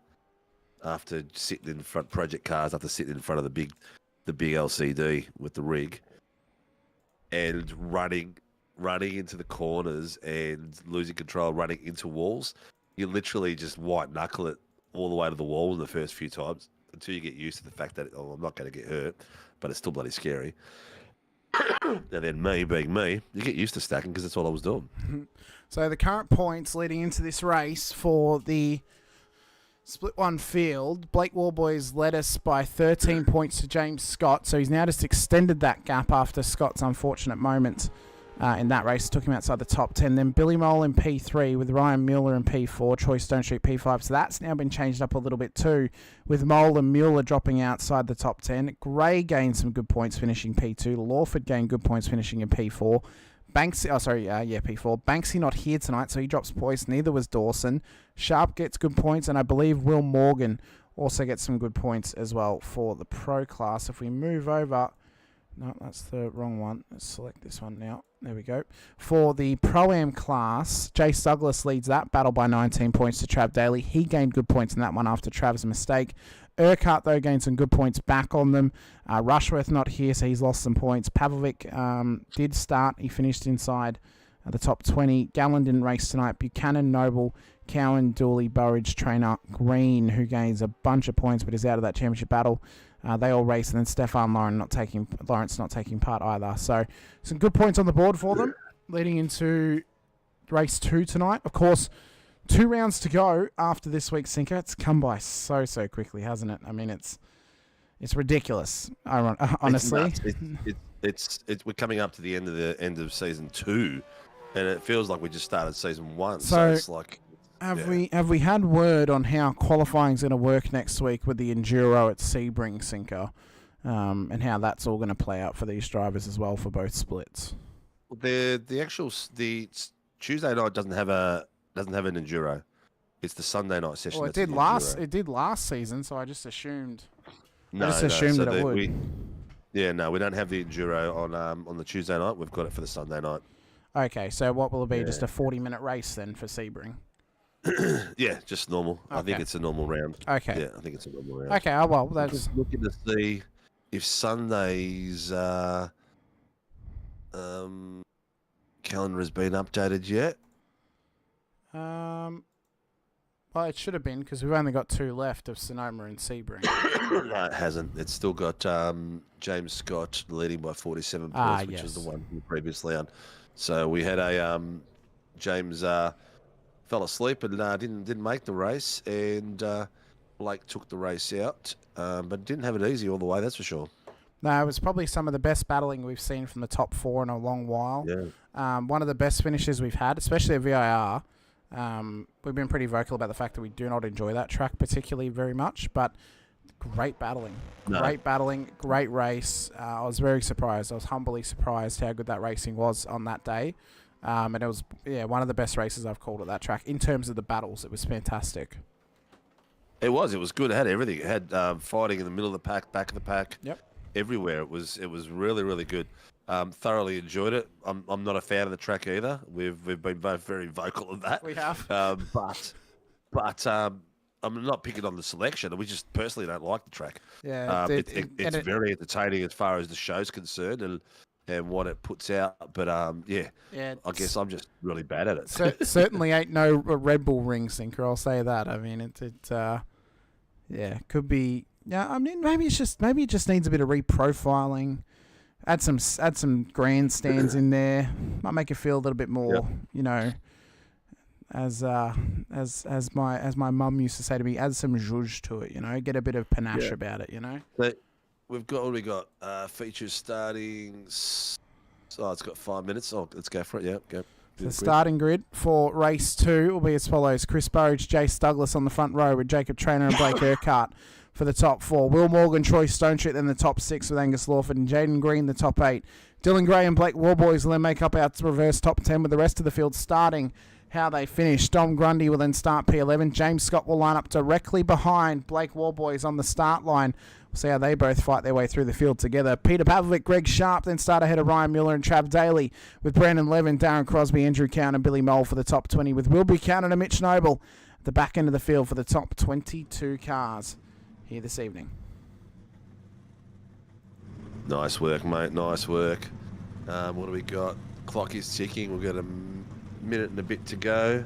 after sitting in front project cars, after sitting in front of the big LCD with the rig, and running into the corners and losing control, running into walls. You literally just white knuckle it all the way to the wall in the first few times until you get used to the fact that, oh, I'm not going to get hurt, but it's still bloody scary. And then me being me, you get used to stacking because that's all I was doing. So the current points leading into this race for the Split 1 field, Blake Warboys led us by 13 points to James Scott, so he's now just extended that gap after Scott's unfortunate moment in that race. Took him outside the top 10. Then Billy Mole in P3 with Ryan Mueller in P4, Troy Stone Street P5. So that's now been changed up a little bit too, with Mole and Mueller dropping outside the top 10. Gray gained some good points finishing P2. Lawford gained good points finishing in P4. P4. Banksy not here tonight, so he drops points. Neither was Dawson. Sharp gets good points, and I believe Will Morgan also gets some good points as well for the pro class. If we move over... No, that's the wrong one. Let's select this one now. There we go. For the Pro-Am class, Jace Douglas leads that battle by 19 points to Trav Daly. He gained good points in that one after Trav's mistake. Urquhart, though, gained some good points back on them. Rushworth not here, so he's lost some points. Pavlovic did start. He finished inside the top 20. Gallen didn't race tonight. Buchanan, Noble, Cowan, Dooley, Burridge, Trainer, Green, who gains a bunch of points but is out of that championship battle. They all race, and then Stefan Lawrence not taking part either. So some good points on the board for them, leading into race 2 tonight. Of course, 2 rounds to go after this week's Sinker. It's come by so quickly, hasn't it? I mean, it's ridiculous. Honestly, it's we're coming up to the end of season 2, and it feels like we just started season 1. So it's like. Have we had word on how qualifying's going to work next week with the Enduro at Sebring, Sinker, and how that's all going to play out for these drivers as well for both splits? The Tuesday night doesn't have an Enduro. It's the Sunday night session. Well, it did last season, so I just assumed. Assumed that it would. We don't have the Enduro on the Tuesday night. We've got it for the Sunday night. Okay, so what will it be? Just a 40-minute race then for Sebring? Yeah, just normal. Okay. I think it's a normal round. Okay. Yeah, I think it's a normal round. Okay, well, I'm that's... just looking to see if Sunday's calendar has been updated yet. Well, it should have been, because we've only got 2 left of Sonoma and Sebring. No, it hasn't. It's still got James Scott leading by 47 points, which is the one from previously on. So we had a James fell asleep and didn't make the race, and Blake took the race out, but didn't have it easy all the way, that's for sure. No, it was probably some of the best battling we've seen from the top 4 in a long while. Yeah. One of the best finishes we've had, especially at VIR. We've been pretty vocal about the fact that we do not enjoy that track particularly very much, but great battling. Great race. I was very surprised. I was humbly surprised how good that racing was on that day. And it was one of the best races I've called at that track. In terms of the battles, it was fantastic. It was good. It had everything. It had fighting in the middle of the pack, back of the pack. Yep. Everywhere. It was really, really good. Thoroughly enjoyed it. I'm not a fan of the track either. We've been both very vocal of that. We have. But I'm not picking on the selection. We just personally don't like the track. Yeah. It's very entertaining as far as the show's concerned and what it puts out. But I guess I'm just really bad at it. Certainly ain't no Red Bull ring Sinker. I'll say that. I mean, could be. Yeah, I mean, maybe it just needs a bit of reprofiling. Add some grandstands in there. Might make it feel a little bit more, you know, as my mum used to say to me, add some zhuzh to it, you know, get a bit of panache about it, you know. So we've got features starting. Oh, it's got 5 minutes. Oh, let's go for it. Yeah, go. The starting grid for race 2 will be as follows: Chris Burridge, Jace Douglas on the front row with Jacob Traynor and Blake Urquhart for the top 4. Will Morgan, Troy Stonestreet, then the top 6 with Angus Lawford and Jaden Green, the top 8. Dylan Gray and Blake Warboys will then make up our reverse top 10 with the rest of the field starting how they finish. Dom Grundy will then start P11. James Scott will line up directly behind Blake Warboys on the start line. We'll see how they both fight their way through the field together. Peter Pavlovic, Greg Sharp then start ahead of Ryan Mueller and Trav Daly with Brandon Levin, Darren Crosby, Andrew Cowan and Billy Mole for the top 20 with Will Buchanan and Mitch Noble at the back end of the field for the top 22 cars here this evening. Nice work, mate. Nice work. What do we got? Clock is ticking. We've got a minute and a bit to go.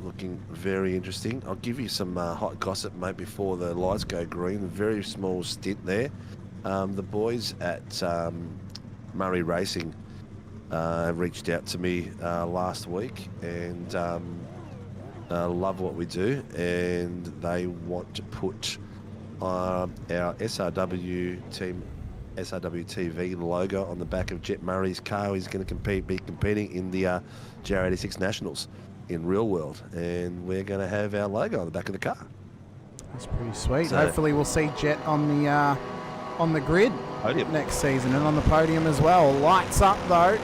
Looking very interesting. I'll give you some hot gossip, mate, before the lights go green. A very small stint there. The boys at Murray Racing reached out to me last week and love what we do, and they want to put our SRW team, SRW TV logo on the back of Jet Murray's car. He's going to be competing in the JR86 Nationals in real world, and we're going to have our logo on the back of the car. That's pretty sweet. So hopefully we'll see Jet on the grid podium next season and on the podium as well. Lights up though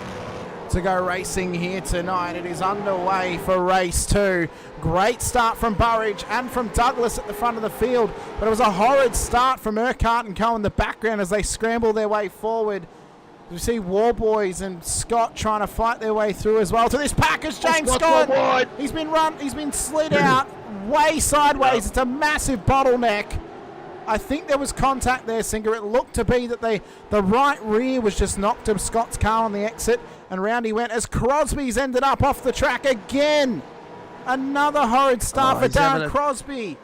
to go racing here tonight. It is underway for race 2. Great start from Burridge and from Douglas at the front of the field, but it was a horrid start from Urquhart and Co in the background as they scramble their way forward. You see Warboys and Scott trying to fight their way through as well to this pack as James Scott. He's been slid out way sideways. It's a massive bottleneck. I think there was contact there, Singer. It looked to be that the right rear was just knocked to Scott's car on the exit, and round he went as Crosby's ended up off the track again. Another horrid start for Darren Crosby.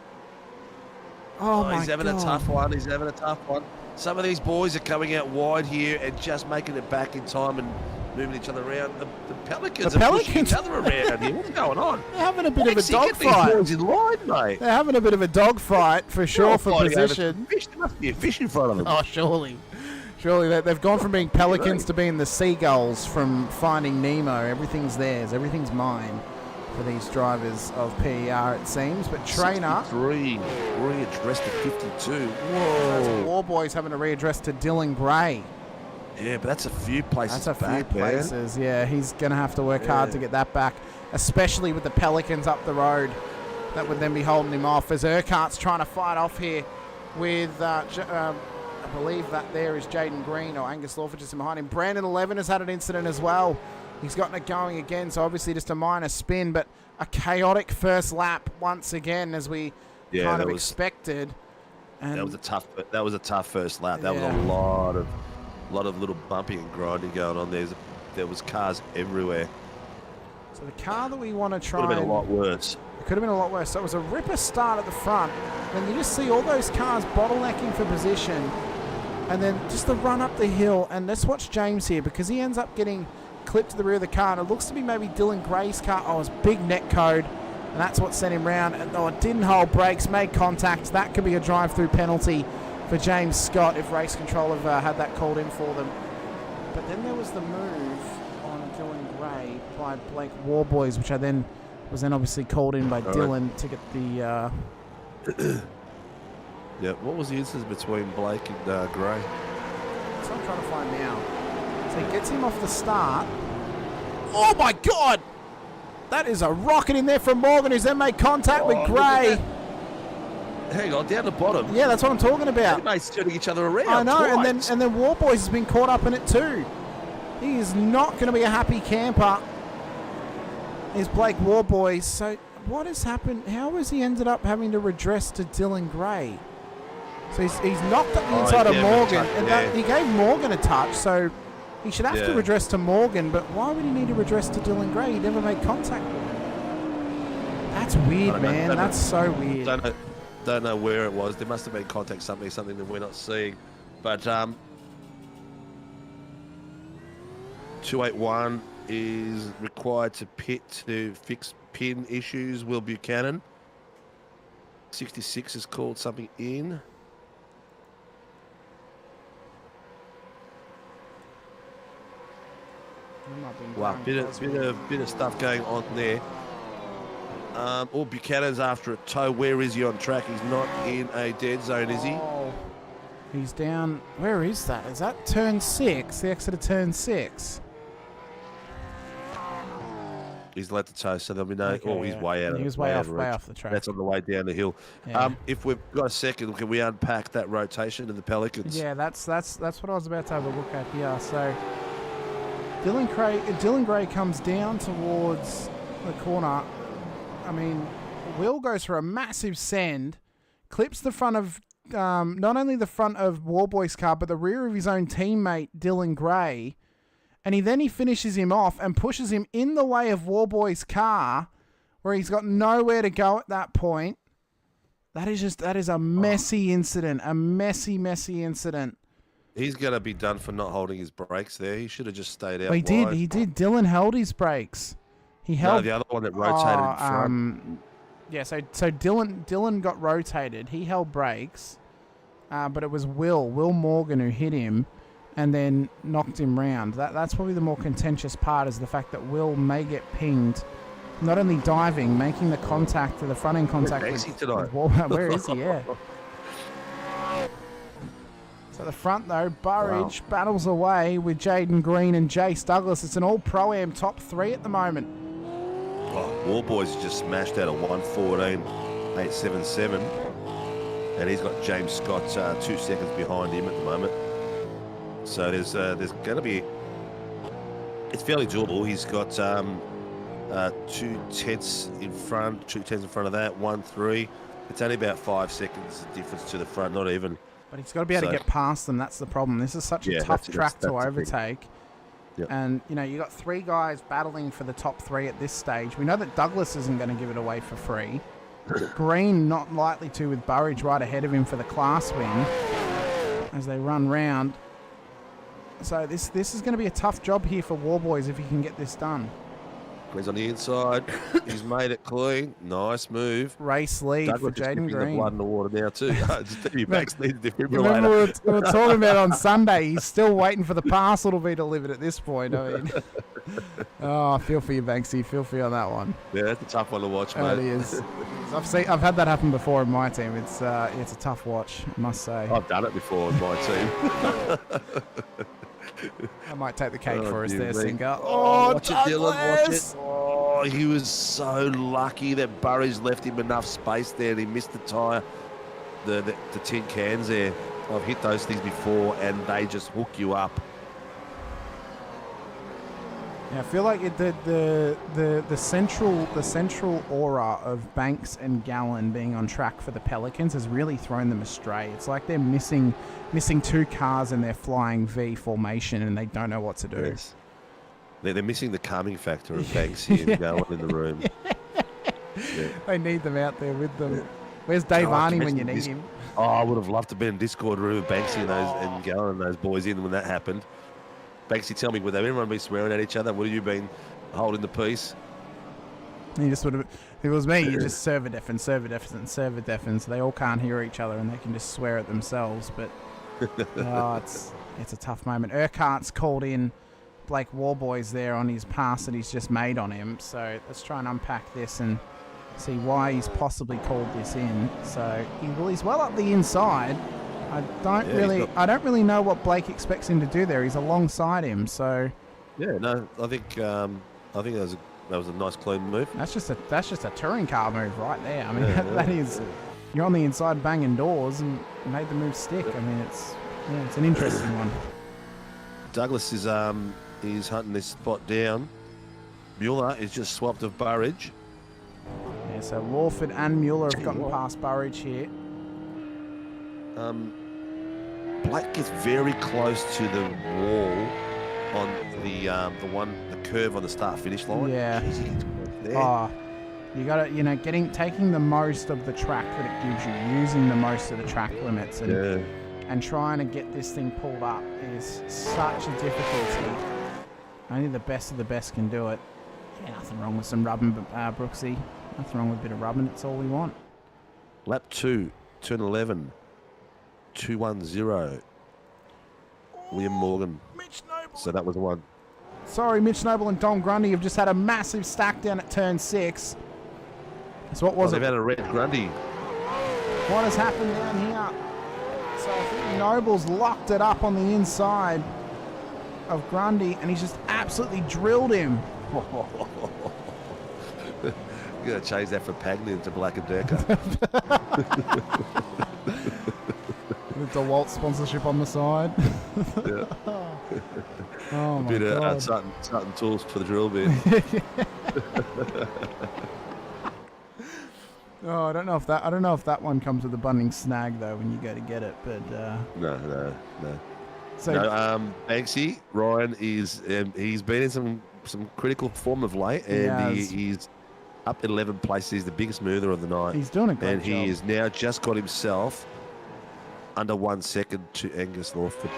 Oh my God. He's having a tough one. He's having a tough one. Some of these boys are coming out wide here and just making it back in time and moving each other around. The Pelicans are pushing each other around here. What's going on? They're having a bit of a dogfight. These boys in line, mate. They're having a bit of a dogfight for sure for position. There must be a fish in front of them. Oh, surely they've gone from being pelicans to being the seagulls from Finding Nemo. Everything's theirs. Everything's mine for these drivers of PER, it seems. But Traynor 63 readdressed to 52. Whoa! Warboys having to readdress to Dylan Gray. Yeah, but that's a few places. That's a few places. Yeah, he's going to have to work hard to get that back, especially with the Pelicans up the road. That would then be holding him off as Urquhart's trying to fight off here with, I believe that there is Jaden Green or Angus Lawford just in behind him. Brandon 11 has had an incident as well. He's gotten it going again, so obviously just a minor spin, but a chaotic first lap once again, as we kind of expected. And that was a tough first lap. That was a lot of little bumping and grinding going on. There was cars everywhere. So the car that we want to try could have been a lot worse. It could have been a lot worse. So it was a ripper start at the front, and you just see all those cars bottlenecking for position, and then just the run up the hill. And let's watch James here, because he ends up getting clipped to the rear of the car, and it looks to be maybe Dylan Gray's car. Oh, it's big net code, and that's what sent him round. And though it didn't hold brakes, made contact, that could be a drive-through penalty for James Scott if race control have had that called in for them. But then there was the move on Dylan Gray by Blake Warboys, which was then obviously called in by Dylan to get the... Yeah, what was the incident between Blake and Gray? That's what I'm trying to find now. So he gets him off the start. Oh my God! That is a rocket in there from Morgan, who's then made contact with Gray. Hang on, down the bottom. Yeah, that's what I'm talking about. Teammates turning each other around. I know, twice. and then Warboys has been caught up in it too. He is not going to be a happy camper. Is Blake Warboys. So what has happened? How has he ended up having to redress to Dylan Gray? So he's knocked up the inside of Morgan, and he gave Morgan a touch, so he should have to redress to Morgan, but why would he need to redress to Dylan Gray? He never made contact with him. That's weird, man. That's so weird. don't know where it was. There must have been contact, something that we're not seeing. But 281 is required to pit to fix pin issues. Will Buchanan. 66 has called something in. Wow, bit of stuff going on there. Buchanan's after a tow. Where is he on track? He's not in a dead zone, is he? Oh, he's down. Where is that? Is that turn 6? The exit of turn 6? He's let the tow, so there'll be no. Okay, he's way out. He was way off the track. That's on the way down the hill. Yeah. If we've got a second, can we unpack that rotation of the Pelicans? Yeah, that's what I was about to have a look at here. So Dylan Gray comes down towards the corner. I mean, Will goes for a massive send, clips the front of not only the front of Warboy's car, but the rear of his own teammate Dylan Gray. And he finishes him off and pushes him in the way of Warboy's car, where he's got nowhere to go at that point. That is a messy incident, a messy incident. He's going to be done for not holding his brakes there. He should have just stayed out. He did. Dylan held his brakes. He held the other one that rotated in front. Yeah, so Dylan got rotated. He held brakes, but it was Will Morgan who hit him and then knocked him round. That's probably the more contentious part, is the fact that Will may get pinged, not only diving, making the contact to the front end contact. Where is he tonight? Where is he? Yeah. So the front though, Burridge battles away with Jaden Green and Jace Douglas. It's an all Pro-Am top 3 at the moment. Warboys just smashed out a 1:14.877, and he's got James Scott 2 seconds behind him at the moment. So there's going to be, it's fairly doable. He's got 2 tenths in front, 2 tenths in front of that, 1-3. It's only about 5 seconds difference to the front, not even. But he's got to be able to get past them. That's the problem. This is such a tough track to overtake. Yep. And, you got 3 guys battling for the top 3 at this stage. We know that Douglas isn't going to give it away for free. Green not likely to, with Burridge right ahead of him for the class win as they run round. So this is going to be a tough job here for Warboys if he can get this done. Green's on the inside. He's made it clean. Nice move. Race lead for Jaden Green. The blood in the water now too. Your back's needed defibrillator. Remember we were talking about on Sunday. He's still waiting for the parcel to be delivered at this point. I mean, I feel for you, Banksy. Feel for you on that one. Yeah, that's a tough one to watch, mate. It is. I've had that happen before in my team. It's a tough watch, I must say. I've done it before in my team. I might take the cake for us there, Sinker. Watch it, Dylan. Watch it. Oh, he was so lucky that Burridge left him enough space there and he missed the tyre, the tin cans there. I've hit those things before and they just hook you up. Yeah, I feel like the central aura of Banks and Gallen being on track for the Pelicans has really thrown them astray. It's like they're missing 2 cars in their flying V formation and they don't know what to do. Yes. They're missing the calming factor of Banksy and Gallen in the room. Yeah. They need them out there with them. Where's Dave Arney when you need him? Oh, I would have loved to be in Discord room with Banksy and Gallen and those boys in when that happened. Banksy, tell me, would everyone be swearing at each other? Would you been holding the peace? You just would have. If it was me, you just server deafen. So they all can't hear each other and they can just swear at themselves. But it's a tough moment. Urquhart's called in Blake Warboys there on his pass that he's just made on him. So let's try and unpack this and see why he's possibly called this in. So he's well up the inside. I don't really know what Blake expects him to do there. He's alongside him, so. Yeah, no, I think that was a nice clean move. That's just a touring car move right there. I mean, that is, you're on the inside banging doors and made the move stick. I mean, it's an interesting one. Douglas is hunting this spot down. Mueller is just swapped of Burridge. Yeah, so Lawford and Mueller have gotten past Burridge here. Blake gets very close to the wall on the curve on the start-finish line. Yeah. Jeez, You got to, taking the most of the track that it gives you, using the most of the track limits, and trying to get this thing pulled up is such a difficulty. Only the best of the best can do it. Yeah, nothing wrong with some rubbing, Brooksy. Nothing wrong with a bit of rubbing. It's all we want. Lap 2, turn 11, 210. William Morgan. Mitch Noble. So that was the one. Sorry, Mitch Noble and Dom Grundy have just had a massive stack down at turn 6. So what was it? They've had a red Grundy. What has happened down here? So I think Noble's locked it up on the inside of Grundy, and he's just absolutely drilled him. You're going to change that from Pagny to Black and Decker. With the Walt sponsorship on the side. Yeah. Oh my bit God. of Sutton tools for the drill bit. Oh, I don't know if that one comes with a Bunnings snag though when you go to get it, but No. So Banksy Ryan is he's been in some critical form of late, and he's up 11 places. He's the biggest mover of the night. He's doing a great and job. he has now just got himself under 1 second to Angus Lawford.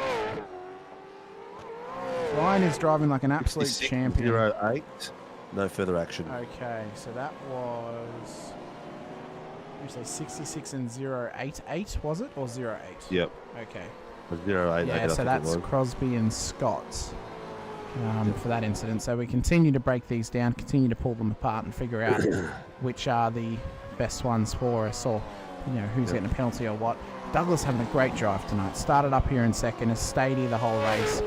Ryan is driving like an absolute 56, champion. 08. No further action. Okay, so that was, you say 66 and 088, was it, or 08? Yep. Okay. 08. Yeah, so that's Crosby and Scott for that incident. So we continue to break these down, continue to pull them apart and figure out which are the best ones for us, or who's getting a penalty or what. Douglas having a great drive tonight. Started up here in second, has stayed here the whole race.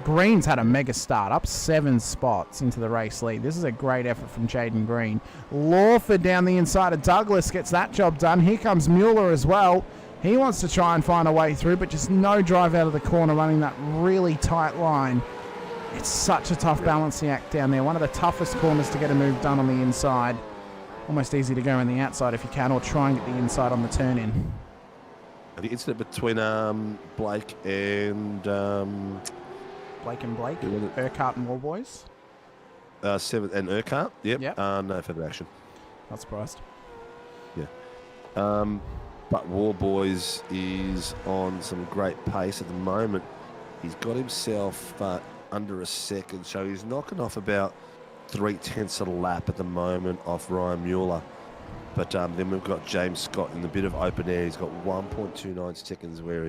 Green's had a mega start, up 7 spots into the race lead. This is a great effort from Jaden Green. Lawford down the inside of Douglas gets that job done. Here comes Mueller as well. He wants to try and find a way through, but just no drive out of the corner, running that really tight line. It's such a tough balancing act down there. One of the toughest corners to get a move done on the inside. Almost easy to go on the outside if you can, or try and get the inside on the turn-in. The incident between Blake and... Blake, Urquhart and Warboys. 7 and Urquhart, yep. No further action. Not surprised. Yeah. But Warboys is on some great pace at the moment. He's got himself under a second, so he's knocking off about 0.3 of a lap at the moment off Ryan Mueller. But then we've got James Scott in the bit of open air. He's got 1.29 seconds where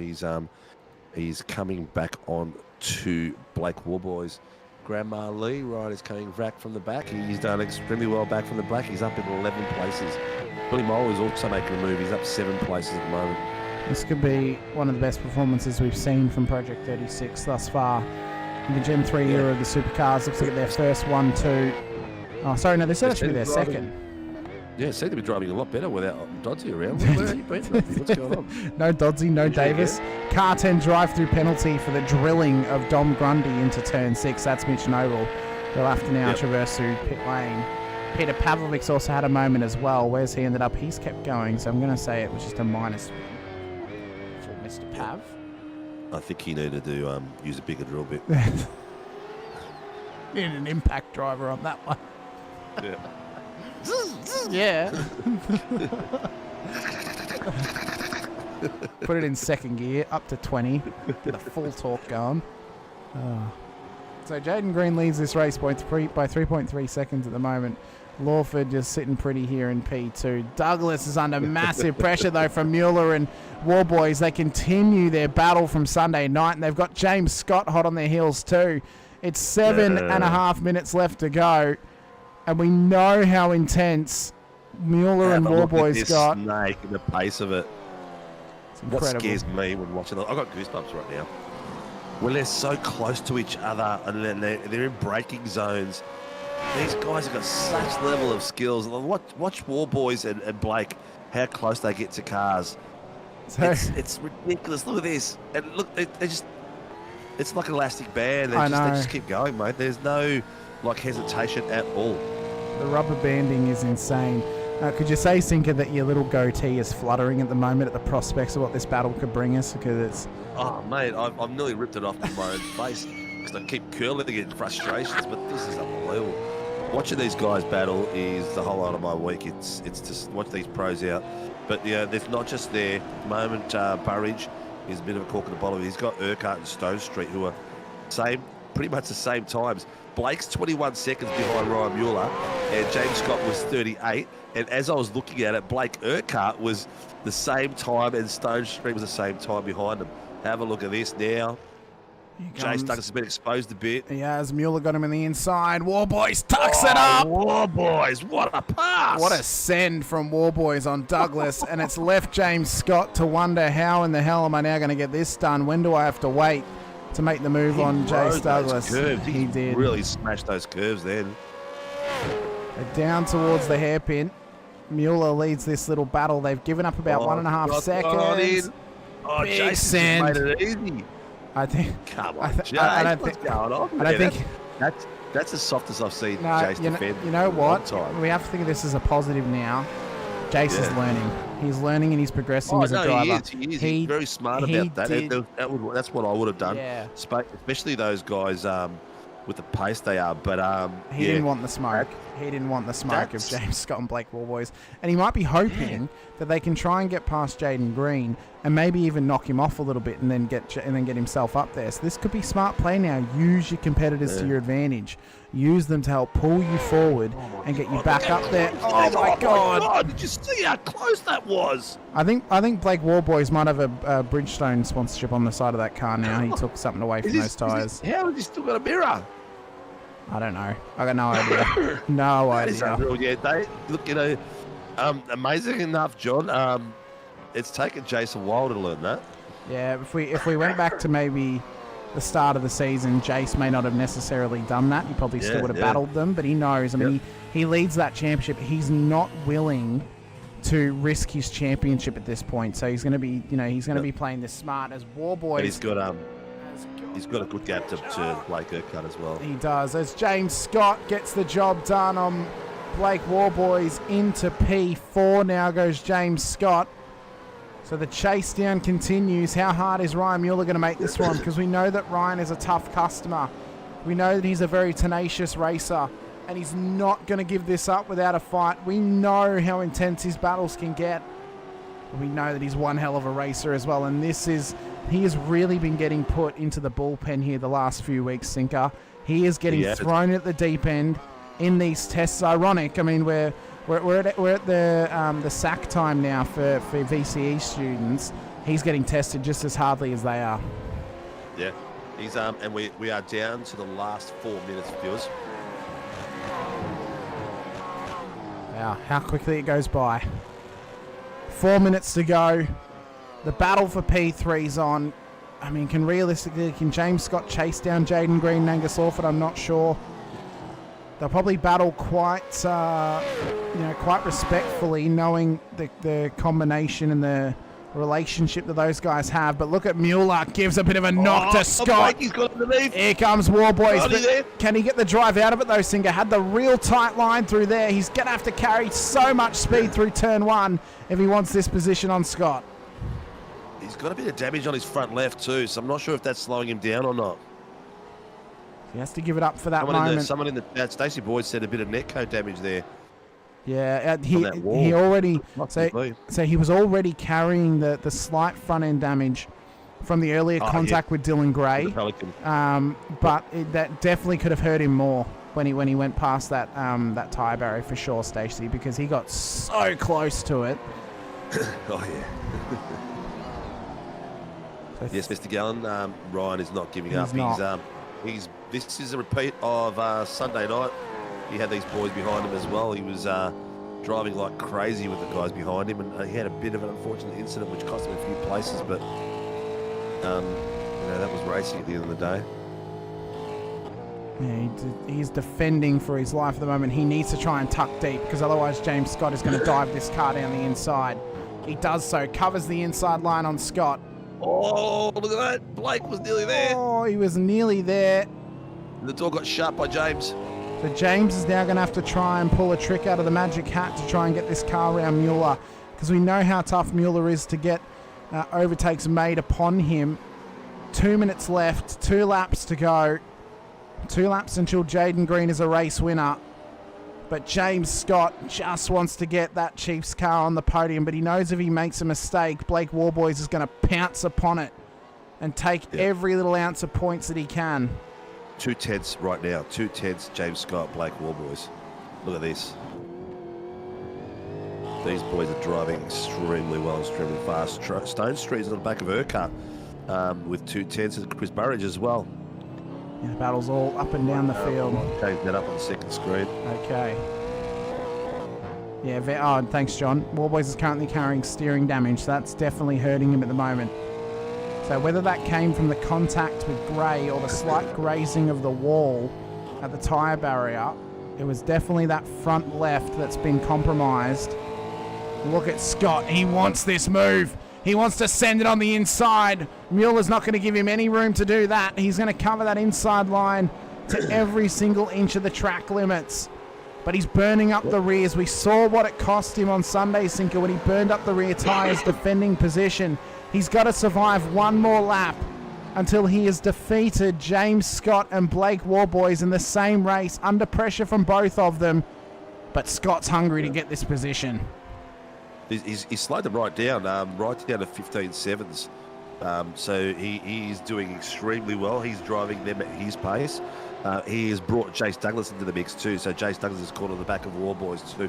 he's coming back on to Blake Warboys. Grandma Lee, Ryan is coming back from the back. He's done extremely well back from the back. He's up in 11 places. Billy Mole is also making a move. He's up 7 places at the moment. This could be one of the best performances we've seen from Project 36 thus far. In the Gen 3 era of the Supercars, looks like their first 1-2. Oh, sorry, no, this is actually their second. Yeah, seem to be driving a lot better without Dodsey around. Where have you been? What's going on? No Dodsey, no Davis. Car 10 drive-through penalty for the drilling of Dom Grundy into turn 6. That's Mitch Noble. They'll have to now traverse through pit lane. Peter Pavlovic's also had a moment as well. Where's he ended up? He's kept going, so I'm going to say it was just a minus for Mr. Pav. I think he needed to use a bigger drill bit. Needed an impact driver on that one. Yeah. Yeah. Put it in second gear, up to 20. Get the full torque going. So Jaden Green leads this race by 3.3 seconds at the moment. Lawford just sitting pretty here in P2. Douglas is under massive pressure, though, from Mueller and Warboys. They continue their battle from Sunday night, and they've got James Scott hot on their heels, too. It's 7.5 minutes left to go, and we know how intense Mueller and Warboys got. Snake and the pace of it. What scares me when watching it, I've got goosebumps right now. When they're so close to each other and then they're in braking zones, these guys have got such level of skills. Watch Warboys and Blake, how close they get to cars. It's ridiculous. Look at this. And look, they just, it's like an elastic band. They just keep going, mate. There's no hesitation at all. The rubber banding is insane. Could you say, Sinker, that your little goatee is fluttering at the moment at the prospects of what this battle could bring us? Because it's... Oh, mate, I've nearly ripped it off with my own face because I keep curling to get frustrations, but this is unbelievable. watching these guys battle is the whole lot of my week. It's just watch these pros out. But there's not just there. At the moment, Burridge is a bit of a cork in the bottle. He's got Urquhart and Stone Street, who are pretty much the same times. Blake's 21 seconds behind Ryan Mueller, and James Scott was 38. And as I was looking at it, Blake Urquhart was the same time, and Stone Street was the same time behind him. Have a look at this now. Jace Douglas has been exposed a bit. He has. Mueller got him in the inside. Warboys tucks it up. Warboys, what a pass. What a send from Warboys on Douglas. And it's left James Scott to wonder, how in the hell am I now going to get this done? When do I have to wait to make the move on Jace Douglas? He did. Really smashed those curves then. Down towards the hairpin. Mueller leads this little battle. They've given up about 1.5 seconds. Big Jason send. made it easy. I think. Come on, Jace. What's going on? I think that's the softest I've seen no, Jace you defend. You know what? We have to think of this as a positive now. Jace is learning. He's learning and he's progressing as a driver. He is. He's very smart about that. That's what I would have done. Yeah. Especially those guys with the pace they are. But he didn't want the smoke. He didn't want the smoke of James Scott and Blake Warboys. And he might be hoping that they can try and get past Jaden Green and maybe even knock him off a little bit and then get himself up there. So this could be smart play now. Use your competitors to your advantage. Use them to help pull you forward and get you back up there. Oh my God! Did you see how close that was? I think Blake Warboys might have a Bridgestone sponsorship on the side of that car now. He took something away from those tyres. How has he still got a mirror? I don't know. I got no idea. No idea. Yeah, look, amazing enough, John. It's taken Jace a while to learn that. Yeah, if we went back to maybe the start of the season, Jace may not have necessarily done that. He probably still would have battled them, but he knows. I mean, he leads that championship. He's not willing to risk his championship at this point. So he's going to be, he's going to be playing this smart as Warboys. And he's got a good gap to Blake Urquhart as well. He does. As James Scott gets the job done on Blake Warboys into P4. Now goes James Scott. So the chase down continues. How hard is Ryan Mueller going to make this one? Because we know that Ryan is a tough customer. We know that he's a very tenacious racer. And he's not going to give this up without a fight. We know how intense his battles can get. We know that he's one hell of a racer as well. And he has really been getting put into the bullpen here the last few weeks, Sinker. He is getting thrown at the deep end in these tests. Ironic. I mean, we're at the SAC time now for VCE students. He's getting tested just as hardly as they are. Yeah, he's and we are down to the last 4 minutes, viewers. Wow, how quickly it goes by. 4 minutes to go. The battle for P3's on. I mean, can James Scott chase down Jaden Green and Angus Orford? I'm not sure. They'll probably battle quite respectfully, knowing the combination and the relationship that those guys have. But look at Mueller, gives a bit of a knock to Scott. He's got underneath. Here comes Warboys. Can he get the drive out of it though, Singer? Had the real tight line through there. He's going to have to carry so much speed through turn one if he wants this position on Scott. He's got a bit of damage on his front left too, so I'm not sure if that's slowing him down or not. He has to give it up for that moment. Someone in the chat, Stacey Boyd said a bit of netcode damage there. Yeah, he already so he was already carrying the slight front end damage from the earlier contact with Dylan Gray. But that definitely could have hurt him more when he went past that tyre barrier for sure, Stacey, because he got so close to it. Oh yeah. Yes, Mr. Gallen. Ryan is not giving up. This is a repeat of Sunday night. He had these boys behind him as well. He was driving like crazy with the guys behind him, and he had a bit of an unfortunate incident which cost him a few places. But that was racing at the end of the day. Yeah, he's defending for his life at the moment. He needs to try and tuck deep because otherwise James Scott is going to dive this car down the inside. He does so, covers the inside line on Scott. Oh, look at that. Blake was nearly there. Oh, he was nearly there. The door got shut by James. So James is now going to have to try and pull a trick out of the magic hat to try and get this car around Mueller, because we know how tough Mueller is to get overtakes made upon him. 2 minutes left, 2 laps to go. 2 laps until Jaden Green is a race winner. But James Scott just wants to get that Chiefs car on the podium, but he knows if he makes a mistake, Blake Warboys is going to pounce upon it and take every little ounce of points that he can. 2/10 right now. 2/10, James Scott, Blake Warboys. Look at this. These boys are driving extremely well, extremely fast. Stone Street's on the back of her car with 2/10 and Chris Burridge as well. Yeah, the battle's all up and down the field. Change that up on the second screen. Okay. Yeah, thanks, John. Warboys is currently carrying steering damage, so that's definitely hurting him at the moment. So whether that came from the contact with Gray or the slight grazing of the wall at the tyre barrier, it was definitely that front left that's been compromised. Look at Scott. He wants this move. He wants to send it on the inside. Mueller's not going to give him any room to do that. He's going to cover that inside line to every single inch of the track limits. But he's burning up the rears. We saw what it cost him on Sunday, Sinker, when he burned up the rear tyres defending position. He's got to survive one more lap until he has defeated James Scott and Blake Warboys in the same race, under pressure from both of them. But Scott's hungry to get this position. He's slowed them right down to 15 seconds. So he is doing extremely well. He's driving them at his pace. He has brought Jace Douglas into the mix too. So Jace Douglas is caught on the back of Warboys too.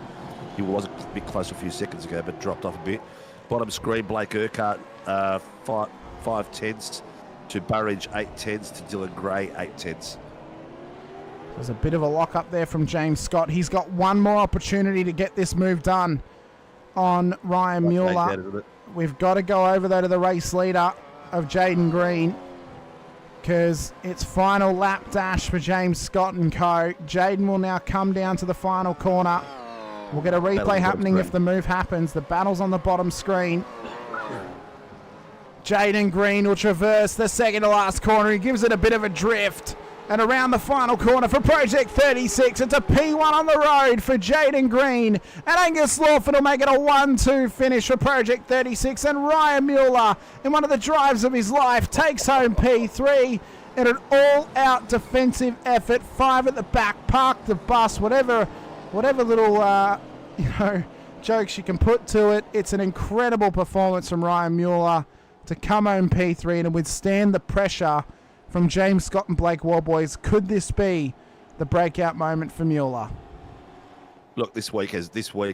He was a bit close a few seconds ago, but dropped off a bit. Bottom screen, Blake Urquhart, 5/10 to Burridge, 8/10 to Dylan Gray, 8/10. There's a bit of a lock up there from James Scott. He's got one more opportunity to get this move done on Ryan Mueller. We've got to go over, though, to the race leader of Jaden Green, because it's final lap dash for James Scott and co. Jaden will now come down to the final corner. We'll get a replay happening if the move happens. The battle's on the bottom screen. Jaden Green will traverse the second to last corner. He gives it a bit of a drift. And around the final corner for Project 36, it's a P1 on the road for Jaden Green. And Angus Lawford will make it a 1-2 finish for Project 36. And Ryan Mueller, in one of the drives of his life, takes home P3 in an all-out defensive effort. 5 at the back, park the bus, whatever little jokes you can put to it. It's an incredible performance from Ryan Mueller to come home P3 and withstand the pressure from James Scott and Blake Warboys. Could this be the breakout moment for Mueller? Look, this week,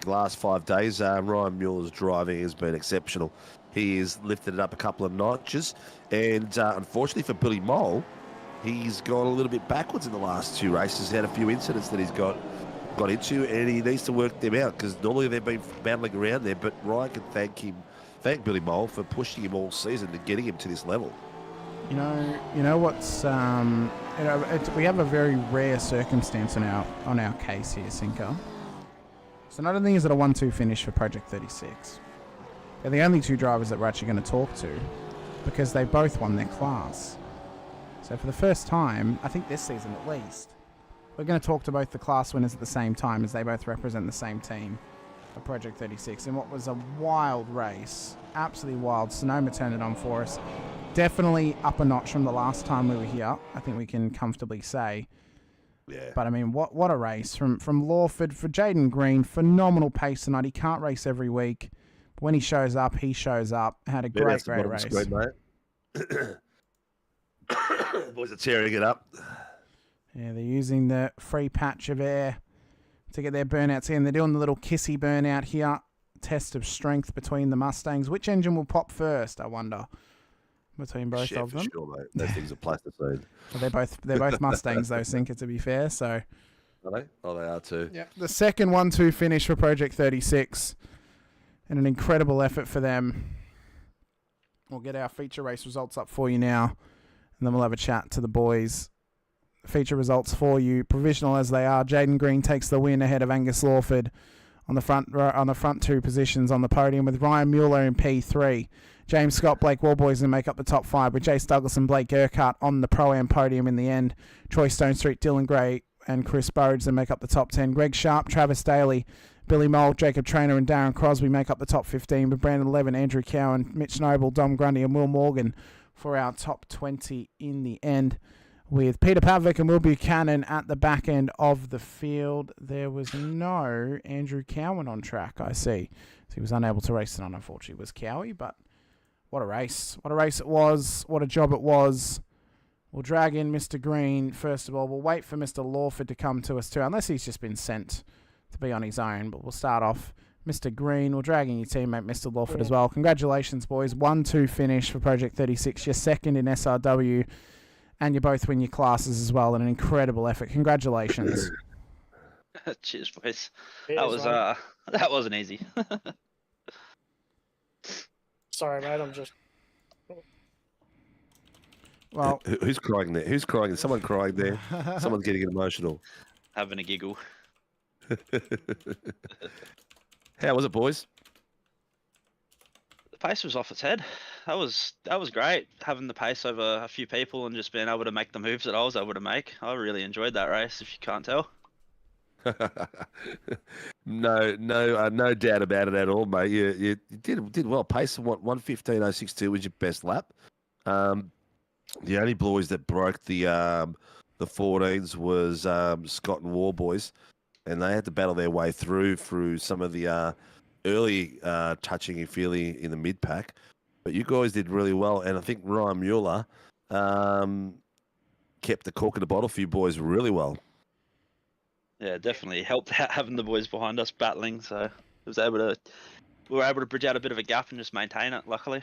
last 5 days, Ryan Mueller's driving has been exceptional. He has lifted it up a couple of notches, and unfortunately for Billy Mole, he's gone a little bit backwards in the last 2 races. He's had a few incidents that he's got into, and he needs to work them out, because normally they've been battling around there. But Ryan can thank Billy Mole for pushing him all season and getting him to this level. You know what's we have a very rare circumstance on our case here, Sinker. So not only is it a 1-2 finish for Project 36, they're the only 2 drivers that we're actually going to talk to, because they both won their class. So for the first time, I think this season at least, we're going to talk to both the class winners at the same time, as they both represent the same team for Project 36 in what was a wild race. Absolutely wild. Sonoma turned it on for us. Definitely up a notch from the last time we were here, I think we can comfortably say. Yeah. But I mean, what a race from Lawford for Jaden Green. Phenomenal pace tonight. He can't race every week, but when he shows up, he shows up. Had a great race. Screen, boys are tearing it up. Yeah, they're using the free patch of air to get their burnouts in. They're doing the little kissy burnout here. Test of strength between the Mustangs. Which engine will pop first, I wonder, between both of them? Sure, mate. Those things are plasticine. Well, they're both Mustangs, though, Sinker, to be fair. So. Are they? Oh, they are too. Yeah. The second 1-2 finish for Project 36, and an incredible effort for them. We'll get our feature race results up for you now, and then we'll have a chat to the boys. Feature results for you, provisional as they are. Jaden Green takes the win ahead of Angus Lawford on the front 2 positions on the podium, with Ryan Mueller in P3. James Scott, Blake Warboys make up the top 5, with Jace Douglas and Blake Urquhart on the Pro-Am podium in the end. Troy Stone Street, Dylan Gray and Chris Burridge make up the top 10. Greg Sharp, Travis Daly, Billy Mole, Jacob Traynor and Darren Crosby make up the top 15, with Brandon Levin, Andrew Cowan, Mitch Noble, Dom Grundy and Will Morgan for our top 20 in the end. with Peter Pavlik and Will Buchanan at the back end of the field. There was no Andrew Cowan on track, I see. So he was unable to race tonight, unfortunately, was Cowie, but what a race. What a race it was. What a job it was. We'll drag in Mr. Green, first of all. We'll wait for Mr. Lawford to come to us too, unless he's just been sent to be on his own. But we'll start off. Mr. Green, we'll drag in your teammate, Mr. Lawford, as well. Congratulations, boys. 1-2 finish for Project 36. You're second in SRW. And you both win your classes as well, and an incredible effort. Congratulations. Cheers, boys. Cheers, that wasn't easy. Sorry, mate. I'm just. Well, who's crying there? Who's crying? Someone crying there. Someone's getting emotional. Having a giggle. How was it, boys? The pace was off its head. That was great, having the pace over a few people and just being able to make the moves that I was able to make. I really enjoyed that race, if you can't tell. No doubt about it at all, mate. You did well. Pace of 1:15.062 was your best lap. The only boys that broke the 14s was Scott and War boys, and they had to battle their way through some of the early touching and feeling in the mid pack. But you guys did really well, and I think Ryan Mueller kept the cork in the bottle for you boys really well. Yeah, definitely helped out having the boys behind us battling. So we were able to bridge out a bit of a gap and just maintain it. Luckily.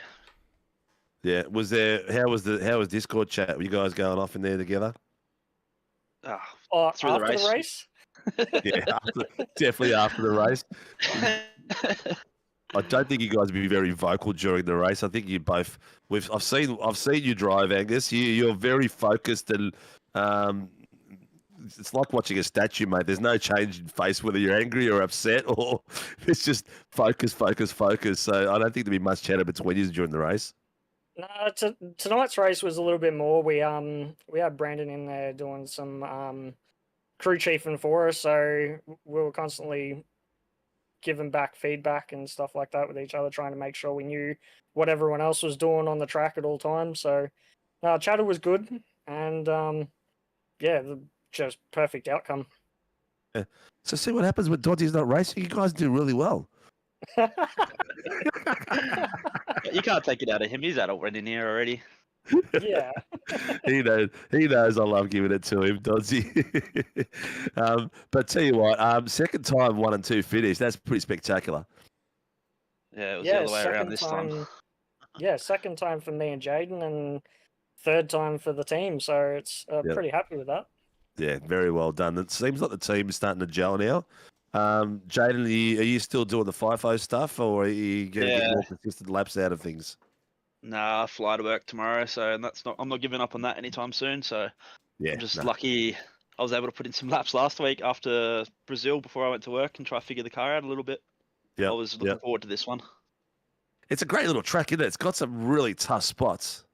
Yeah, how was Discord chat? Were you guys going off in there together? Through the race. Yeah, definitely after the race. I don't think you guys would be very vocal during the race. I think you both. I've seen you drive, Angus. You're very focused, and it's like watching a statue, mate. There's no change in face whether you're angry or upset, or it's just focus. So I don't think there'd be much chatter between you during the race. No, tonight's race was a little bit more. We had Brandon in there doing some crew chiefing for us, so we were constantly giving back feedback and stuff like that with each other, trying to make sure we knew what everyone else was doing on the track at all times. So chatter was good, and just perfect outcome. Yeah. So see what happens when Dodgy's not racing. You guys do really well. You can't take it out of him. He's adult running here already. Yeah. He knows I love giving it to him, Dodgy. But tell you what, second time 1 and 2 finish, that's pretty spectacular. Yeah, it was the other way around this time. Yeah, second time for me and Jaden, and third time for the team. So it's pretty happy with that. Yeah, very well done. It seems like the team is starting to gel now. Jaden, are you still doing the FIFO stuff, or are you going to get more consistent laps out of things? Nah, I fly to work tomorrow, so I'm not giving up on that anytime soon. So I'm just lucky I was able to put in some laps last week after Brazil before I went to work and try to figure the car out a little bit. I was looking forward to this one. It's a great little track, isn't it? It's got some really tough spots.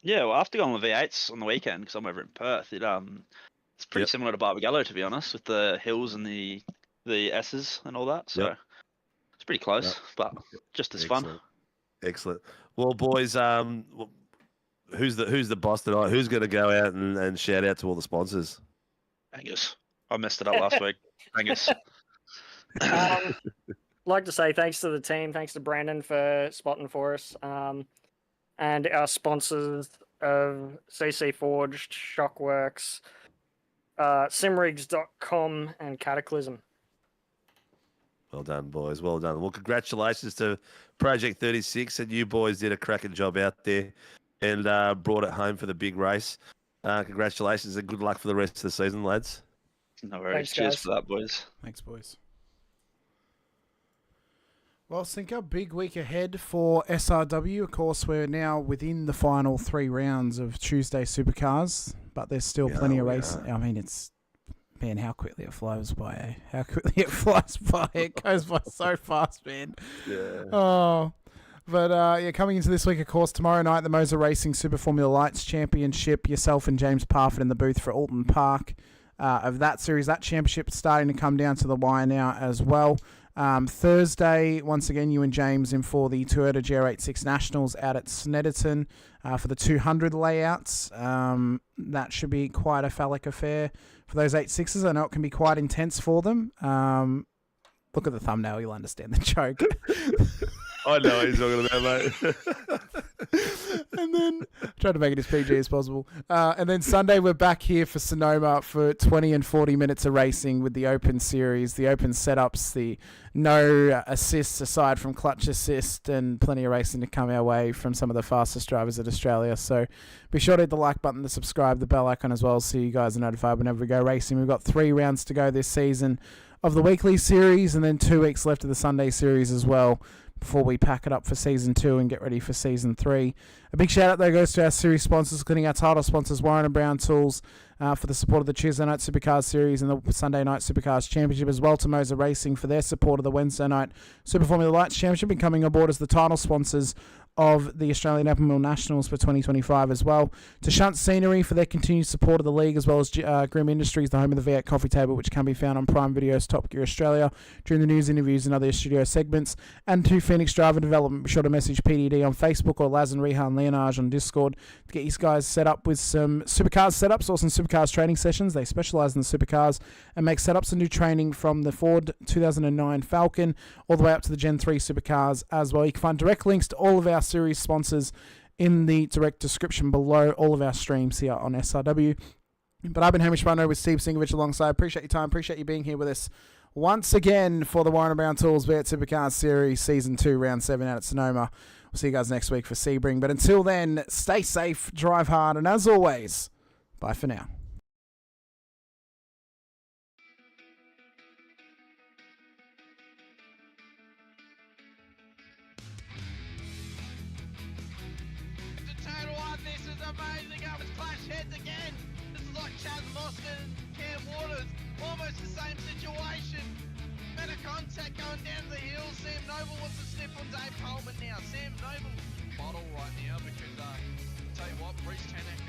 Yeah, well, after going on the V8s on the weekend, because I'm over in Perth, it's pretty similar to Barbagallo, to be honest, with the hills and the S's and all that. So it's pretty close, but just as fun. Excellent. Well, boys, who's the boss tonight? Who's going to go out and shout out to all the sponsors? Angus. I messed it up last week. Angus. Like to say thanks to the team, thanks to Brandon for spotting for us, and our sponsors of CC Forged, Shockworks, Simrigs.com, and Cataclysm. Well done, boys. Well done. Well, congratulations to Project 36, and you boys did a cracking job out there and brought it home for the big race. Congratulations and good luck for the rest of the season, lads. No worries. Cheers for that, boys. Thanks, boys. Well, Sinko, big week ahead for SRW. Of course, we're now within the final 3 rounds of Tuesday Supercars, but there's still plenty of race. I mean, man, how quickly it flies by, eh? How quickly it flies by. It goes by so fast, man. Yeah. Oh. But, coming into this week, of course, tomorrow night, the Moser Racing Super Formula Lights Championship. Yourself and James Parford in the booth for Alton Park. of that series. That championship starting to come down to the wire now as well. Thursday, once again, you and James in for the Toyota GR86 Nationals out at Snetterton for the 200 layouts. That should be quite a phallic affair for those 86s. I know it can be quite intense for them. Look at the thumbnail, you'll understand the joke. I know what he's talking about, mate. And then try to make it as PG as possible. And then Sunday we're back here for Sonoma for 20 and 40 minutes of racing with the Open Series, the Open setups, the no assists aside from clutch assist, and plenty of racing to come our way from some of the fastest drivers at Australia. So be sure to hit the like button, the subscribe, the bell icon as well, so you guys are notified whenever we go racing. We've got 3 rounds to go this season of the weekly series, and then 2 weeks left of the Sunday series as well, before we pack it up for Season 2 and get ready for Season 3. A big shout out there goes to our series sponsors, including our title sponsors, Warren and Brown Tools, for the support of the Tuesday Night Supercars Series and the Sunday Night Supercars Championship, as well to Moser Racing for their support of the Wednesday Night Super Formula Lights Championship, and coming aboard as the title sponsors of the Australian Open Wheel Nationals for 2025 as well. To Shunt Scenery for their continued support of the league, as well as Grim Industries, the home of the V8 Coffee Table, which can be found on Prime Video's Top Gear Australia during the news, interviews and other studio segments. And to Phoenix Driver Development, be sure to message PDD on Facebook or Laz and Rehan Leonage on Discord to get you guys set up with some supercars setups or some supercars training sessions. They specialise in the supercars and make setups and do training from the Ford 2009 Falcon all the way up to the Gen 3 supercars as well. You can find direct links to all of our series sponsors in the direct description below all of our streams here on SRW. But I've been Hamish Munro with Steve Sinkovic alongside. Appreciate your time. Appreciate you being here with us once again for the Warren and Brown Tools V8 Supercars Series Season 2, Round 7 out at Sonoma. We'll see you guys next week for Sebring. But until then, stay safe, drive hard, and as always, bye for now. Amazing, I was clash heads again. This is like Chaz Moskin and Cam Waters, almost the same situation. Better contact going down the hill. Sam Noble wants to snip on Dave Coleman now. Sam Noble bottle right now because, tell you what, Bruce Tanek